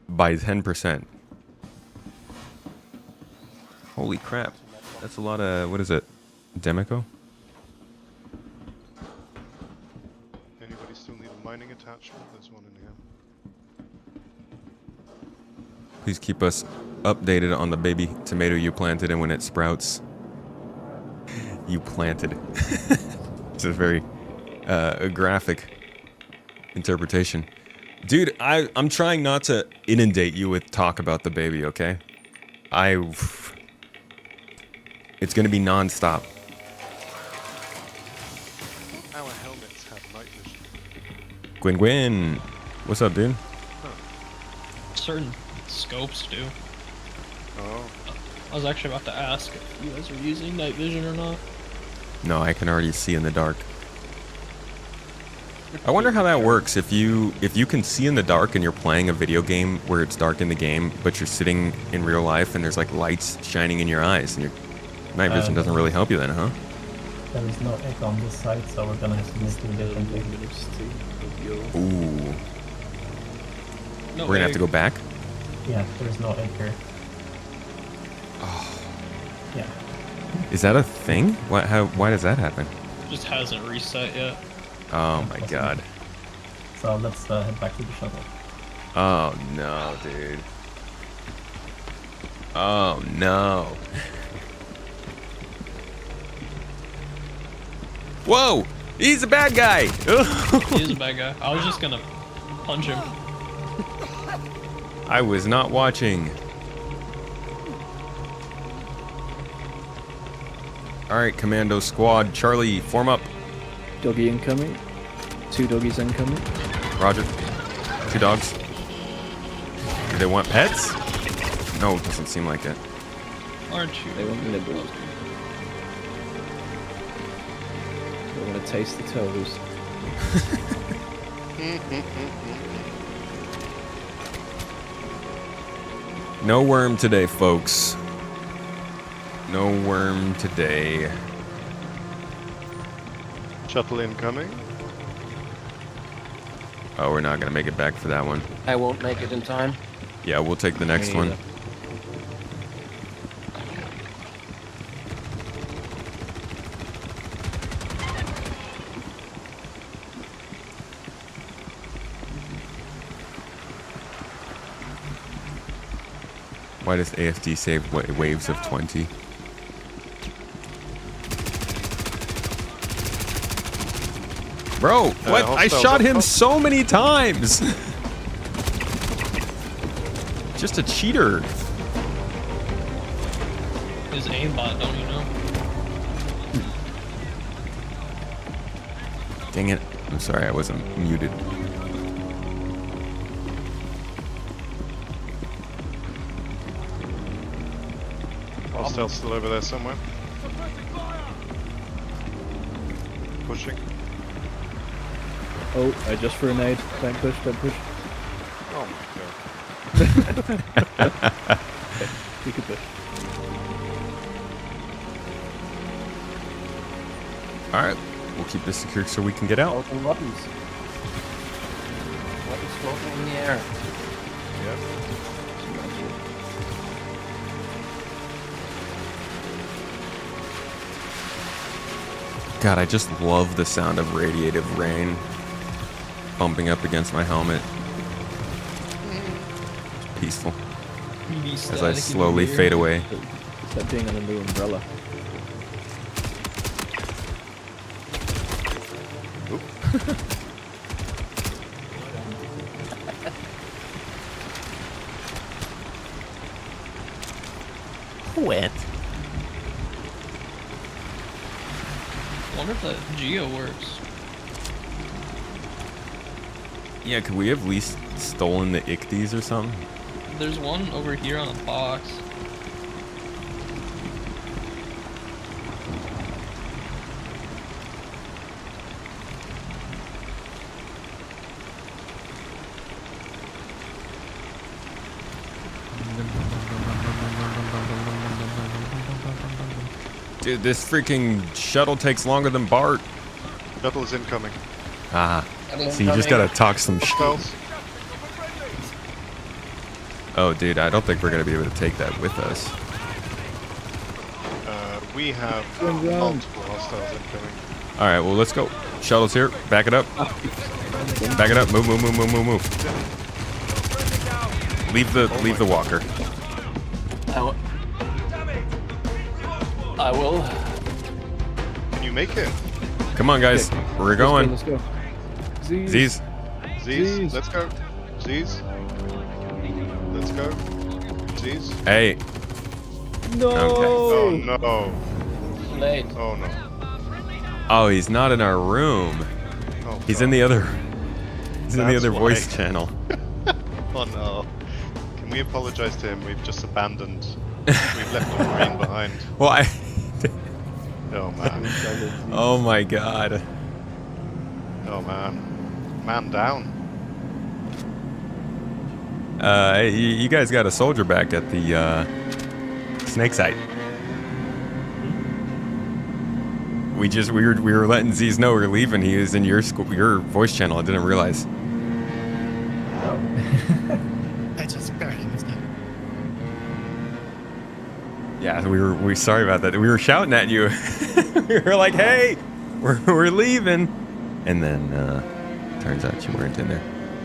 by 10%. Holy crap. That's a lot of, what is it? Demico? Anybody still need a mining attachment? There's one in here. Please keep us updated on the baby tomato you planted and when it sprouts. You planted. It's a very a graphic interpretation. Dude, I'm trying not to inundate you with talk about the baby, okay? It's gonna be non-stop. Our helmets have night vision. Gwyn, what's up, dude? Certain scopes do. Oh. I was actually about to ask if you guys are using night vision or not. No, I can already see in the dark. I wonder how that works. If you can see in the dark and you're playing a video game where it's dark in the game, but you're sitting in real life and there's like lights shining in your eyes, and your night vision doesn't really help you then, huh? There is no egg on this side, so we're gonna have to miss the differently. Ooh. No We're gonna have to go back? Yeah, there's no egg here. Oh. Yeah. Is that a thing? Why does that happen? Just hasn't reset yet. Oh my god. So let's head back to the shuttle. Oh no, dude. Oh no. Whoa! He's a bad guy! He is a bad guy. I was just gonna punch him. I was not watching. Alright, Commando Squad. Charlie, form up. Doggy incoming. 2 doggies incoming. Roger. 2 dogs. Do they want pets? No, it doesn't seem like it. Aren't you? They want nibbles. They want to taste the toes. No worm today, folks. No worm today. Shuttle incoming. Oh, we're not gonna make it back for that one. I won't make it in time. Yeah, we'll take the next one. Why does AFD save waves of 20? Bro, what? I shot him so many times! Just a cheater. His aimbot, don't you know? Dang it. I'm sorry, I wasn't muted. Hostile still over there somewhere. Pushing. Oh, I just threw a nade. Don't push, don't push. Oh my god. Okay, you can push. Alright, we'll keep this secure so we can get out. Floating weapons. Weapons floating in the air. Yep. God, I just love the sound of radiative rain bumping up against my helmet. It's peaceful. As I slowly fade away. It's like being on a new umbrella. Wet. I wonder if that Geo works. Yeah, could we have at least stolen the Ichthys or something? There's one over here on a box. Dude, this freaking shuttle takes longer than Bart. Shuttle is incoming. Ah. So you just gotta talk some shit. Oh, dude, I don't think we're gonna be able to take that with us. We have multiple hostiles incoming. All right, well, let's go. Shuttle's here. Back it up. Back it up. Move, move, move, move, move, move. Leave the walker. I will. Can you make it? Come on, guys. We're going. Let's go. Z's. Z's. Let's go. Z's. Let's go. Z's. Hey. No. Okay. Oh no. Late. Oh no. Oh, he's not in our room. Oh, he's in the other. He's in the That's other why. voice channel. Oh no. Can we apologize to him? We've just abandoned. We've left a Marine behind. Well, Oh man. Oh my God. Oh man. Man down. You guys got a soldier back at the snake site. We were letting Z's know we were leaving. He was in your voice channel. I didn't realize. I just barely missed it. Yeah, we sorry about that. We were shouting at you. We were like, "Hey, we're leaving," and then turns out you weren't in there.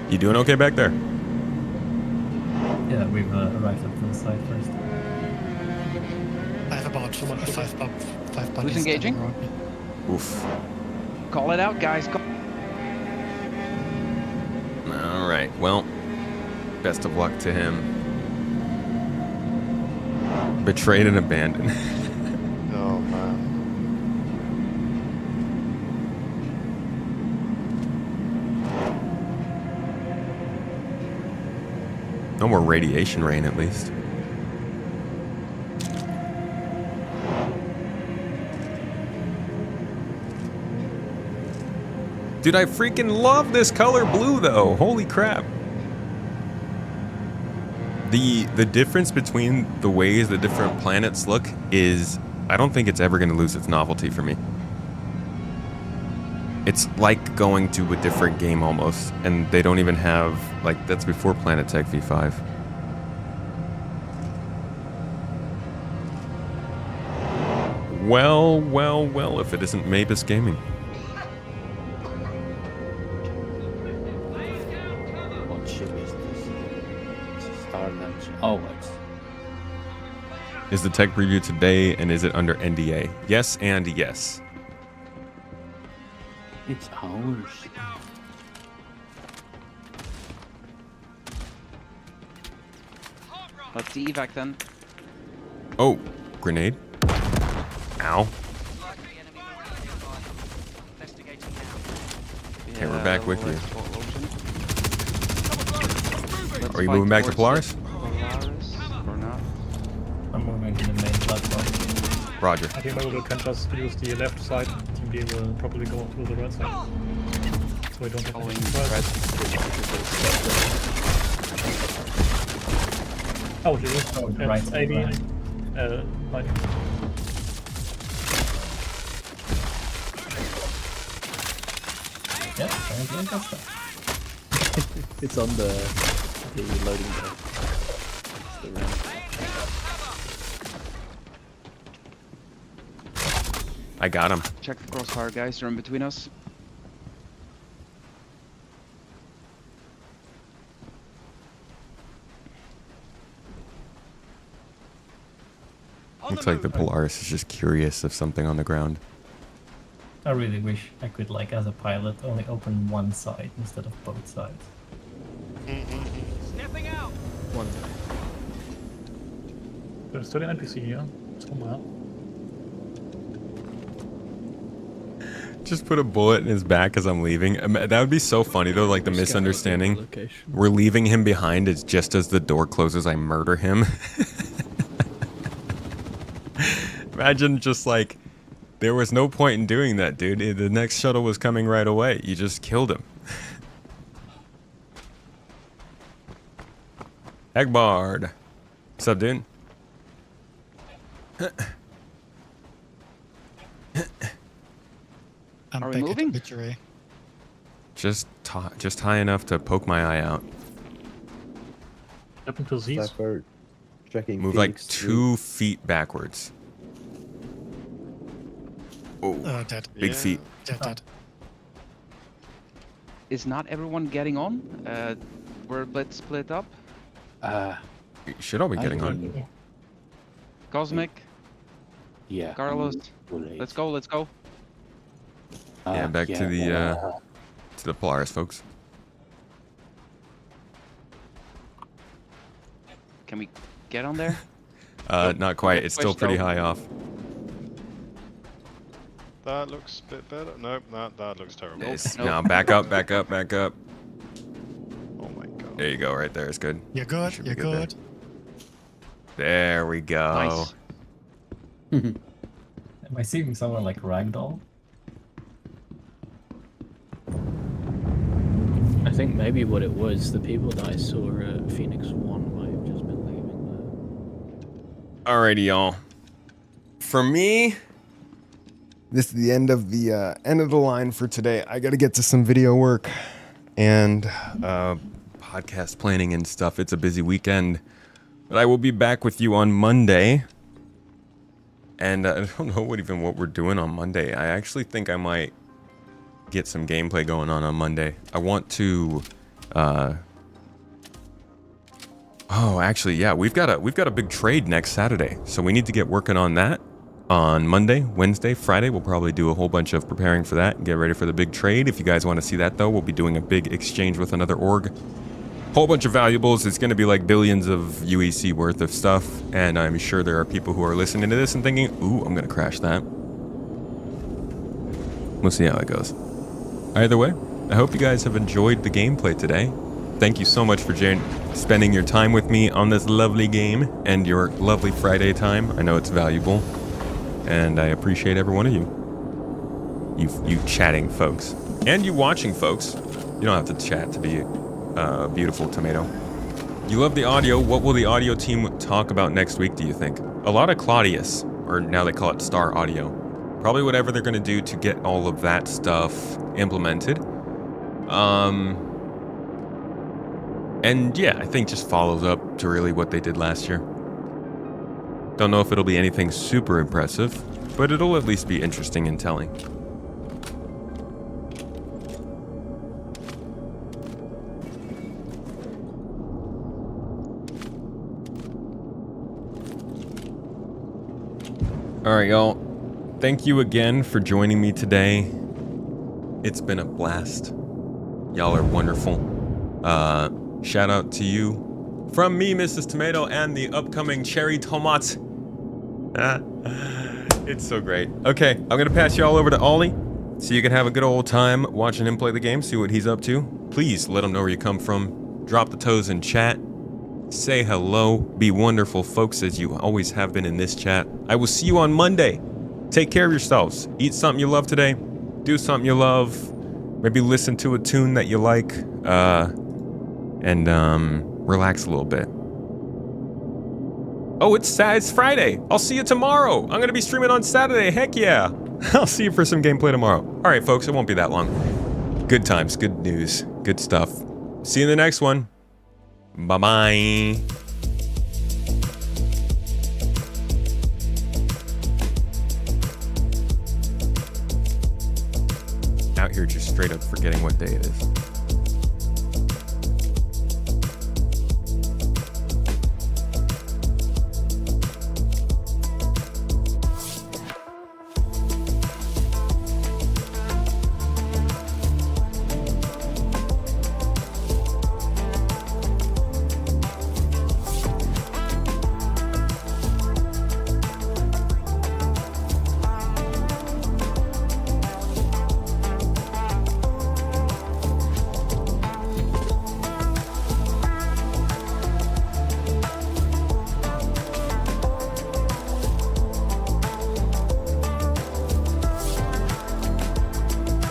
You doing okay back there? Yeah, we've arrived at the site first. I have about five buddies. Who's engaging? around me. Oof. Call it out, guys. All right. Well, best of luck to him. Betrayed and abandoned. Oh man. No more radiation rain, at least. Dude, I freaking love this color blue, though. Holy crap. The difference between the ways the different planets look is, I don't think it's ever going to lose its novelty for me. It's like going to a different game almost, and they don't even have, like, that's before Planet Tech V5. Well, well, well, if it isn't Mavis Gaming. What ship is this? It's a Star Launcher. Oh, it's... Is the tech preview today, and is it under NDA? Yes and yes. It's ours. Let's see evac then. Oh, grenade. Ow. Okay, we're back with you. Are you moving back to Polaris? Or not? I'm moving to the main platform. Roger. I think maybe we can just use the left side. Team B will probably go to the right side. So we don't have any surprise. Oh, you use right, it's 80. right. 90. Yeah, apparently I got that. It's on the loading bay. It's the ramp. I got him. Check the crossfire, guys. They're in between us. Looks like the Polaris is just curious of something on the ground. I really wish I could, like, as a pilot, only open one side instead of both sides. Stepping out. One. There's still an NPC here, somewhere. Just put a bullet in his back as I'm leaving. That would be so funny though, like the misunderstanding. We're leaving him behind. It's just as the door closes, I murder him. Imagine just like, there was no point in doing that, dude. The next shuttle was coming right away. You just killed him. Egbard. What's up, dude? I'm Are we back moving? at Victory. Just high enough to poke my eye out. Up until Z's. Move like 2 feet backwards. Oh, Dead. big feet. Dead. Is not everyone getting on? Let's split up. You should all be getting on. Cosmic, Yeah. Carlos, Too late. let's go. Yeah, back to the Polaris, folks. Can we get on there? Not quite. It's still pretty high off. That looks a bit better. Nope, that looks terrible. Yes. No, back up. Oh my god. There you go, right there. It's good. You're good. Should be You're good. There we go. Nice. Am I seeing someone like Ragdoll? I think maybe what it was, the people that I saw at Phoenix 1 might have just been leaving Alrighty, y'all. For me, this is the end of the line for today. I got to get to some video work and podcast planning and stuff. It's a busy weekend, but I will be back with you on Monday. And I don't know what we're doing on Monday. I actually think I might get some gameplay going on Monday. I want to. Oh, actually, yeah, we've got a big trade next Saturday, so we need to get working on that. On Monday, Wednesday, Friday, we'll probably do a whole bunch of preparing for that and get ready for the big trade. If you guys want to see that, though, we'll be doing a big exchange with another org. Whole bunch of valuables. It's going to be like billions of UEC worth of stuff, and I'm sure there are people who are listening to this and thinking, ooh, I'm going to crash that. We'll see how it goes. Either way, I hope you guys have enjoyed the gameplay today. Thank you so much for spending your time with me on this lovely game and your lovely Friday time. I know it's valuable. And I appreciate every one of you. You chatting folks. And you watching folks. You don't have to chat to be a beautiful tomato. You love the audio. What will the audio team talk about next week, do you think? A lot of Claudius, or now they call it Star Audio. Probably whatever they're going to do to get all of that stuff implemented. And yeah, I think just follows up to really what they did last year. Don't know if it'll be anything super impressive, but it'll at least be interesting and telling. Alright, y'all. Thank you again for joining me today. It's been a blast. Y'all are wonderful. Shout out to you from me, Mrs. Tomato, and the upcoming Cherry Tomat. It's so great. Okay, I'm gonna pass you all over to Ollie so you can have a good old time watching him play the game, see what he's up to. Please let him know where you come from. Drop the toes in chat. Say hello. Be wonderful folks as you always have been in this chat. I will see you on Monday. Take care of yourselves. Eat something you love today. Do something you love. Maybe listen to a tune that you like. And relax a little bit. Oh, it's Friday. I'll see you tomorrow. I'm gonna be streaming on Saturday. Heck yeah. I'll see you for some gameplay tomorrow. All right, folks, it won't be that long. Good times, good news, good stuff. See you in the next one. Bye-bye. Out here just straight up forgetting what day it is.